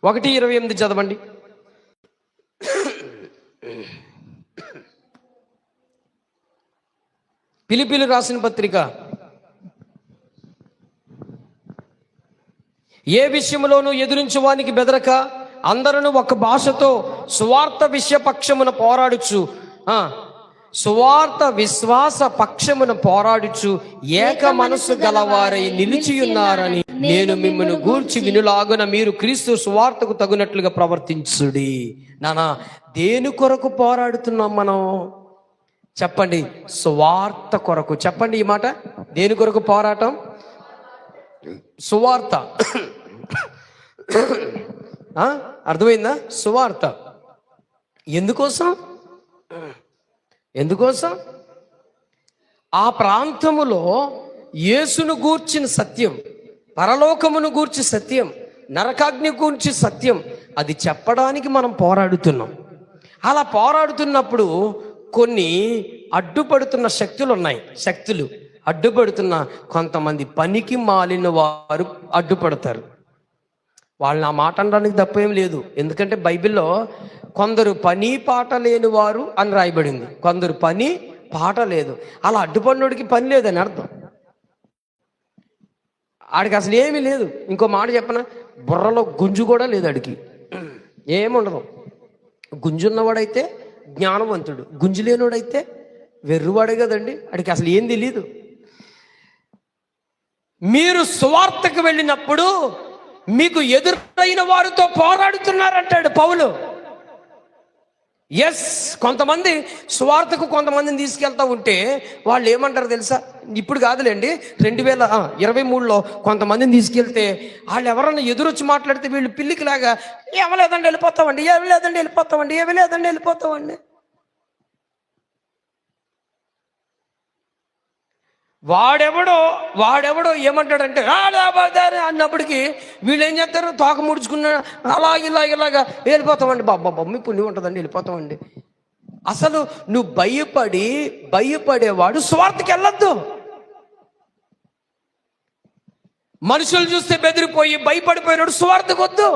ఒకటి 28 చదవండి. ఫిలిప్పీయులకు రాసిన పత్రిక. ఏ విషయంలోనూ ఎదురించువానికి బెదరక అందరూ ఒక భాషతో సువార్త విషయ పక్షమున పోరాడుచు సువార్త విశ్వాస పక్షమున పోరాడుచు ఏక మనస్సు గలవారై నిలిచియున్నారని నేను మిమ్మల్ని గూర్చి వినులాగున మీరు క్రీస్తు సువార్తకు తగినట్లుగా ప్రవర్తించుడి. నానా, దేని కొరకు పోరాడుతున్నాం మనం? చెప్పండి, సువార్త కొరకు. చెప్పండి ఈ మాట, దేని కొరకు పోరాటం? సువార్త. అర్థమైందా? సువార్త. ఎందుకోసం? ఆ ప్రాంతములో యేసును గూర్చిన సత్యం, పరలోకమును గూర్చి సత్యం, నరకాగ్ని గూర్చి సత్యం, అది చెప్పడానికి మనం పోరాడుతున్నాం. అలా పోరాడుతున్నప్పుడు కొన్ని అడ్డుపడుతున్న శక్తులు ఉన్నాయి. శక్తులు అడ్డుపడుతున్న కొంతమంది పనికి మాలిన వారు అడ్డుపడతారు. వాళ్ళని ఆ మాట అనడానికి తప్పేం లేదు. ఎందుకంటే బైబిల్లో కొందరు పని పాట లేని వారు అని రాయబడింది, కొందరు పని పాట లేదు. అలా అడ్డుపడినోడికి పని లేదని అర్థం. ఆడికి అసలు ఏమీ లేదు. ఇంకో మాట చెప్పనా, బుర్రలో గుంజు కూడా లేదు ఆడికి, ఏముండదు. గుంజున్నవాడైతే జ్ఞానవంతుడు, గుంజు లేనివాడైతే వెర్రువాడే కదండి, ఆడికి అసలు ఏం తెలియదు. మీరు సువార్తకు వెళ్ళినప్పుడు మీకు ఎదురైన వారితో పోరాడుతున్నారంటాడు పౌలు. ఎస్, కొంతమంది సువార్తకు కొంతమందిని తీసుకెళ్తా ఉంటే వాళ్ళు ఏమంటారు తెలుసా? ఇప్పుడు కాదులేండి, 2023లో కొంతమందిని తీసుకెళ్తే వాళ్ళు ఎవరన్నా ఎదురొచ్చి మాట్లాడితే వీళ్ళు పిల్లికిలాగా ఏమలేదండి వెళ్ళిపోతామండి, ఏమి లేదండి వెళ్ళిపోతామండి. వాడెవడో ఏమంటాడంటే అన్నప్పటికీ వీళ్ళు ఏం చేస్తారు? తోక ముడుచుకున్నా ఇలాగా వెళ్ళిపోతామండి. బాబా మీ పుణ్యం ఉంటుందండి, వెళ్ళిపోతామండి. అసలు నువ్వు భయపడేవాడు స్వార్థకి వెళ్ళొద్దు. మనుషులు చూస్తే బెదిరిపోయి భయపడిపోయినాడు స్వార్థకు వద్దు.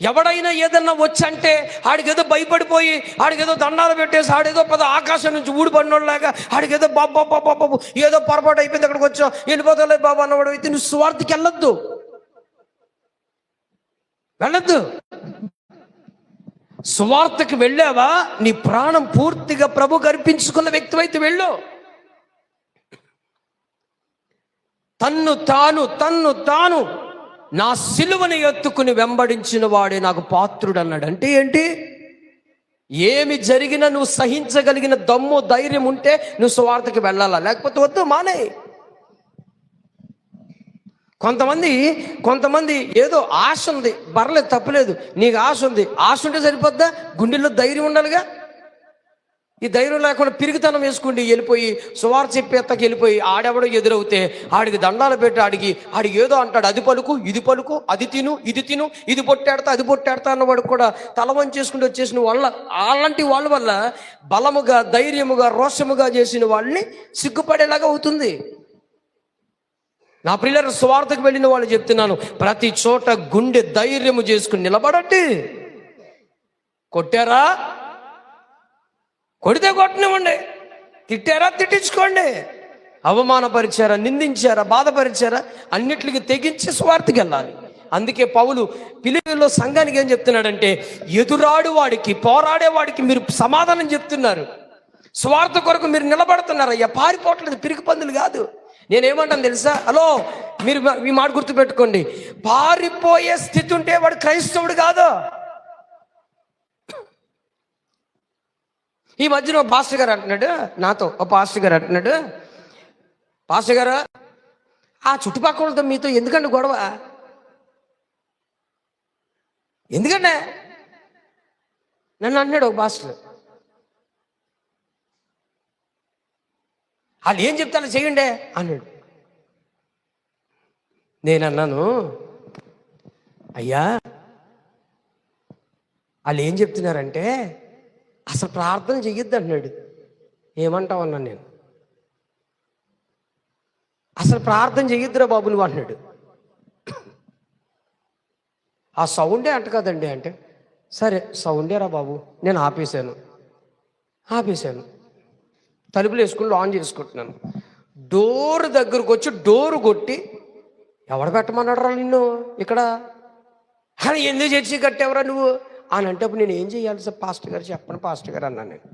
ఎవడైనా ఏదన్నా వచ్చంటే ఆడికేదో భయపడిపోయి ఆడికేదో దండాలు పెట్టేసి ఆడేదో ఆకాశం నుంచి ఊడిపడినోళ్ళలాగా ఆడికేదో బాబు ఏదో పొరపాటు అయిపోయింది అక్కడికి వచ్చావు వెళ్ళిపోతాలే బాబు అన్నవాడు అయితే నువ్వు స్వార్థకి వెళ్ళొద్దు. సువార్తకి వెళ్ళావా, నీ ప్రాణం పూర్తిగా ప్రభుకు అర్పించుకున్న వ్యక్తి అయితే వెళ్ళు. తన్ను తాను నా సిలువను ఎత్తుకుని వెంబడించిన వాడే నాకు పాత్రుడు అన్నాడు. అంటే ఏంటి? ఏమి జరిగినా నువ్వు సహించగలిగిన దమ్ము ధైర్యం ఉంటే నువ్వు సువార్తకి వెళ్ళాలా, లేకపోతే వద్దు, మానే. కొంతమంది ఏదో ఆశ ఉంది, పర్లేదు, తప్పులేదు, నీకు ఆశ ఉంది, ఆశ ఉంటే సరిపోద్దా? గుండెల్లో ధైర్యం ఉండాలిగా. ఈ ధైర్యం లేకుండా పిరిగితనం వేసుకుండి వెళ్ళిపోయి సువార్త చెప్పేత్తకి వెళ్ళిపోయి ఆడెవడో ఎదురవుతే ఆడికి దండాలు పెట్టి ఆడికి ఏదో అంటాడు, అది పలుకు, ఇది పలుకు, అది తిను, ఇది తిను, ఇది పొట్టాడతా, అది పొట్టాడతా అన్నవాడు కూడా తల వంచేసుకుంటూ వచ్చేసిన వాళ్ళ అలాంటి వాళ్ళ వల్ల బలముగా, ధైర్యముగా, రోషముగా చేసిన వాళ్ళని సిగ్గుపడేలాగా అవుతుంది. నా ప్రియుల సువార్తకు వెళ్ళిన వాళ్ళు చెప్తున్నాను, ప్రతి చోట గుండె ధైర్యము చేసుకుని నిలబడండి. కొట్టారా, కొడితే కొట్టనివ్వండి, తిట్టారా, తిట్టించుకోండి, అవమానపరిచారా, నిందించారా, బాధపరిచారా, అన్నిటికీ తెగించి సువార్తకి వెళ్ళాలి. అందుకే పౌలు ఫిలిప్పీలో సంఘానికి ఏం చెప్తున్నాడంటే, ఎదురాడు వాడికి, పోరాడేవాడికి మీరు సమాధానం చెప్తున్నారు, సువార్త కొరకు మీరు నిలబడుతున్నారు అయ్యా, పారిపోవట్లేదు, పిరికి పందులు కాదు. నేనేమంటాను తెలుసా? హలో, మీరు ఈ మాట గుర్తుపెట్టుకోండి, పారిపోయే స్థితి ఉంటే వాడు క్రైస్తవుడు కాదు. ఈ మధ్యన ఒక పాస్టర్ గారు అంటున్నాడు నాతో, పాస్టర్ గారు ఆ చుట్టుపక్కలతో మీతో ఎందుకంటే గొడవ, ఎందుకంటే నన్ను అంటున్నాడు ఒక పాస్టర్. వాళ్ళు ఏం చెప్తారో చెయ్యండి అన్నాడు. నేనన్నాను, అయ్యా వాళ్ళు ఏం చెప్తున్నారంటే అసలు ప్రార్థన చెయ్యొద్దు అన్నాడు. ఏమంటావు అన్నాను నేను. అసలు ప్రార్థన చెయ్యొద్దురా బాబు నువ్వు అన్నాడు. ఆ సౌండే అంట కదండి అంటే, సరే సౌండేరా బాబు, నేను ఆపేశాను. తలుపులు వేసుకుని ఆన్ చేసుకుంటున్నాను. డోర్ దగ్గరకు వచ్చి డోరు కొట్టి, ఎవడు పెట్టమన్నాడు రా నిన్ను ఇక్కడ, అని ఎందుకు చర్చి కట్టేవరా నువ్వు అని అంటే, అప్పుడు నేను ఏం చేయాలి సార్ పాస్టర్ గారు చెప్పండి పాస్టర్ గారు అన్నాను నేను.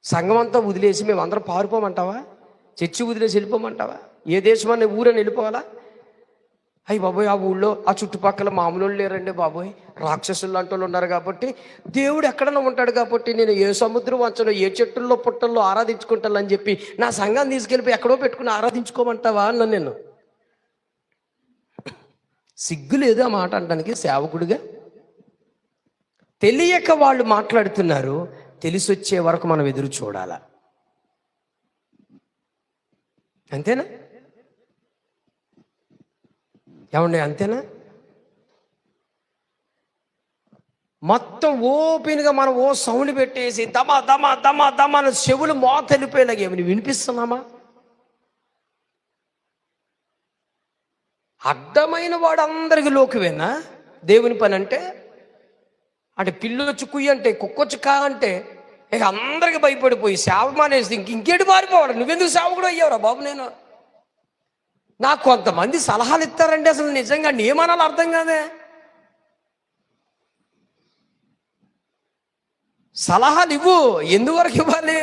సంఘం అంతా వదిలేసి మేమందరం పారిపోమంటావా? చర్చి వదిలేసి వెళ్ళిపోమంటావా? ఏ దేశమని ఊరని వెళ్ళిపోవాలా? అయ్యి బాబోయ్, ఆ ఊళ్ళో ఆ చుట్టుపక్కల మామూలు లేరండి బాబోయ్, రాక్షసులు లాంటి వాళ్ళు ఉన్నారు కాబట్టి దేవుడు ఎక్కడన్నా ఉంటాడు కాబట్టి నేను ఏ సముద్రం వంచలో, ఏ చెట్టుల్లో పుట్టల్లో ఆరాధించుకుంటానని చెప్పి నా సంఘాన్ని తీసుకెళ్ళిపోయి ఎక్కడో పెట్టుకుని ఆరాధించుకోమంటావా అన్నాను నేను. సిగ్గు లేదు ఆ మాట అనడానికి సేవకుడిగా. తెలియక వాళ్ళు మాట్లాడుతున్నారు, తెలిసి వచ్చే వరకు మనం ఎదురు చూడాలా. అంతేనా ఏమండి? అంతేనా? మొత్తం ఓపెన్గా మనం సౌండ్ పెట్టేసి దమా దమా దమా దమా అని చెవులు మోత వెళ్ళిపోయేలాగా ఏమని వినిపిస్తున్నామా? అడ్డమైన వాడు అందరికి లోకువేనా దేవుని పని అంటే? పిల్లు వచ్చి కుయ్యి అంటే, కుక్కొచ్చి కా అంటే ఇక అందరికి భయపడిపోయి సేవ మానేసి ఇంకేటి మారిపోవాలి. నువ్వెందుకు సేవకుడు అయ్యావురా బాబు? నాకు కొంతమంది సలహాలు ఇస్తారండి, అసలు నిజంగా ఏమనాలో అర్థం కాదే. సలహాలు ఇవ్వు, ఎందువరకు ఇవ్వాలి?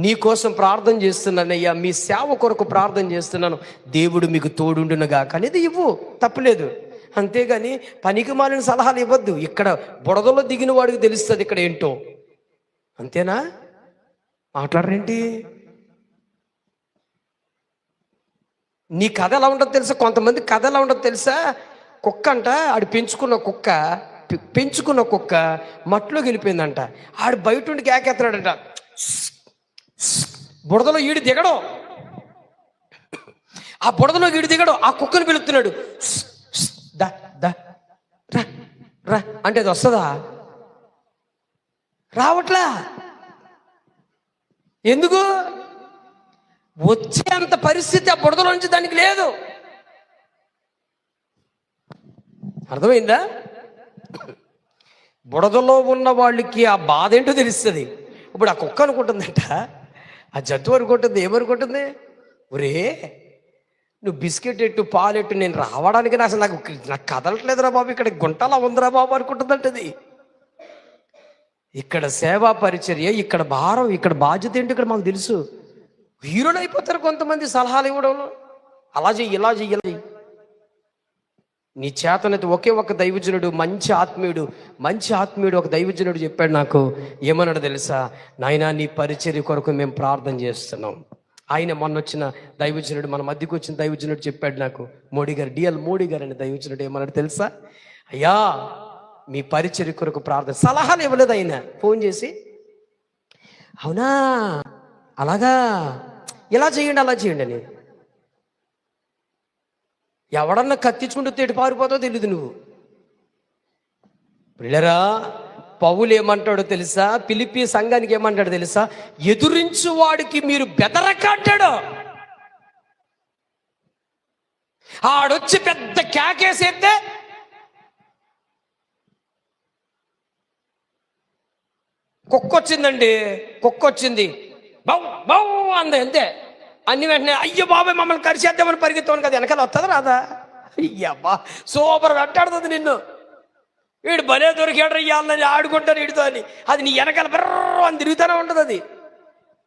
నీ కోసం ప్రార్థన చేస్తున్నానయ్యా, మీ సేవ కొరకు ప్రార్థన చేస్తున్నాను, దేవుడు మీకు తోడుండునుగా అనేది ఇవ్వు, తప్పులేదు. అంతేగాని పనికి మాలిన సలహాలు ఇవ్వద్దు. ఇక్కడ బుడదలో దిగిన వాడికి తెలుస్తుంది ఇక్కడ ఏంటో. అంతేనా? మాట్లాడరేంటి? నీ కథ ఎలా ఉండదు తెలుసా? కొంతమంది కథ ఎలా ఉండదు తెలుసా? కుక్క అంట, ఆడు పెంచుకున్న కుక్క మట్టిలోకి వెళ్ళిపోయిందంట. ఆడు బయట ఉండి కేకెత్తాడంట, బుడదలో ఈడు దిగడం, ఆ బుడదలో ఈడు దిగడం, ఆ కుక్కను పిలుస్తున్నాడు, దా దా రా రా అంటే అది వస్తుందా? రావట్లా. ఎందుకు? వచ్చేంత పరిస్థితి ఆ బుడదలో నుంచి దానికి లేదు. అర్థమైందా? బుడదలో ఉన్న వాళ్ళకి ఆ బాధ ఏంటో తెలుస్తుంది. ఇప్పుడు ఆ కుక్క అనుకుంటుందంట, ఆ జంతువు అనుకుంటుంది, ఏమనుకుంటుంది, ఒరే నువ్వు బిస్కెట్ ఎట్టు పాలెట్టు, నేను రావడానికి నాకు కదలట్లేదురా బాబు, ఇక్కడ గుంటలా ఉందిరా బాబు అనుకుంటుందంటది. ఇక్కడ సేవా పరిచర్య, ఇక్కడ భారం, ఇక్కడ బాధ్యత ఏంటి ఇక్కడ మాకు తెలుసు. హీరోలు అయిపోతారు కొంతమంది సలహాలు ఇవ్వడంలో. అలా చెయ్యి, ఇలా చెయ్యి, ఇలా చెయ్యి. నీ చేతనైతే ఒకే ఒక దైవజనుడు, మంచి ఆత్మీయుడు ఒక దైవజనుడు చెప్పాడు నాకు. ఏమన్నాడు తెలుసా? నాయనా, నీ పరిచర్య కొరకు మేము ప్రార్థన చేస్తున్నాం. ఆయన మొన్న వచ్చిన దైవజనుడు, మన మధ్యకు వచ్చిన దైవజనుడు చెప్పాడు నాకు, మోడీ గారు, డిఎల్ మోడీ గారు అనే దైవజనుడు ఏమన్నాడు తెలుసా? అయ్యా, మీ పరిచర్య కొరకు ప్రార్థన. సలహాలు ఇవ్వలేదు ఆయన, ఫోన్ చేసి, అవునా, అలాగా, ఇలా చేయండి, అలా చేయండి అని. ఎవడన్నా కత్తించుకుంటూ తెటి పారిపోతావు తెలియదు నువ్వు. పిల్లరా, పౌలు ఏమంటాడో తెలుసా? ఫిలిప్పీ సంఘానికి ఏమంటాడో తెలుసా? ఎదురించు వాడికి మీరు బెదరకంటాడు. ఆడొచ్చి పెద్ద కేకేసేస్తే కుక్కొచ్చిందండి, కుక్కొచ్చింది, బౌ బౌ అంది, అంతే. అన్ని వెంటనే అయ్యో బాబాయ్ మమ్మల్ని కరిచేద్దామని పరిగెత్తాను కదా, వెనకాల వస్తుందా రాదా? అయ్యబ్బా, సూపర్ వెంటాడుతుంది నిన్ను. వీడు భలే దొరికాడు ఇయ్యాలని ఆడుకుంటాను వీడితో అని. అది నీ వెనకాల బర్ర అని తిరుగుతూనే ఉంటుంది. అది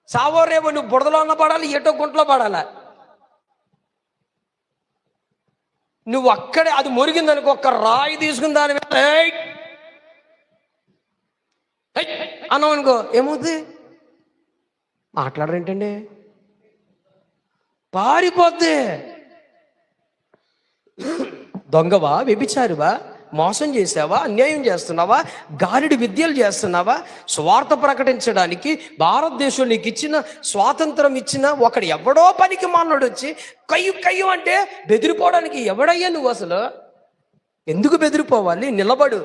సావో రేపు నువ్వు బుడదలో ఉన్న పడాలి, ఎటో గుంట్లో పడాలా. నువ్వు అక్కడే అది మురిగిందనుకో, ఒక్క రాయి తీసుకుని దాని మీద అన్నావు అనుకో, ఏమవుతుంది? మాట్లాడరేంటండి, పారిపోద్ది. దొంగవా, వ్యభిచారివా, మోసం చేసావా, అన్యాయం చేస్తున్నావా, గాలిడి విద్యలు చేస్తున్నావా? స్వార్థ ప్రకటించడానికి భారతదేశం నీకు ఇచ్చిన స్వాతంత్రం ఇచ్చిన ఒకడు ఎవడో పనికి మానోడు వచ్చి కయ్యు కయ్యు అంటే బెదిరిపోవడానికి ఎవడయ్యా నువ్వు? అసలు ఎందుకు బెదిరిపోవాలి? నిలబడు.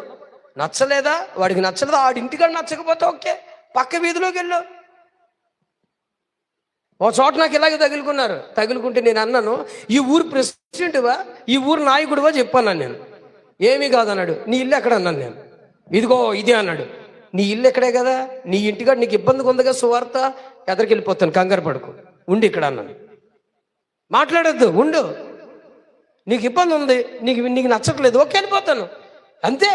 నచ్చలేదా, వాడికి నచ్చలేదా, ఆడింటికాడ నచ్చకపోతే ఓకే, పక్క వీధిలోకి వెళ్ళు. ఓ చోట నాకు ఇలాగే తగులుకుంటే నేను అన్నాను, ఈ ఊరు ప్రెసిడెంట్వా, ఈ ఊరు నాయకుడివా చెప్పాను నేను. ఏమీ కాదన్నాడు. నీ ఇల్లు ఎక్కడ అన్నాను నేను. ఇదిగో ఇదే అన్నాడు. నీ ఇల్లు ఎక్కడే కదా, నీ ఇంటికాడ నీకు ఇబ్బందిగా ఉందిగా, సువార్త ఎదరికెళ్ళిపోతాను, కంగారు పడుకు, ఉండి ఇక్కడ అన్నాను. మాట్లాడొద్దు, ఉండు, నీకు ఇబ్బంది ఉంది, నీకు నచ్చట్లేదు, ఓకే వెళ్ళిపోతాను, అంతే.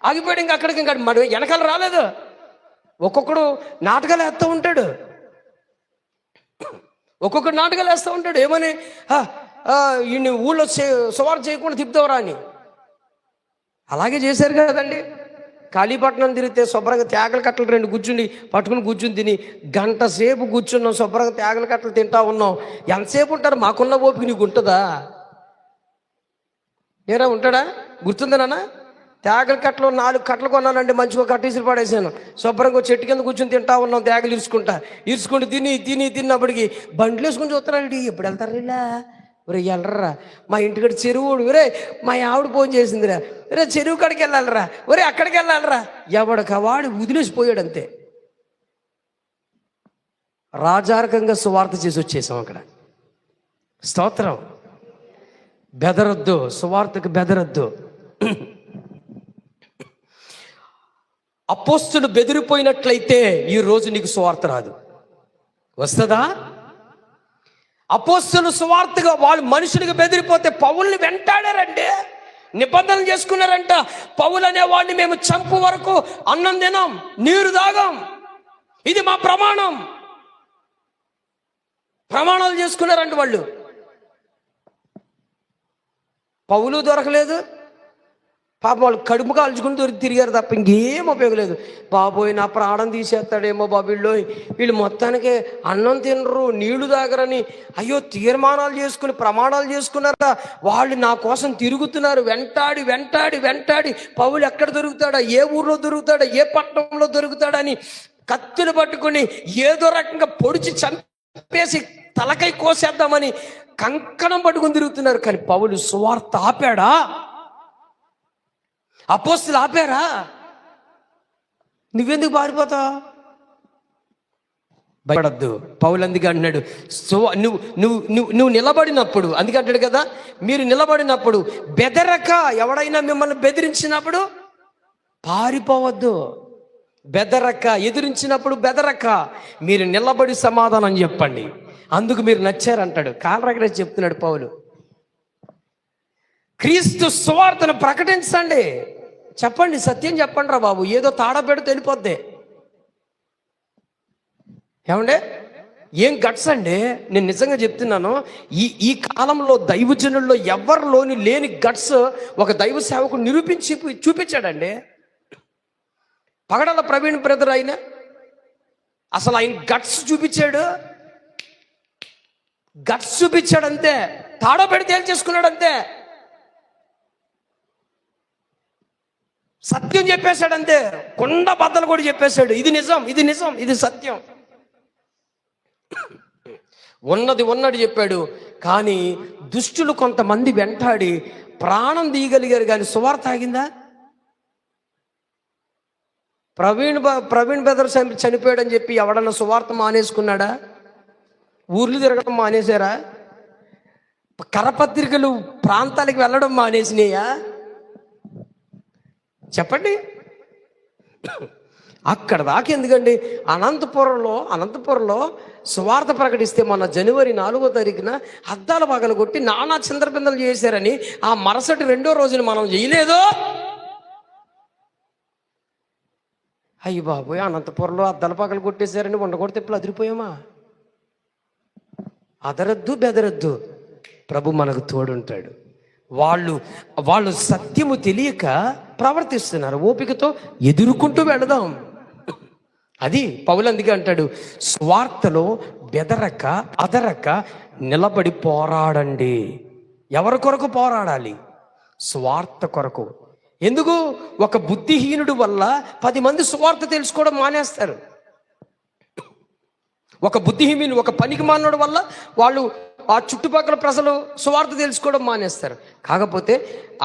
ఆగిపోయాడు. ఇంకా అక్కడికి ఇంకా మరి వెనకాల రాలేదు. ఒక్కొక్కడు నాటకాలు వేస్తూ ఉంటాడు, ఒక్కొక్కడు నాటకాలు వేస్తూ ఉంటాడు. ఏమని, ఈ ఊళ్ళో సువార్త చేయకుండా తిప్పుతావరా అని. అలాగే చేశారు కదండి. కాళీపట్నం తిరిగితే శుభ్రంగా తేగల కట్టలు 2 కూర్చుని పట్టుకుని కూర్చుని తిని గంట సేపు కూర్చున్నాం, శుభ్రంగా తేగల కట్టలు తింటా ఉన్నాం. ఎంతసేపు ఉంటారు? మాకున్న ఓపిక నీకు ఉంటుందా? ఏరా ఉంటాడా? గుర్తుందా నాన్న? తేగల కట్టలు 4 కట్టలు కొన్నానండి, మంచిగా కట్టేసి పడేసాను. శుభ్రంగా చెట్టు కింద కూర్చొని తింటా ఉన్నాం, తేగలు ఇరుచుకుంటూ తిన్నప్పటికి బండ్లు వేసుకుని చూస్తున్నాడు. ఎప్పుడు వెళ్తారు ఇలా? ఒరే వెళ్ళరా, మా ఇంటికాడ చెరువు, ఒరే మా ఆవిడ ఫోన్ చేసిందిరా, ఒరే చెరువు కాడికి వెళ్ళాలరా, ఒరే అక్కడికి వెళ్ళాలరా. ఎవడికవాడు వదిలేసిపోయాడు అంతే. రాజారకంగా సువార్త చేసి వచ్చేసాం అక్కడ. స్తోత్రం. బెదరొద్దు, సువార్తకు బెదరొద్దు. అపోస్తులు బెదిరిపోయినట్లయితే ఈ రోజు నీకు సువార్త రాదు. వస్తుందా? అపోస్తులు సువార్తగా వాళ్ళు మనుషులకు బెదిరిపోతే పౌల్ని వెంటాడారండి, నిబంధనలు చేసుకున్నారంట. పౌలు అనేవాడిని మేము చంపు వరకు అన్నం తినాం, నీరు తాగాం, ఇది మా ప్రమాణాలు చేసుకున్నారంట వాళ్ళు. పౌలు దొరకలేదు పాపం, వాళ్ళు కడుపు కాల్చుకుని తిరిగారు తప్ప ఇంకేం ఉపయోగం లేదు. బాబోయ్ నా ప్రాణం తీసేస్తాడేమో బాబు, వీళ్ళు మొత్తానికి అన్నం తినరు, నీళ్లు తాగరని అయ్యో తీర్మానాలు చేసుకుని ప్రమాణాలు చేసుకున్నారా. వాళ్ళు నా కోసం తిరుగుతున్నారు, వెంటాడి పౌలు ఎక్కడ దొరుకుతాడా, ఏ ఊర్లో దొరుకుతాడా, ఏ పట్టణంలో దొరుకుతాడని కత్తులు పట్టుకుని ఏదో రకంగా పొడిచి చంపేసి తలకై కోసేద్దామని కంకణం పట్టుకుని తిరుగుతున్నారు. కానీ పౌలు సువార్త ఆపాడా? అపోస్తులు ఆపారా? నువ్వెందుకు పారిపోతావు? భయపడద్దు. పౌలు అందుకే అంటున్నాడు, నువ్వు నిలబడినప్పుడు, అందుకే అంటాడు కదా, మీరు నిలబడినప్పుడు బెదరక, ఎవడైనా మిమ్మల్ని బెదిరించినప్పుడు పారిపోవద్దు. బెదరక, ఎదిరించినప్పుడు బెదరక, మీరు నిలబడి సమాధానం చెప్పండి, అందుకు మీరు నచ్చారంటాడు. కాలరగడే చెప్తున్నాడు పౌలు. క్రీస్తు సువార్తను ప్రకటించండి, చెప్పండి, సత్యం చెప్పండి రా బాబు. ఏదో తాడబెడితే వెళ్ళిపోద్ది. ఏమండే ఏం గట్స్ అండి, నేను నిజంగా చెప్తున్నాను. ఈ కాలంలో దైవజనుల్లో ఎవరిలోని లేని గట్స్ ఒక దైవ సేవకుడు నిరూపించి చూపించాడండి. పగడాల ప్రవీణ్ బ్రదర్ ఆయన అసలు ఆయన గట్స్ చూపించాడు. గట్స్ చూపించాడంతే, తాడో పెడితే ఏం చేసుకున్నాడు అంతే, సత్యం చెప్పేశాడంతే, కొండ బద్దలు కూడా చెప్పేశాడు. ఇది నిజం, ఇది నిజం, ఇది సత్యం. ఉన్నది ఉన్నట్టు చెప్పాడు. కానీ దుష్టులు కొంతమంది వెంటాడి ప్రాణం తీయగలిగారు, కానీ సువార్త ఆగిందా? ప్రవీణ్ బ్రదర్ చనిపోయాడని చెప్పి ఎవడన్నా సువార్త మానేసుకున్నాడా? ఊర్లు తిరగడం మానేశారా? కరపత్రికలు ప్రాంతాలకు వెళ్ళడం మానేసినాయా? చెప్పండి. అక్కడ దాకా ఎందుకండి? అనంతపురంలో సువార్త ప్రకటిస్తే మొన్న జనవరి 4వ తారీఖున అద్దాల పగలు కొట్టి నానా చిందరపిందలు చేశారని ఆ మరుసటి 2వ రోజున మనం చేయలేదు. అయ్యి బాబోయ్, అనంతపురంలో అద్దాల పగలు కొట్టేశారని ఉండకూడదు, ఇప్పుడు అదిరిపోయామా? అదరద్దు బెదరద్దు, ప్రభు మనకు తోడుంటాడు. వాళ్ళు సత్యము తెలియక ప్రవర్తిస్తున్నారు. ఓపికతో ఎదుర్కొంటూ వెళదాం. అది పౌలు అందుకే అంటాడు, స్వార్థలో బెదరక అదరక నిలబడి పోరాడండి. ఎవరి కొరకు పోరాడాలి? స్వార్థ కొరకు. ఎందుకు? ఒక బుద్ధిహీనుడు వల్ల 10 మంది స్వార్థ తెలుసుకోవడం మానేస్తారు. ఒక బుద్ధిహీనుడు, ఒక పనికి మానోడు వల్ల వాళ్ళు ఆ చుట్టుపక్కల ప్రజలు సువార్త తెలుసుకోవడం మానేస్తారు. కాకపోతే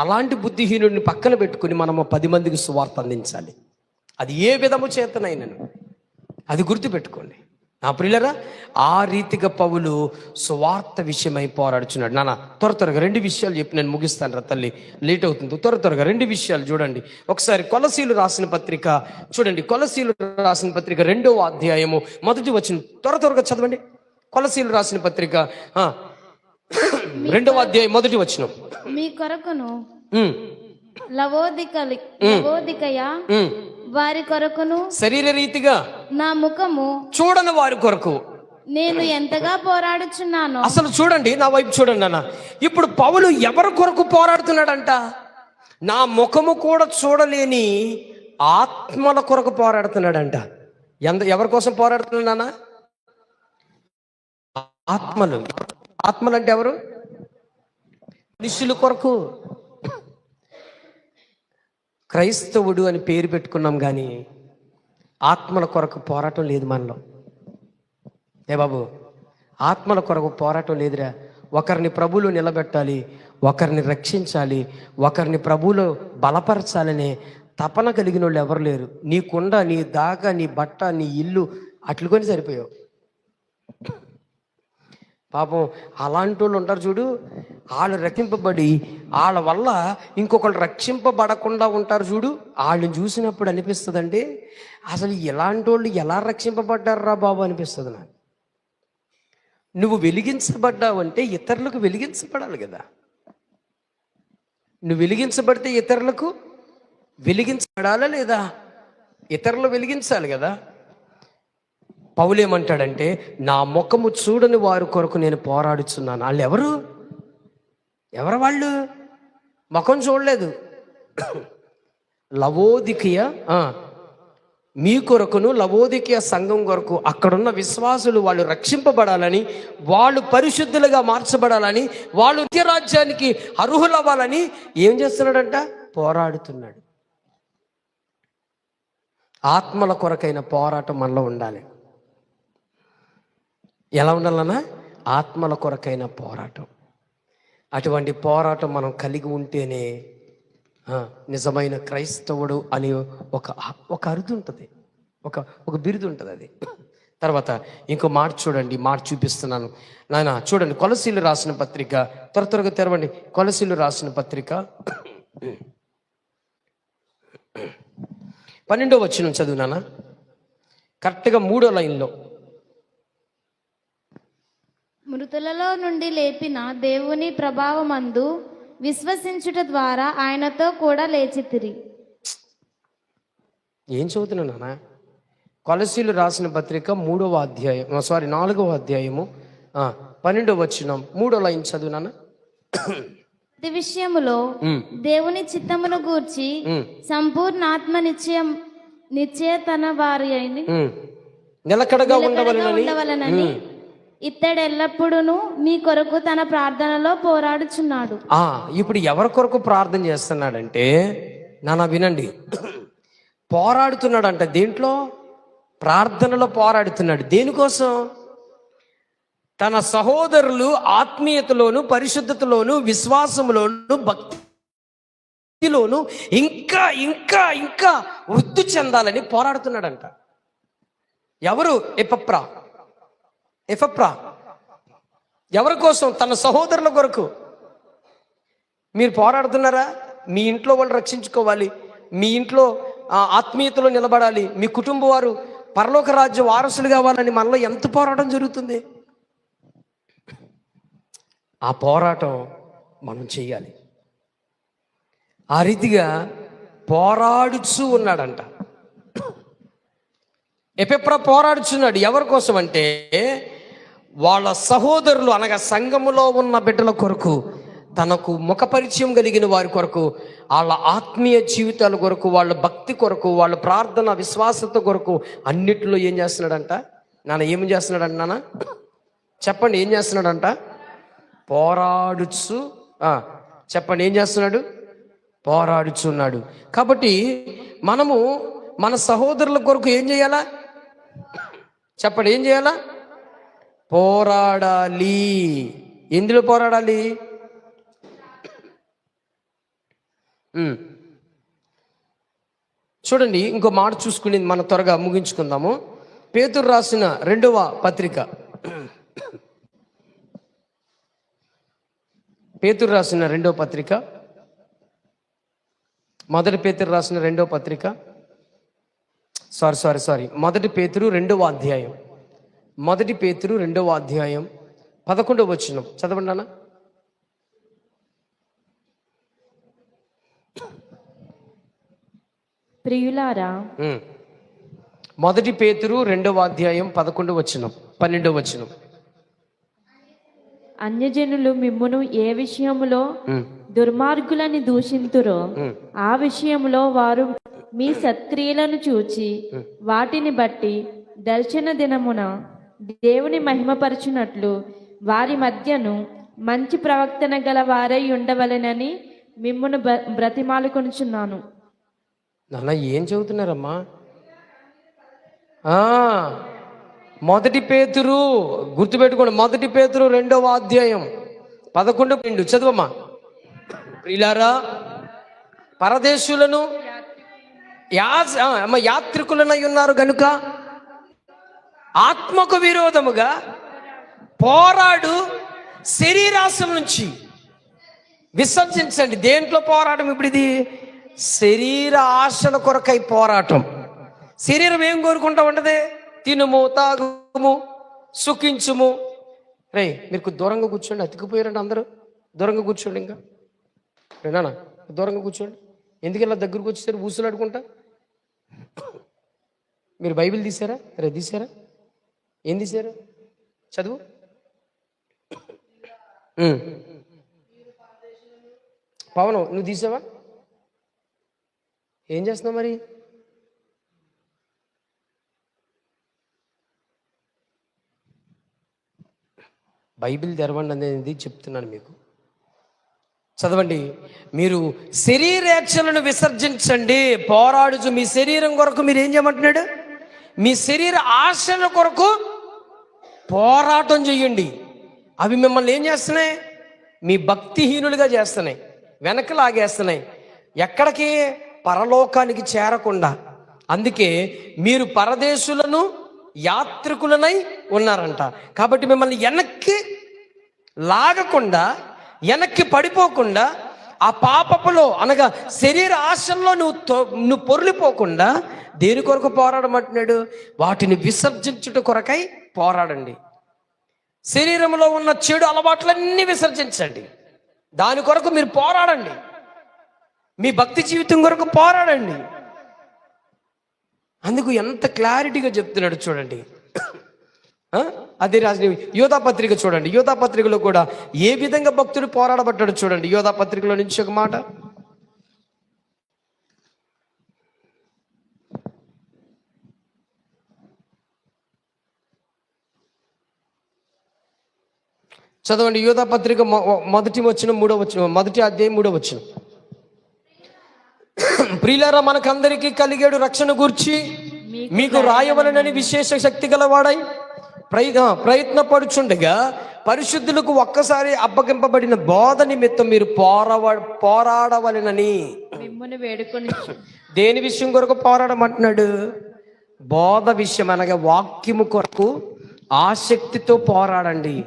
అలాంటి బుద్ధిహీనుడిని పక్కన పెట్టుకుని మనము 10 మందికి సువార్త అందించాలి. అది ఏ విధము చేతనైనను, అది గుర్తుపెట్టుకోండి నా ప్రియులరా. ఆ రీతిగా పౌలు సువార్త విషయమై పోరాడుచున్నాడు. నాన్న త్వరగా 2 విషయాలు చెప్పి నేను ముగిస్తాను రా తల్లి, లేట్ అవుతుంది. త్వరగా 2 విషయాలు చూడండి. ఒకసారి కొలసీలు రాసిన పత్రిక చూడండి. కొలసీలు రాసిన పత్రిక 2వ అధ్యాయము 1వ వచనం త్వరగా చదవండి. కొలసీలు రాసిన పత్రిక 2వ అధ్యాయం 1వ వచనం. మీ కొరకును లవోదికయ వారి కొరకును శరీర రీతిగా నా ముఖము చూడని వారి కొరకు నేను ఎంతగా పోరాడుచున్నాను. అసలు చూడండి, నా వైపు చూడండి అన్న. ఇప్పుడు పౌలు ఎవరి కొరకు పోరాడుతున్నాడంట? నా ముఖము కూడా చూడలేని ఆత్మల కొరకు పోరాడుతున్నాడంట. ఎవరి కోసం పోరాడుతున్నాడన్నా? ఆత్మలు అంటే ఎవరు? మనుషుల కొరకు. క్రైస్తవుడు అని పేరు పెట్టుకున్నాం, కానీ ఆత్మల కొరకు పోరాటం లేదు మనలో. ఏ బాబు, ఆత్మల కొరకు పోరాటం లేదురా. ఒకరిని ప్రభువులో నిలబెట్టాలి, ఒకరిని రక్షించాలి, ఒకరిని ప్రభువులో బలపరచాలనే తపన కలిగిన వాళ్ళు ఎవరు లేరు. నీకుండ, నీ దాకా, నీ బట్ట, నీ ఇల్లు అట్లుకొని సరిపోయావు. పాపం అలాంటి వాళ్ళు ఉంటారు చూడు, వాళ్ళు రక్షింపబడి వాళ్ళ వల్ల ఇంకొకళ్ళు రక్షింపబడకుండా ఉంటారు చూడు. వాళ్ళని చూసినప్పుడు అనిపిస్తుందండి, అసలు ఇలాంటి వాళ్ళు ఎలా రక్షింపబడ్డారా బాబు అనిపిస్తుంది నాకు. నువ్వు వెలిగించబడ్డావంటే ఇతరులకు వెలిగించబడాలి కదా. నువ్వు వెలిగించబడితే ఇతరులకు వెలిగించబడాలా లేదా? ఇతరులు వెలిగించాలి కదా. పౌలు ఏమంటాడంటే, నా ముఖము చూడని వారి కొరకు నేను పోరాడుచున్నాను. వాళ్ళు ఎవరు వాళ్ళు? ముఖం చూడలేదు. లవోదికయ మీ కొరకును లవోదికయ సంఘం కొరకు, అక్కడున్న విశ్వాసులు వాళ్ళు రక్షింపబడాలని, వాళ్ళు పరిశుద్ధులుగా మార్చబడాలని, వాళ్ళు నిత్యరాజ్యానికి అర్హులవ్వాలని ఏం చేస్తున్నాడంట? పోరాడుతున్నాడు. ఆత్మల కొరకైన పోరాటం మనలో ఉండాలి. ఎలా ఉండాలన్నా? ఆత్మల కొరకైన పోరాటం. అటువంటి పోరాటం మనం కలిగి ఉంటేనే నిజమైన క్రైస్తవుడు అని ఒక అరుదు ఉంటుంది, ఒక బిరుదు ఉంటుంది. అది తర్వాత ఇంకో మాట చూడండి, మాట చూపిస్తున్నాను నాయన. చూడండి, కొలసీలు రాసిన పత్రిక త్వరగా తెరవండి. కొలసీలు రాసిన పత్రిక 12వ వచనం చదువు నాన్న, కరెక్ట్గా 3వ లైన్లో. మృతులలో నుండి లేపిన దేవుని ప్రభావమందు విశ్వసించుట ద్వారా ఆయనతో కూడా లేచితిరి. ఏం చదువుతున్నా నాన్న? కొలసీలు రాసిన పత్రిక 4వ అధ్యాయము 12వ వచనం 3వ లైన్ చదువు నాన్న. ప్రతి విషయములో దేవుని చిత్తమును గూర్చి సంపూర్ణాత్మ నిశ్చయతన వారి నిలకడగా ఉండవలెనని ఇత్తడెల్లప్పుడూ మీ కొరకు తన ప్రార్థనలో పోరాడుచున్నాడు. ఇప్పుడు ఎవరి కొరకు ప్రార్థన చేస్తున్నాడంటే నాన్న వినండి, పోరాడుతున్నాడంట. దేంట్లో? ప్రార్థనలో పోరాడుతున్నాడు. దేనికోసం? తన సహోదరులు ఆత్మీయతలోను, పరిశుద్ధతలోను, విశ్వాసంలోను, భక్తిలోను ఇంకా ఇంకా ఇంకా వృద్ధి చెందాలని పోరాడుతున్నాడంట. ఎవరు? ఎపఫ్రా. ఎవరి కోసం? తన సహోదరుల కొరకు. మీరు పోరాడుతున్నారా? మీ ఇంట్లో వాళ్ళు రక్షించుకోవాలి, మీ ఇంట్లో ఆత్మీయతలో నిలబడాలి, మీ కుటుంబ వారు పరలోక రాజ్య వారసులు కావాలని మనలో ఎంత పోరాటం జరుగుతుంది. ఆ పోరాటం మనం చెయ్యాలి. ఆ రీతిగా పోరాడుచూ ఉన్నాడంట. ఎపెఫ్రా పోరాడుచున్నాడు. ఎవరి కోసం అంటే వాళ్ళ సహోదరులు అనగా సంఘములో ఉన్న బిడ్డల కొరకు, తనకు ముఖపరిచయం కలిగిన వారి కొరకు, వాళ్ళ ఆత్మీయ జీవితాల కొరకు, వాళ్ళ భక్తి కొరకు, వాళ్ళ ప్రార్థన విశ్వాసత కొరకు అన్నిటిలో ఏం చేస్తున్నాడంట? నాన్న ఏం చేస్తున్నాడంట? నాన్న చెప్పండి, ఏం చేస్తున్నాడంట? పోరాడుచు. చెప్పండి, ఏం చేస్తున్నాడు? పోరాడుచున్నాడు. కాబట్టి మనము మన సహోదరుల కొరకు ఏం చేయాలా? చెప్పండి, ఏం చేయాలా? పోరాడాలి. ఎందులో పోరాడాలి? చూడండి, ఇంకో మాట చూసుకుని మనం త్వరగా ముగించుకుందాము. పేతురు రాసిన 2వ పత్రిక, పేతురు రాసిన 2వ పత్రిక, మొదటి పేతురు రాసిన 2వ పత్రిక, మొదటి పేతురు 2వ అధ్యాయం, మొదటి పేతురు 2వ అధ్యాయం 11వ వచనం చదవండి అన్న. ప్రియులారా, మొదటి పేతురు 2వ అధ్యాయం 11వ వచనం 12వ వచనం. అన్యజనులు మిమ్మును ఏ విషయములో దుర్మార్గులని దూషింతురో ఆ విషయములో వారు మీ సత్క్రియలను చూచి వాటిని బట్టి దర్శన దినమున దేవుని మహిమపరచునట్లు వారి మధ్యను మంచి ప్రవక్తన గల వారై ఉండవలెనని మిమ్మును బ్రతిమాలుకొనుచున్నాను. నాన్న ఏం చదువుతున్నారమ్మా? మొదటి పేతురు గుర్తుపెట్టుకోండి, మొదటి పేతురు 2వ అధ్యాయం 11 చదువమ్మా. ప్రియులారా, పరదేశులను యాత్రికులనై ఉన్నారు గనుక ఆత్మకు విరోధముగా పోరాడు శరీరాశం నుంచి విసర్జించండి. దేంట్లో పోరాటం ఇప్పుడు ఇది? శరీర ఆశల కొరకై పోరాటం. శరీరం ఏం కోరుకుంటా ఉంటది? తినుము, తాగుము, సుఖించుము. రే మీరు దూరంగా కూర్చోండి. అతికిపోయారండి అందరూ. దూరంగా కూర్చోండి. ఇంకా రేనా దూరంగా కూర్చోండి. ఎందుకు ఇలా దగ్గరకు వచ్చేసారు ఊసులాడుకుంటా? మీరు బైబిల్ తీసారా? రే తీసారా? ఏం తీసారు? చదువు. పవన్ నువ్వు తీసావా? ఏం చేస్తున్నావు మరి? బైబిల్ తెరవండి అనేది చెప్తున్నాను మీకు. చదవండి. మీరు శరీరేచ్ఛలను విసర్జించండి. పోరాడుచు మీ శరీరం కొరకు మీరు ఏం చేయమంటున్నాడు? మీ శరీర ఆశల కొరకు పోరాటం చెయ్యండి. అవి మిమ్మల్ని ఏం చేస్తున్నాయి? మీ భక్తిహీనులుగా చేస్తున్నాయి, వెనక లాగేస్తున్నాయి. ఎక్కడికి? పరలోకానికి చేరకుండా. అందుకే మీరు పరదేశులను యాత్రికులనై ఉన్నారంట. కాబట్టి మిమ్మల్ని వెనక్కి లాగకుండా, వెనక్కి పడిపోకుండా, ఆ పాపపులో అనగా శరీర ఆశల్లో నువ్వు పొర్లిపోకుండా దేని కొరకు పోరాడమంటున్నాడు? వాటిని విసర్జించుట కొరకై పోరాడండి. శరీరంలో ఉన్న చెడు అలవాట్లన్నీ విసర్జించండి. దాని కొరకు మీరు పోరాడండి. మీ భక్తి జీవితం కొరకు పోరాడండి. అందుకు ఎంత క్లారిటీగా చెప్తున్నాడు చూడండి. అదే రాసిన యోధా పత్రిక చూడండి. యోధా పత్రికలో కూడా ఏ విధంగా భక్తుడు పోరాడబడ్డాడు చూడండి. యోధా పత్రికలో నుంచి ఒక మాట చదవండి. యోధా పత్రిక మొదటి అధ్యాయం 3వ వచనం. ప్రియులారా, మనకందరికీ కలిగేడు రక్షణ గూర్చి మీకు రాయవలనని విశేష శక్తి గలవాడై ప్రయత్నపడుచుండగా పరిశుద్ధులకు ఒక్కసారి అప్పగింపబడిన బోధ నిమిత్తం మీరు పోరాడవలనని మిమ్మును వేడుకొని. దేని విషయం కొరకు పోరాడమంటున్నాడు? బోధ విషయం, అనగా వాక్యము కొరకు ఆసక్తితో పోరాడండి.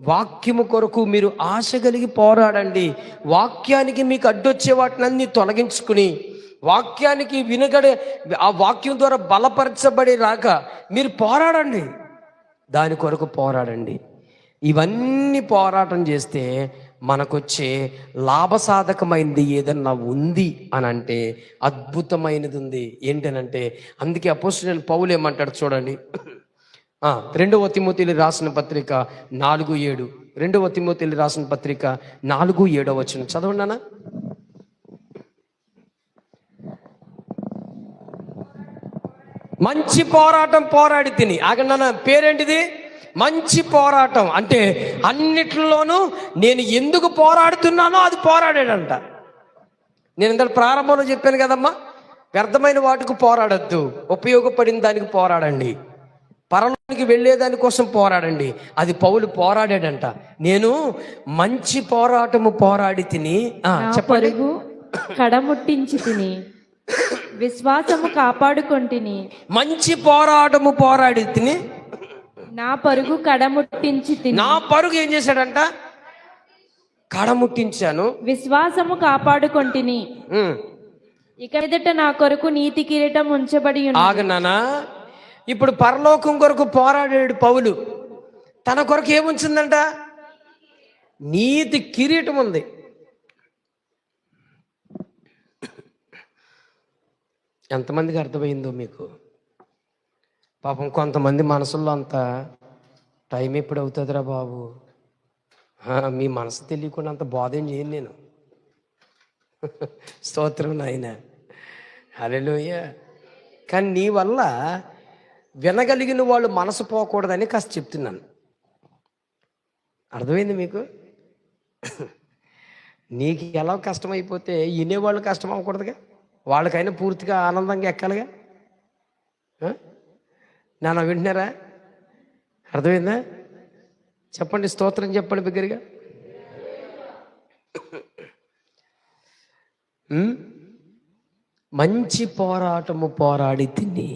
వాక్యము కొరకు మీరు ఆశ కలిగి పోరాడండి. వాక్యానికి మీకు అడ్డొచ్చే వాటినన్నీ తొలగించుకుని వాక్యానికి ఆ వాక్యం ద్వారా బలపరచబడి రాక మీరు పోరాడండి. దాని కొరకు పోరాడండి. ఇవన్నీ పోరాటం చేస్తే మనకొచ్చే లాభసాధకమైనది ఏదన్నా ఉంది అని అంటే అద్భుతమైనది ఉంది. ఏంటనంటే అందుకే అపోస్తలుడైన పౌలు ఏమంటాడు చూడండి. 2వ తిమోతిలు రాసిన పత్రిక 4:7. 2వ తిమోతిలు రాసిన పత్రిక 4:7 వచనం చదవండి అన్న. మంచి పోరాటం పోరాడి తిని. ఆగండి అన్న, పేరేంటిది? మంచి పోరాటం. అంటే అన్నిట్లోనూ నేను ఎందుకు పోరాడుతున్నానో అది పోరాడాడంట. నేను ఇంత ప్రారంభంలో చెప్పాను కదమ్మా, వ్యర్థమైన వాటికి పోరాడద్దు, ఉపయోగపడిన దానికి పోరాడండి. పరలోకానికి వెళ్ళేదాని కోసం పోరాడండి. అది పౌలు పోరాడాడంట. నేను మంచి పోరాటము పోరాడి తిని పరుగు కడముట్టించి తిని విశ్వాసము కాపాడుకొంటిని. మంచి పోరాటము పోరాడి తిని నా పరుగు కడముట్టించి తిని. నా పరుగు ఏం చేశాడంట? కడముట్టించాను. విశ్వాసము కాపాడుకొంటిని. ఇక మీదట నా కొరకు నీతి కిరీటం ఉంచబడి ఉన్నది. ఆగనానా, ఇప్పుడు పరలోకం కొరకు పోరాడాడు పౌలు. తన కొరకు ఏముంచిందంట? నీతి కిరీటం ఉంది. ఎంతమందికి అర్థమైందో మీకు? పాపం కొంతమంది మనసుల్లో అంతా టైం ఎప్పుడు అవుతుందిరా బాబు, మీ మనసు తెలియకుండా అంత బోధ ఏం చేయను నేను. స్తోత్రం నాయన, హల్లెలూయా. కానీ నీ వల్ల వినగలిగిన వాళ్ళు మనసు పోకూడదని కాస్త చెప్తున్నాను. అర్థమైంది మీకు? నీకు ఎలా కష్టమైపోతే వినేవాళ్ళు కష్టం అవ్వకూడదుగా, వాళ్ళకైనా పూర్తిగా ఆనందంగా ఎక్కాలిగా. నాన్న వింటున్నారా? అర్థమైందా? చెప్పండి, స్తోత్రం చెప్పండి బిగ్గరగా. మంచి పోరాటము పోరాడి తిని